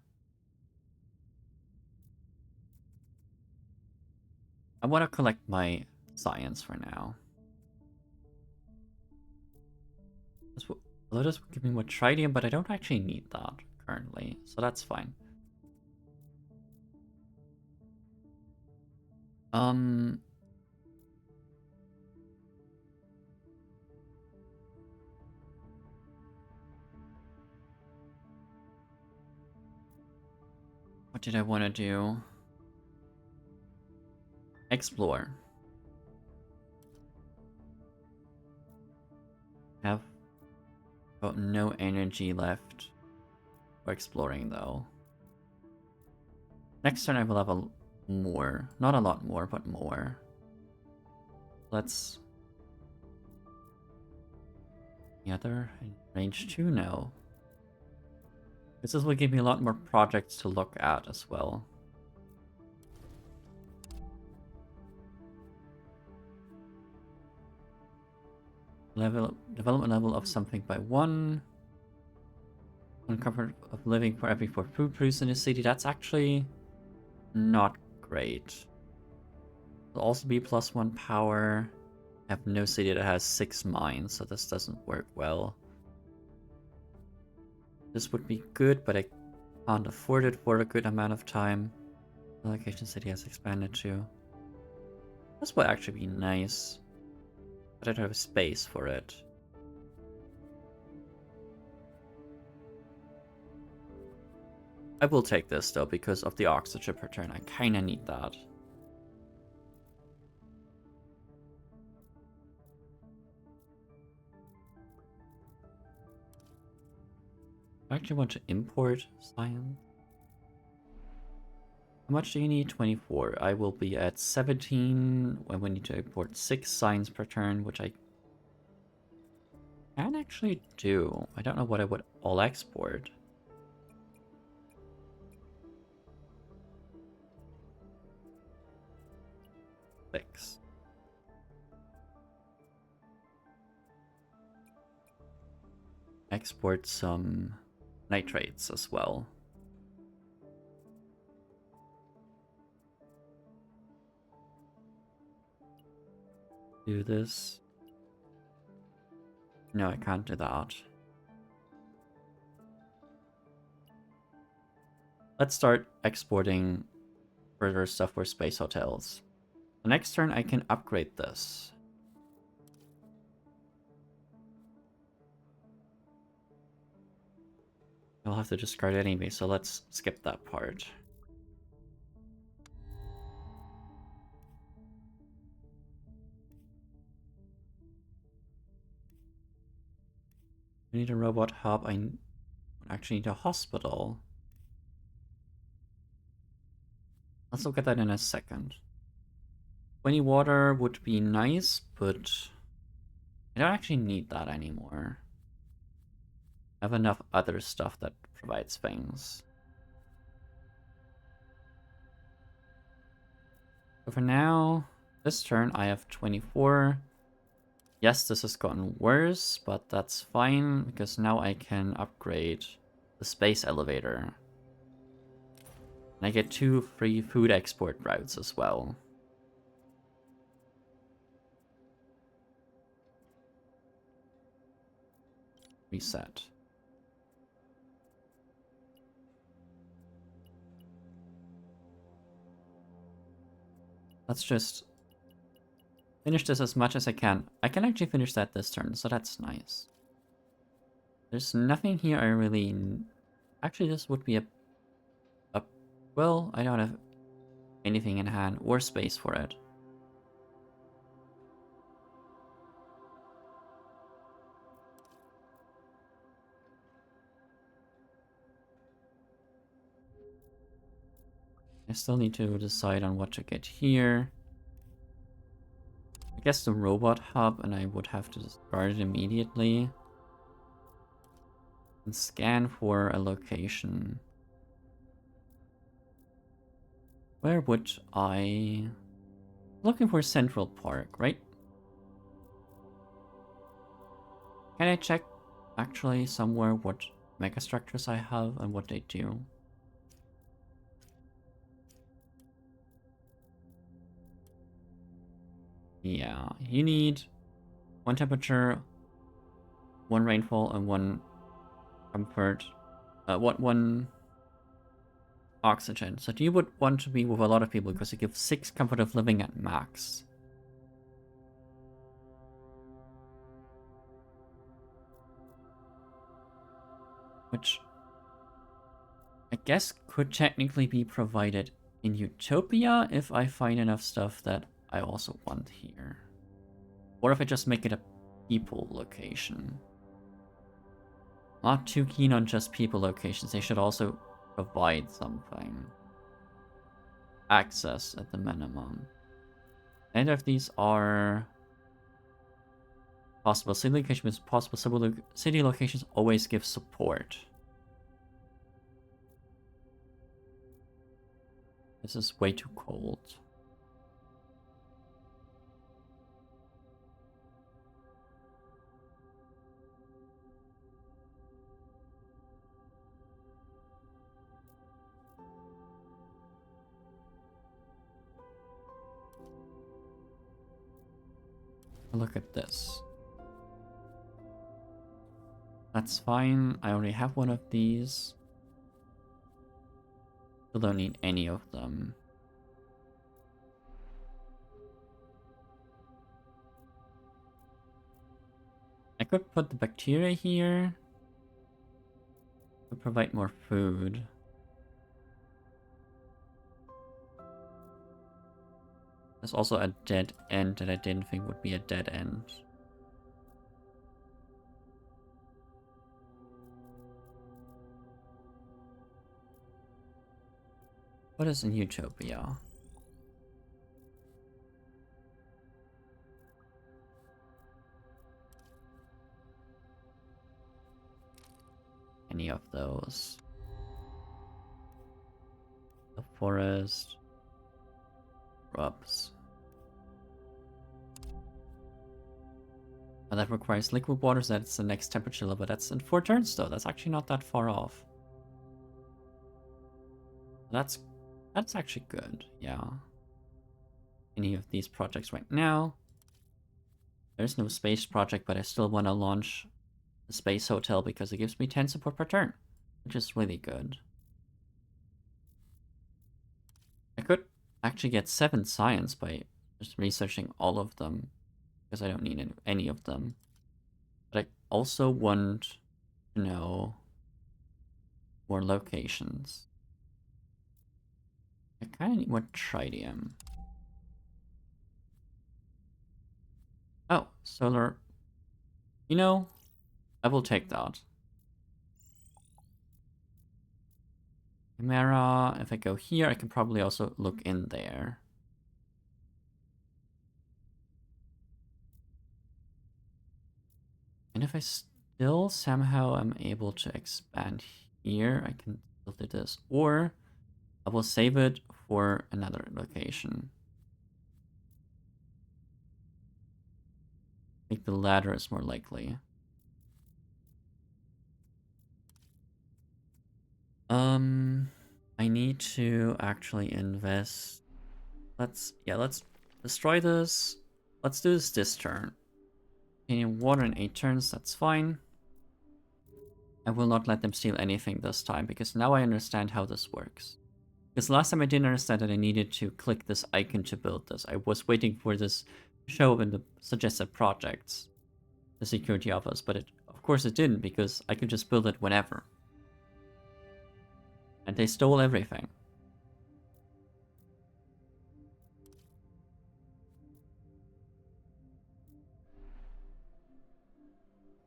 I want to collect my science for now. Let us give me more tritium, but I don't actually need that currently, so that's fine. What did I want to do? Explore. Have about no energy left for exploring though. Next turn I will have a more. Not a lot more, but more. Let's... The other range 2 now. This will give me a lot more projects to look at as well. Development level of something by 1. Comfort of living for every 4 food produced in a city. That's actually not great. Will also be +1 power. I have no city that has 6 mines, so this doesn't work well. This would be good, but I can't afford it for a good amount of time. The location city has expanded too. This would actually be nice, but I don't have space for it. I will take this though, because of the oxygen per turn. I kinda need that. I actually want to import science. How much do you need? 24. I will be at 17 when we need to import 6 science per turn, which I can actually do. I don't know what I would all export. Six. Export some nitrates as well. Do this. No, I can't do that. Let's start exporting further stuff for space hotels. The next turn I can upgrade this. I'll have to discard it anyway, so let's skip that part. I need a robot hub. I actually need a hospital. Let's look at that in a second. 20 water would be nice, but I don't actually need that anymore. I have enough other stuff that provides things. So for now, this turn I have 24. Yes, this has gotten worse, but that's fine, because now I can upgrade the space elevator. And I get 2 free food export routes as well. Reset. Let's just finish this as much as I can. I can actually finish that this turn, so that's nice. There's nothing here I really... Actually, this would be a... Well, I don't have anything in hand or space for it. I still need to decide on what to get here. I guess the robot hub, and I would have to discard it immediately. And scan for a location. Where would I... Looking for Central Park, right? Can I check actually somewhere what megastructures I have and what they do? Yeah, you need 1 temperature, 1 rainfall, and 1 comfort. One oxygen. So you would want to be with a lot of people because you give 6 comfort of living at max. Which I guess could technically be provided in Utopia if I find enough stuff that I also want here. Or if I just make it a people location. Not too keen on just people locations. They should also provide something. Access at the minimum. Neither of these are possible. City locations with possible city locations always give support. This is way too cold. Look at this. That's fine. I already have one of these. Still don't need any of them. I could put the bacteria here. Could provide more food. There's also a dead end that I didn't think would be a dead end. What is in Utopia? Any of those? The forest. Rubs. And that requires liquid water, so that's the next temperature level. That's in 4 turns though. That's actually not that far off. That's actually good, yeah. Any of these projects right now. There's no space project, but I still want to launch the space hotel because it gives me 10 support per turn, which is really good. I could actually get 7 science by just researching all of them because I don't need any of them. But I also want to know more locations. I kind of need more tritium. Oh, solar. You know, I will take that. Chimera, if I go here, I can probably also look in there. And if I still somehow am able to expand here, I can still do this. Or I will save it for another location. I think the latter is more likely. I need to actually invest. Let's destroy this. Let's do this turn. Getting water in 8 turns, that's fine. I will not let them steal anything this time, because now I understand how this works. Because last time I didn't understand that I needed to click this icon to build this. I was waiting for this to show up in the suggested projects, the security office, but of course it didn't, because I could just build it whenever. And they stole everything.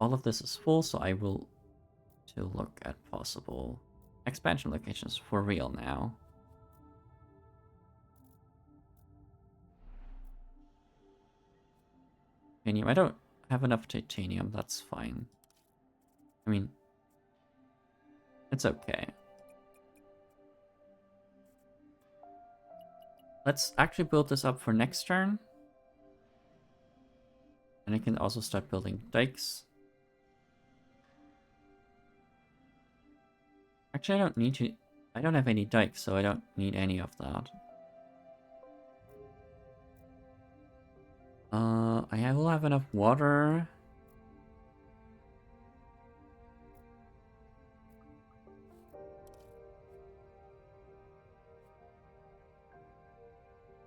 All of this is full, so I will to look at possible expansion locations for real now. Titanium. I don't have enough titanium, that's fine. I mean, it's okay. Let's actually build this up for next turn. And I can also start building dikes. Actually, I don't need to... I don't have any dikes, so I don't need any of that. I will have enough water.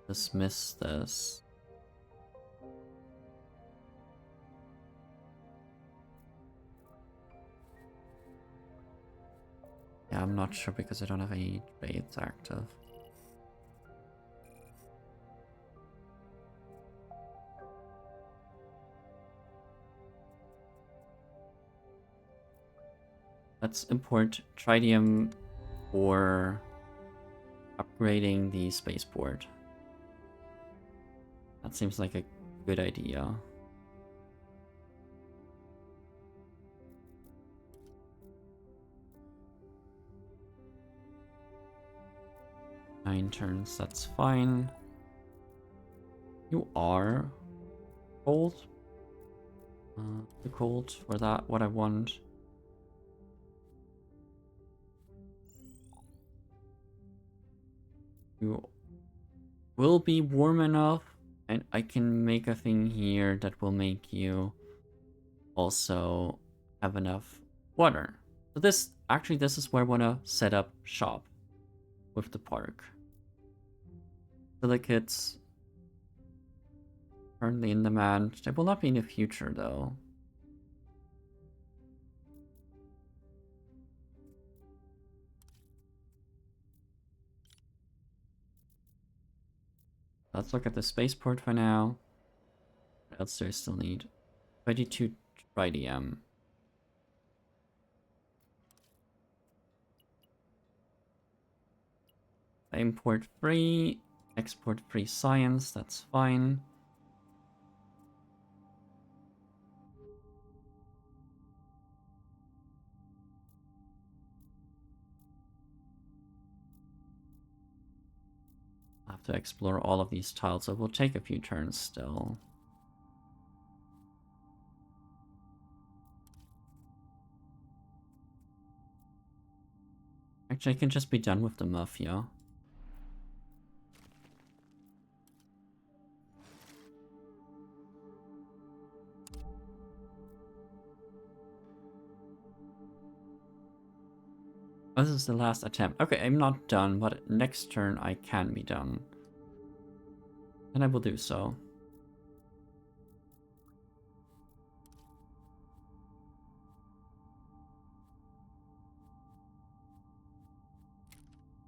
Dismiss this. Yeah, I'm not sure because I don't have any trades active. Let's import tritium for upgrading the spaceport. That seems like a good idea. Nine turns, that's fine. You are cold. Too cold for that, what I want. You will be warm enough, and I can make a thing here that will make you also have enough water. So this, actually, this is where I want to set up shop with the park. Silicates currently in demand. They will not be in the future, though. Let's look at the spaceport for now. What else do I still need? 22 tritium. Import free, export free science, that's fine. I have to explore all of these tiles, so it will take a few turns still. Actually, I can just be done with the Mafia. Oh, this is the last attempt. Okay, I'm not done, but next turn I can be done. And I will do so.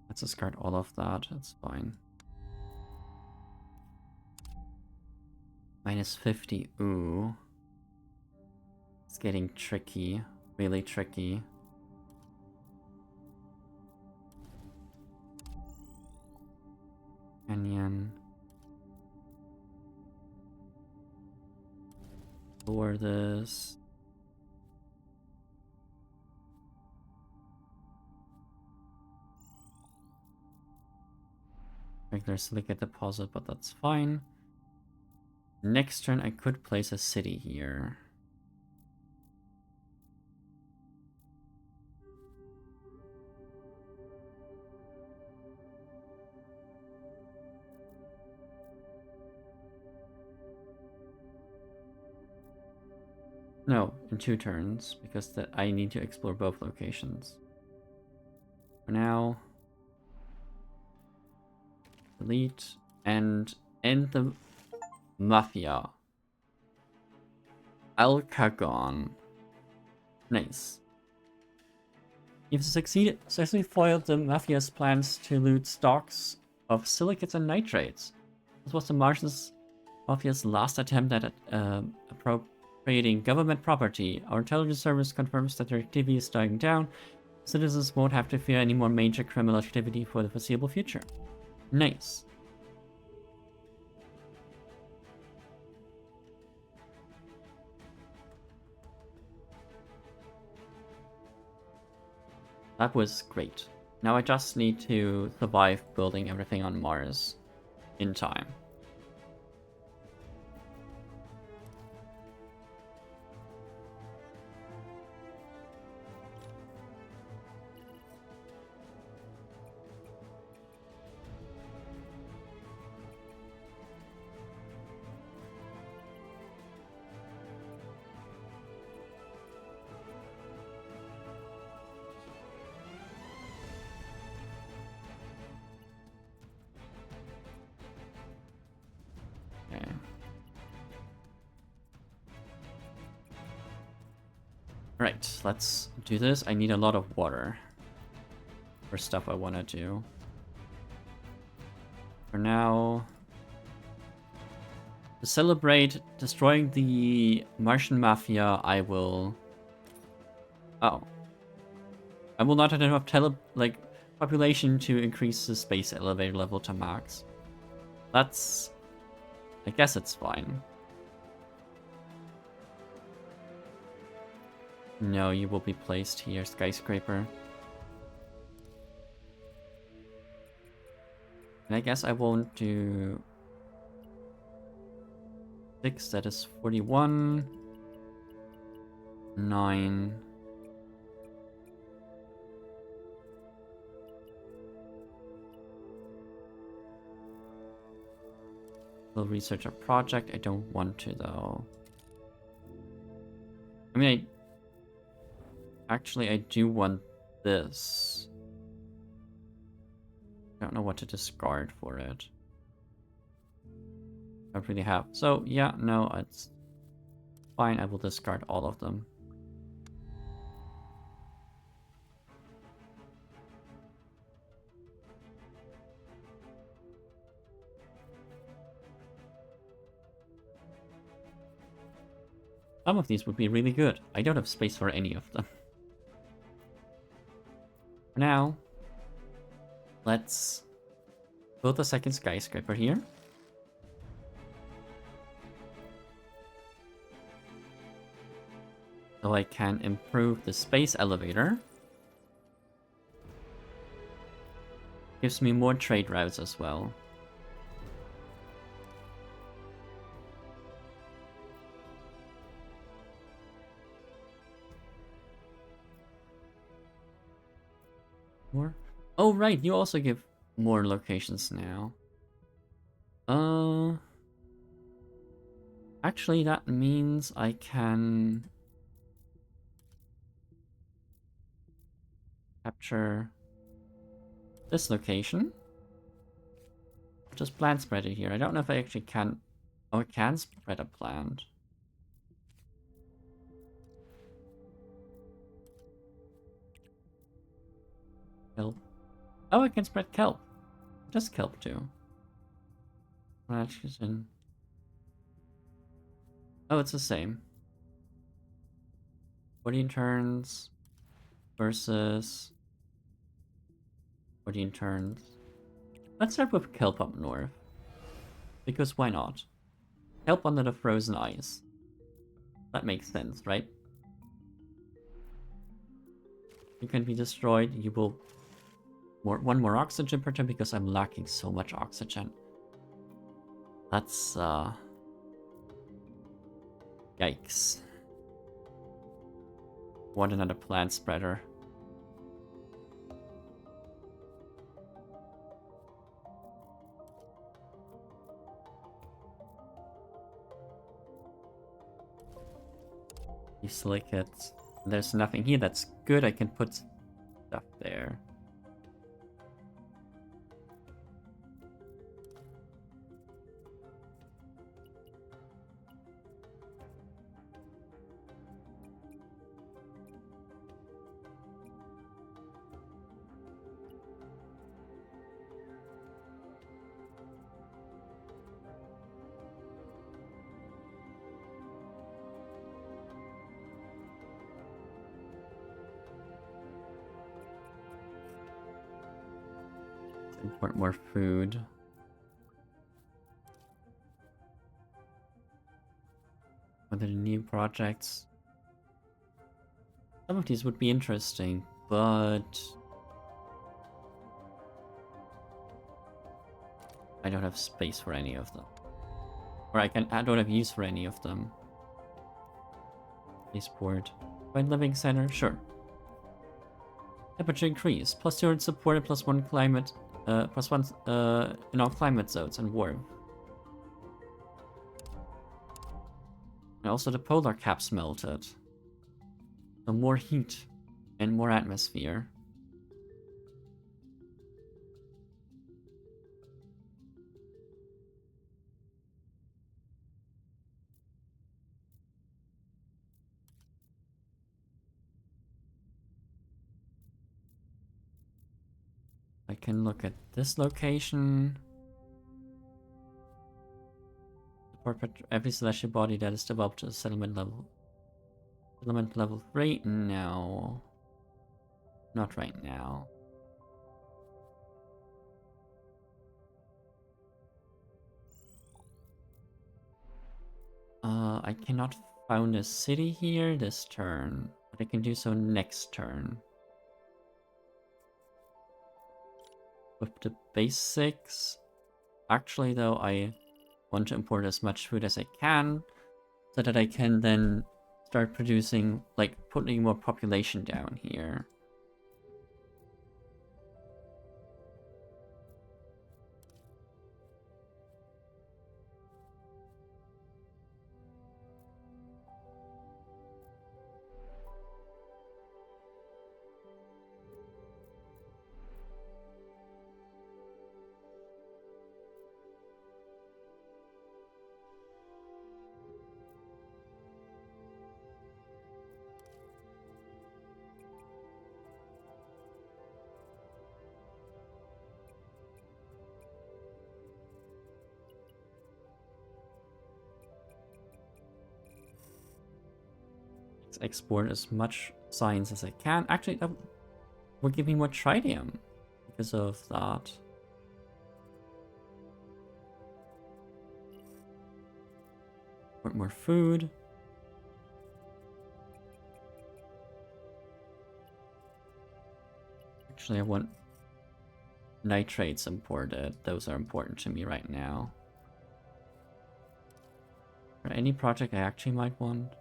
Let's discard all of that, that's fine. Minus 50, ooh. It's getting tricky, really tricky. Canyon. Lower this. Regular silicate deposit, but that's fine. Next turn I could place a city here. No, in 2 turns, because I need to explore both locations. For now, Delete. And end the Mafia. Alcagon. Nice. You've successfully foiled the Mafia's plans to loot stocks of silicates and nitrates. This was the Mafia's last attempt at appropriating government property. Our intelligence service confirms that their activity is dying down. Citizens won't have to fear any more major criminal activity for the foreseeable future. Nice. That was great. Now I just need to survive building everything on Mars in time. Right, let's do this. I need a lot of water for stuff I want to do. For now, to celebrate destroying the Martian Mafia, I will... Oh. I will not have enough population to increase the space elevator level to max. That's... I guess it's fine. No, you will be placed here, skyscraper. And I guess I won't do 6, that is 41. 9. We'll research a project. I don't want to though. I mean, Actually, I do want this. I don't know what to discard for it. I don't really have. So, yeah, no, it's fine. I will discard all of them. Some of these would be really good. I don't have space for any of them. For now, let's build a second skyscraper here. So I can improve the space elevator. Gives me more trade routes as well. More? Oh, right, you also give more locations now. Actually, that means I can capture this location. Just plant spread it here. I don't know if I actually can... Oh, I can spread a plant. Kelp. Oh, I can spread kelp. Just kelp too. Nitrogen. Oh, it's the same. 14 turns versus 14 turns. Let's start with kelp up north. Because why not? Kelp under the frozen ice. That makes sense, right? You can be destroyed. You will... one more oxygen per turn because I'm lacking so much oxygen. That's, yikes. Want another plant spreader. You silicates. There's nothing here that's good. I can put stuff there. Import more food. Are there new projects? Some of these would be interesting, but I don't have space for any of them. Or I don't have use for any of them. Spaceport. Fine living center, sure. Temperature increase. +200 support and +1 climate. +1 in all climate zones and warm. And also the polar caps melted. So more heat and more atmosphere. I can look at this location. Support every celestial body that is developed to settlement level. Settlement level right now. Not right now. I cannot found a city here this turn, but I can do so next turn. With the basics. Actually, though, I want to import as much food as I can, so that I can then start producing, like, putting more population down here. Export as much science as I can. Actually, that will give me more tritium because of that. Want more food. Actually, I want nitrates imported. Those are important to me right now. For any project I actually might want.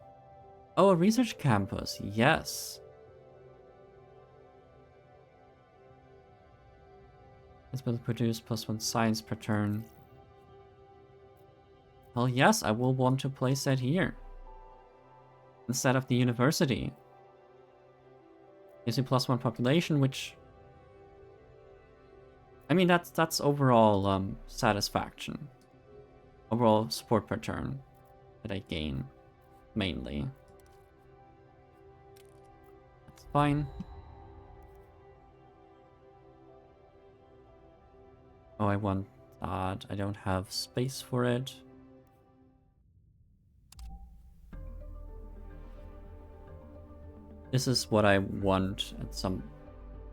Oh, a research campus. Yes. It's will produce +1 science per turn. Well, yes, I will want to place that here. Instead of the university. Gives you +1 population, which... I mean, that's overall satisfaction. Overall support per turn that I gain, mainly. That's fine. Oh, I want that. I don't have space for it. This is what I want at some...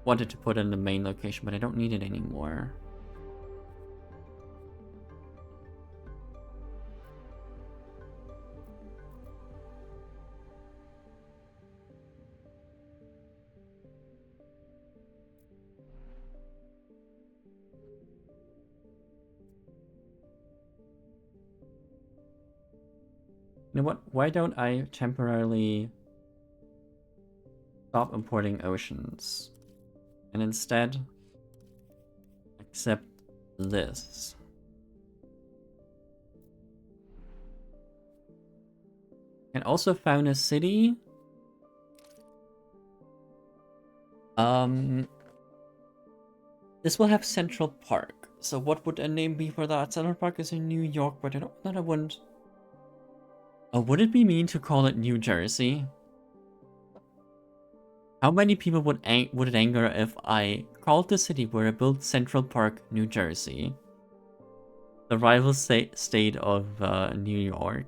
Wanted to put in the main location, but I don't need it anymore. You know what? Why don't I temporarily stop importing oceans and instead accept this? And also found a city. This will have Central Park. So what would a name be for that? Central Park is in New York, but I don't know that I wouldn't. Oh, would it be mean to call it New Jersey? How many people would it anger if I called the city where I built Central Park, New Jersey? The rival state of New York.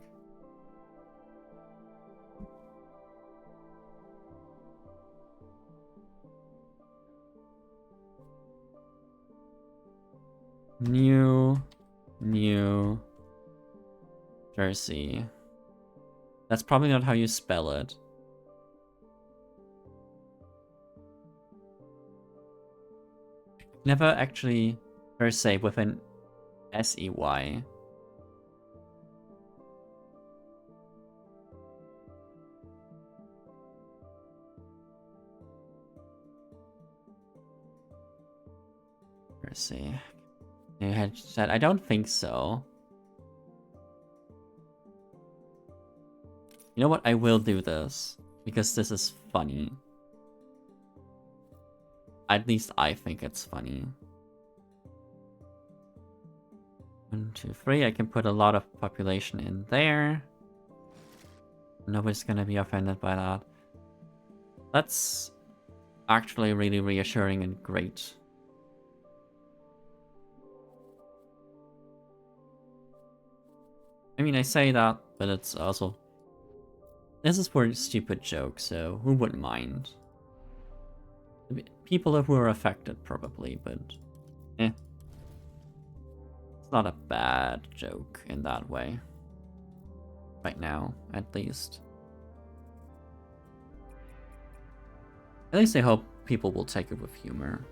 New Jersey. That's probably not how you spell it. Never actually Jersey with an S-E-Y. Jersey. You had said, I don't think so. You know what? I will do this because this is funny. At least I think it's funny. 1, 2, 3. I can put a lot of population in there. Nobody's gonna be offended by that. That's actually really reassuring and great. I mean, I say that, but it's also... This is for a stupid joke, so who wouldn't mind? People who are affected, probably, but... Eh. It's not a bad joke in that way. Right now, at least. At least I hope people will take it with humor.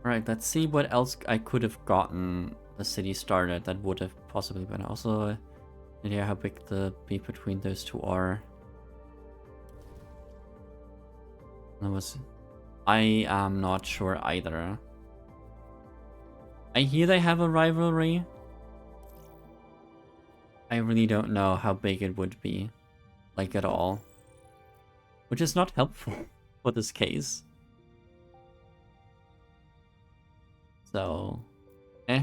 Alright, let's see what else I could have gotten the city started that would have possibly been also an idea how big the beef between those two are. I am not sure either. I hear they have a rivalry. I really don't know how big it would be, like at all. Which is not helpful for this case. So, eh.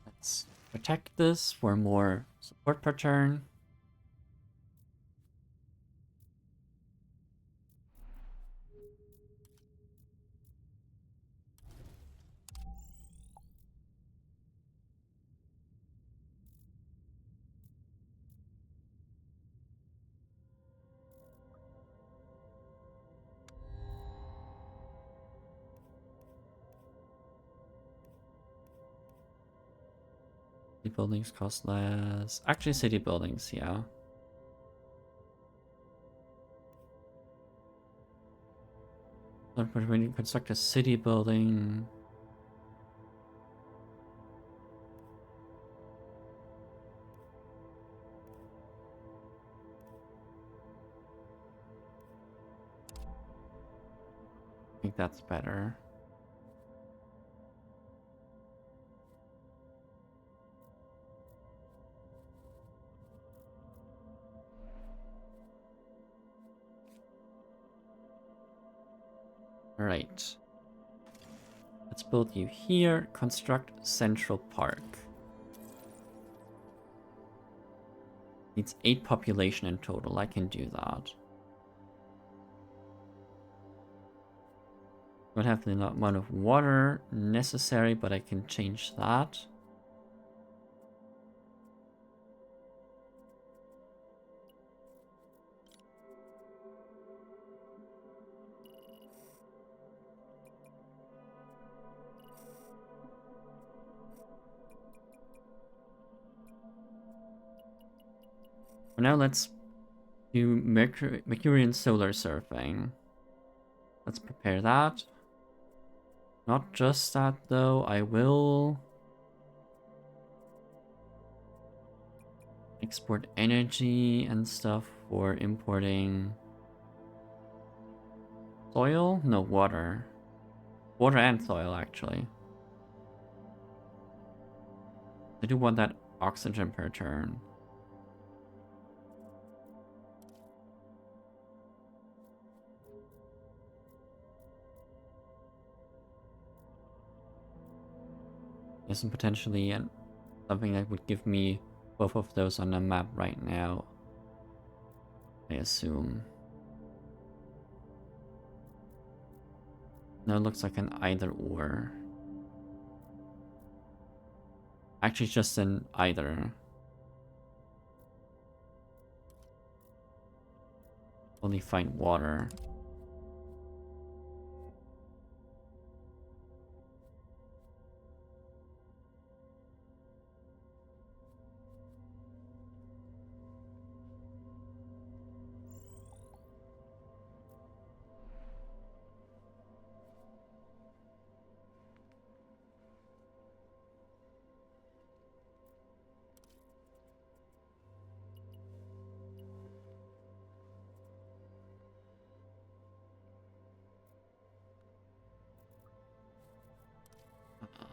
Let's protect this for more support per turn. City buildings cost less. Actually, city buildings, yeah. But when you construct a city building... I think that's better. Alright. Let's build you here. Construct Central Park. Needs 8 population in total. I can do that. Don't have the amount of water necessary, but I can change that. For now, let's do Mercurian solar surfing. Let's prepare that. Not just that, though. I will Export energy and stuff for importing soil? No, water. Water and soil, actually. I do want that oxygen per turn. Isn't potentially something that would give me both of those on the map right now, I assume. No, it looks like an either or. Actually, just an either. Only find water.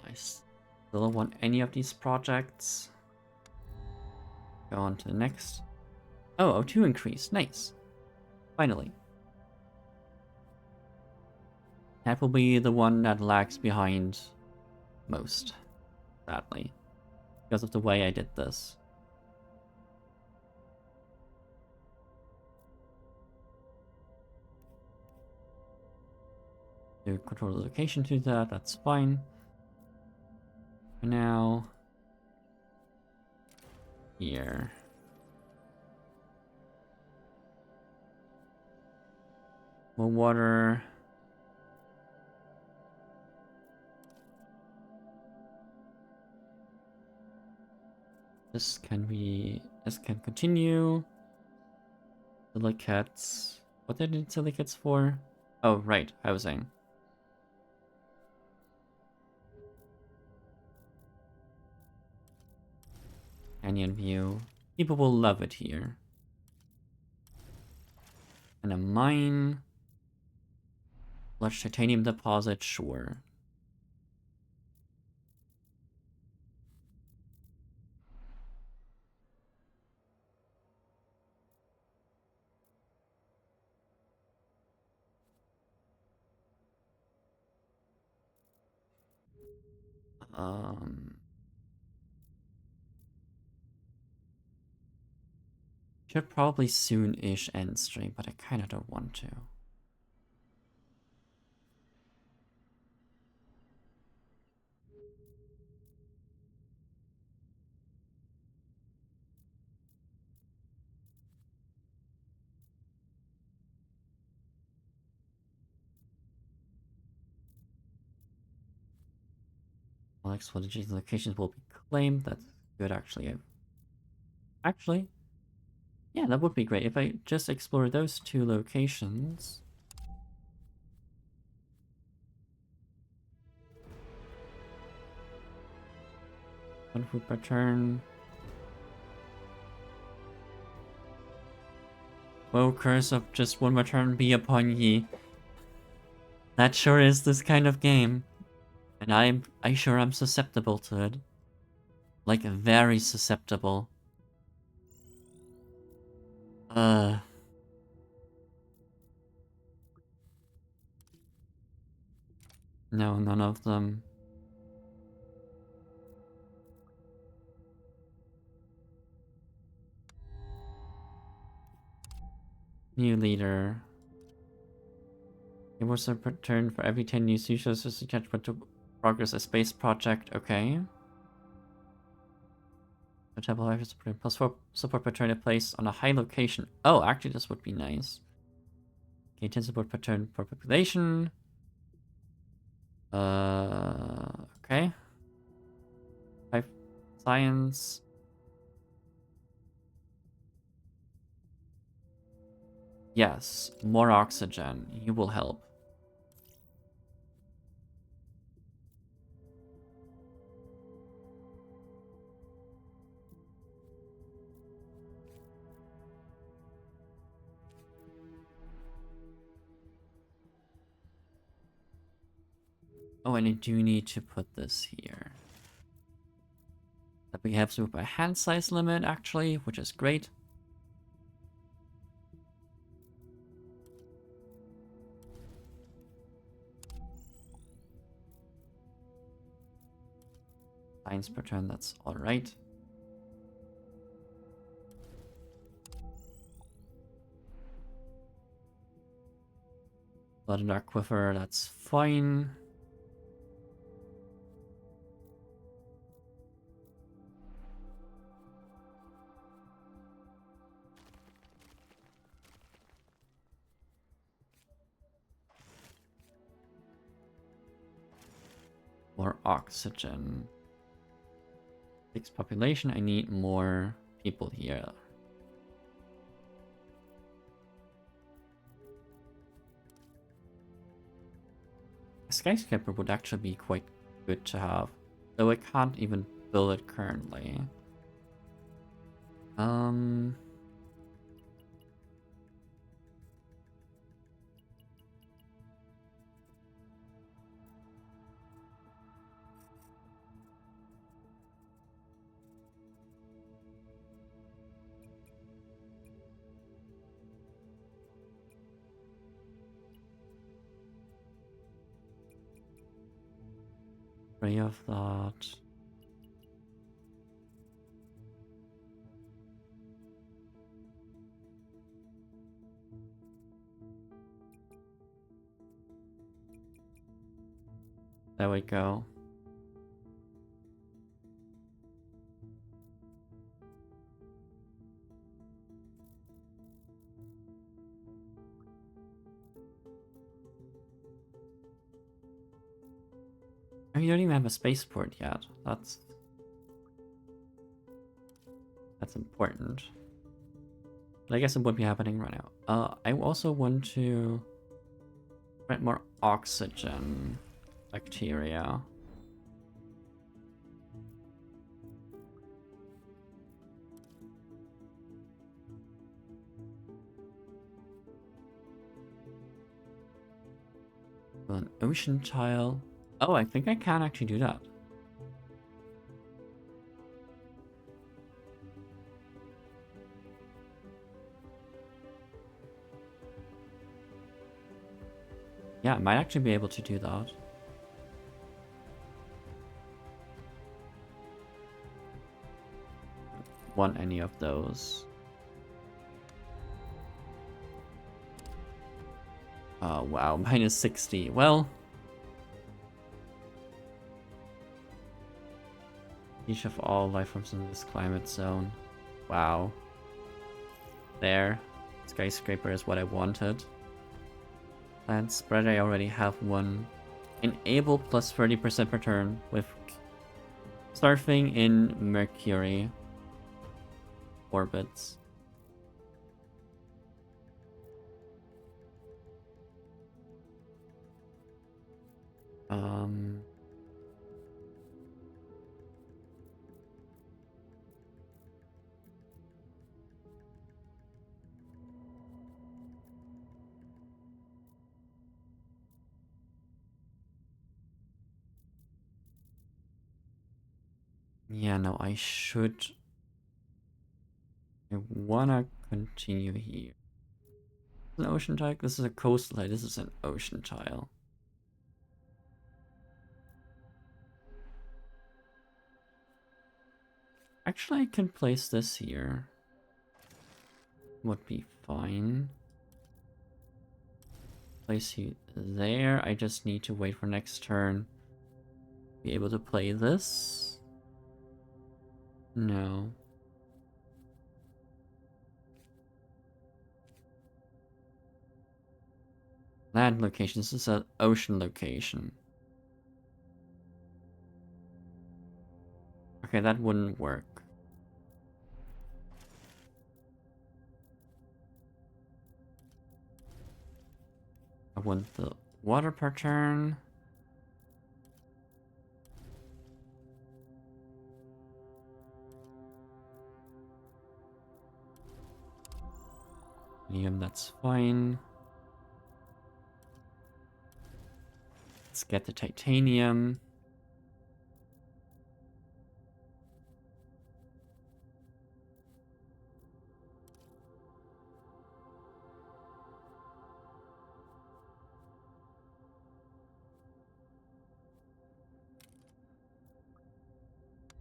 I still don't want any of these projects. Go on to the next. Oh, O2 increase. Nice. Finally. That will be the one that lags behind most, sadly, because of the way I did this. To control the location to that, that's fine. For now, here. More water. This can continue. Silicates. What did I need silicates for? Oh, right, housing. Canyon view. People will love it here. And a mine. Large titanium deposit, sure. Should probably soon-ish end stream, but I kind of don't want to. All exploitation locations will be claimed. That's good, actually. Actually, yeah, that would be great if I just explore those two locations. One food per turn. Woe, curse of just one more turn be upon ye. That sure is this kind of game. And I sure am susceptible to it. Like, very susceptible. No, none of them. New leader. It was a turn for every 10 new users to catch to progress a space project. Okay. The temple life is plus 4 support per turn in place on a high location. Oh, actually, this would be nice. Okay, 10 support per turn for population. Okay. 5 science. Yes, more oxygen. You will help. Oh, and I do need to put this here. That we have to put a hand size limit, actually, which is great. Lines per turn, that's alright. Blood and Aquifer, that's fine. More oxygen. 6 population, I need more people here. A skyscraper would actually be quite good to have, though I can't even build it currently. Three of that. There we go. Oh, you don't even have a spaceport yet. That's important. But I guess it would be happening right now. I also want to get more oxygen bacteria. An ocean tile. Oh, I think I can actually do that. Yeah, I might actually be able to do that. Want any of those. Oh, wow, minus 60. Well, each of all life forms in this climate zone. Wow. There. Skyscraper is what I wanted. Land spread, I already have one. Enable plus 30% per turn with surfing in Mercury orbits. Yeah, no, I wanna continue here. An ocean tile? This is a coastline. This is an ocean tile. Actually, I can place this here. Would be fine. Place you there. I just need to wait for next turn. Be able to play this? No. Land location. This is an ocean location. Okay, that wouldn't work. I want the water per turn. Medium, that's fine. Let's get the titanium.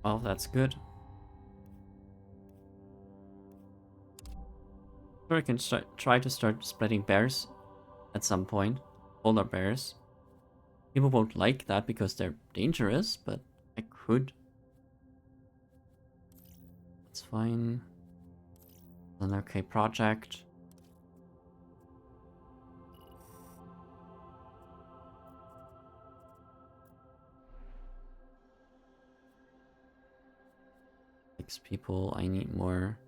Oh, that's good. Sure, I can try to start spreading bears at some point. Polar bears. People won't like that because they're dangerous, but I could. That's fine. An okay project. Six people, I need more.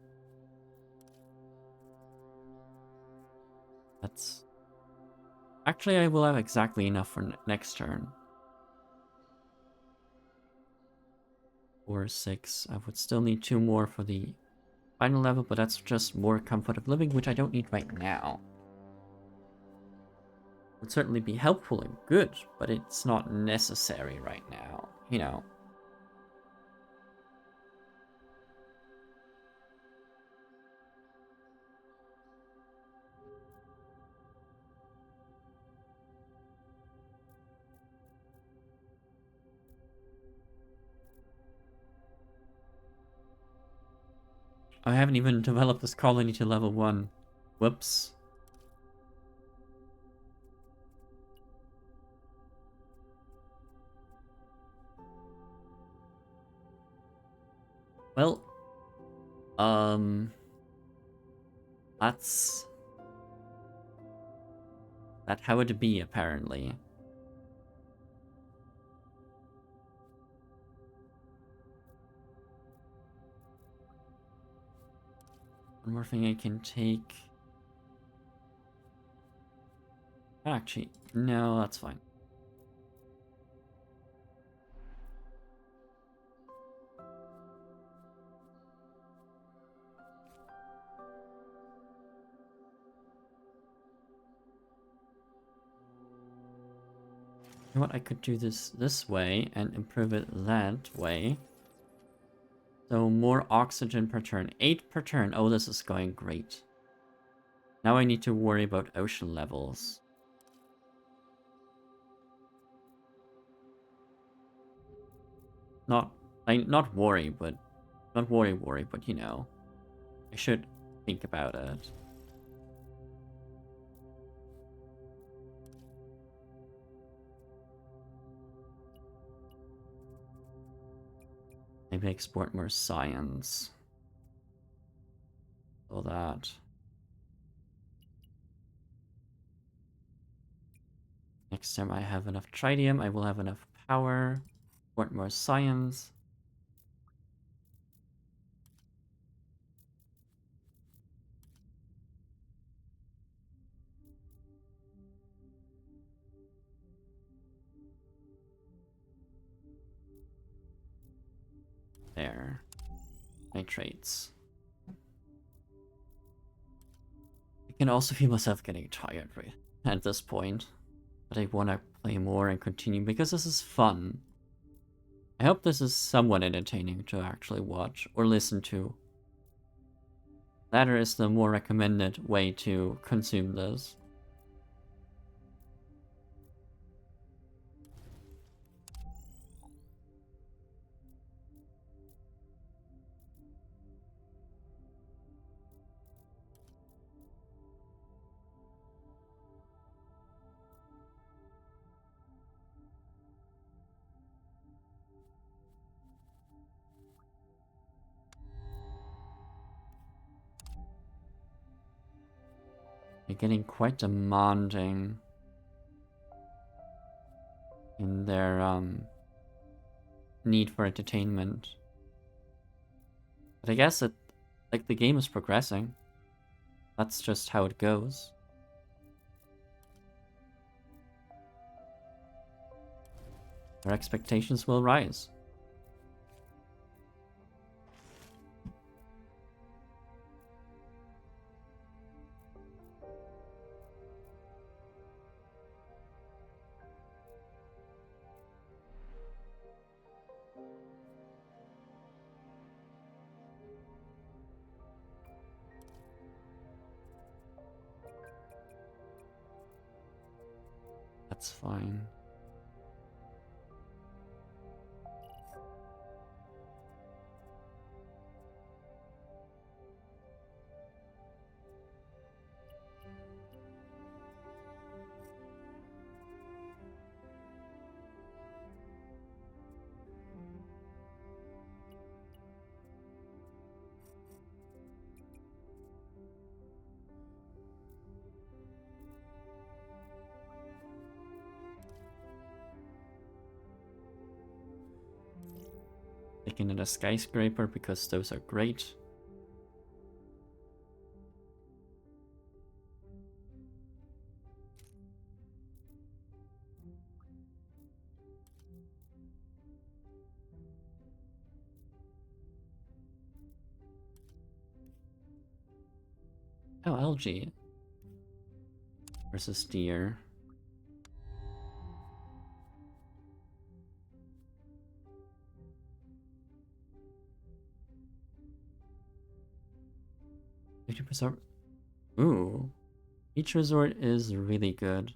That's... Actually, I will have exactly enough for next turn. 4, 6. I would still need 2 more for the final level, but that's just more comfort of living, which I don't need right now. Would certainly be helpful and good, but it's not necessary right now, you know. I haven't even developed this colony to level 1. Whoops. Well, that's how it be, apparently. One more thing I can take. Actually, no, that's fine. You know what, I could do this way and improve it that way. So more oxygen per turn. 8 per turn. Oh, this is going great. Now I need to worry about ocean levels. Not worry, but not worry, but you know, I should think about it. Maybe export more science. So that. Next time I have enough tritium, I will have enough power. Export more science. There. Nitrates. I can also feel myself getting tired at this point. But I want to play more and continue because this is fun. I hope this is somewhat entertaining to actually watch or listen to. Latter is the more recommended way to consume this. They're getting quite demanding in their need for entertainment. But I guess like the game is progressing. That's just how it goes. Their expectations will rise. That's fine. Taking in a skyscraper because those are great. Oh, algae versus deer. Ooh. Beach Resort is really good.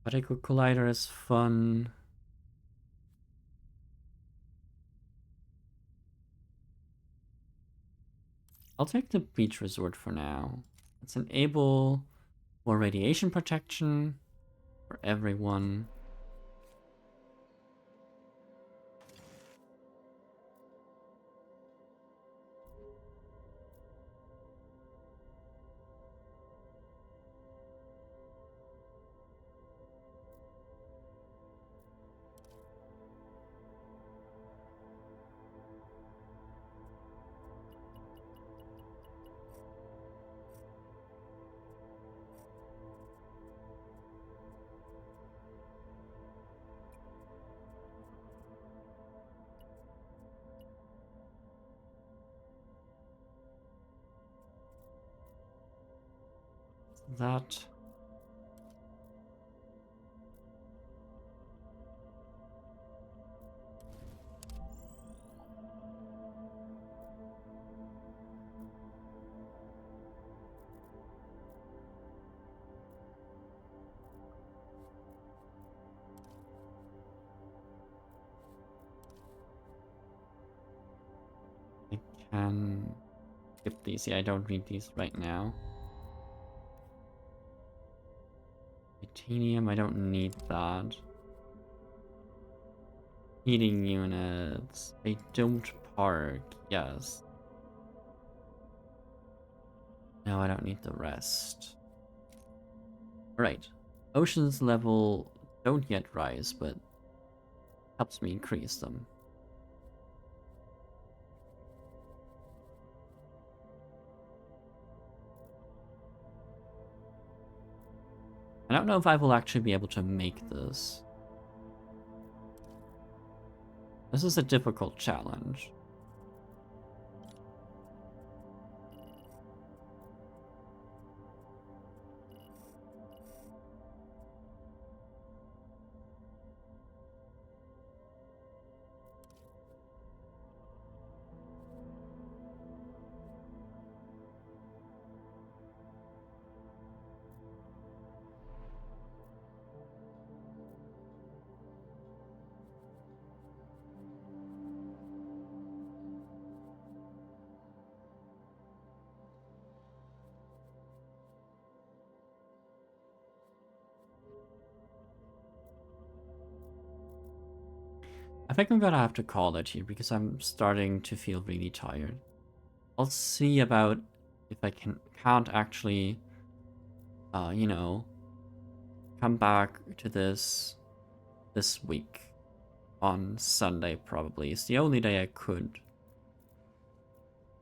Particle Collider is fun. I'll take the Beach Resort for now. Let's enable more radiation protection for everyone. That. I can skip these. Yeah, I don't need these right now. Titanium, I don't need that. Heating units. They don't park. Yes. No, I don't need the rest. Alright. Oceans level don't yet rise, but helps me increase them. I don't know if I will actually be able to make this. This is a difficult challenge. I think I'm gonna have to call it here because I'm starting to feel really tired. I'll see about if I can't actually, you know, come back to this week on Sunday probably. It's the only day I could.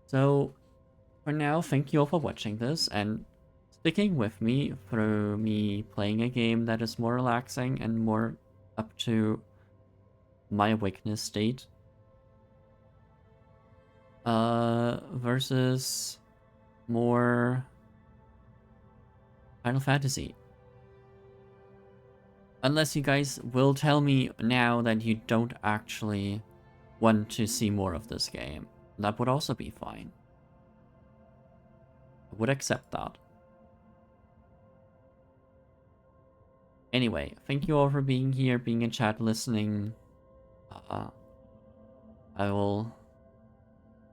So for now, thank you all for watching this and sticking with me through me playing a game that is more relaxing and more up to my awakeness state. Versus more Final Fantasy. Unless you guys will tell me now that you don't actually want to see more of this game. That would also be fine. I would accept that. Anyway, thank you all for being here, being in chat, listening. I will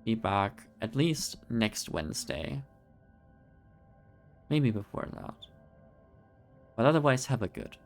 be back at least next Wednesday. Maybe before that. But otherwise, have a good.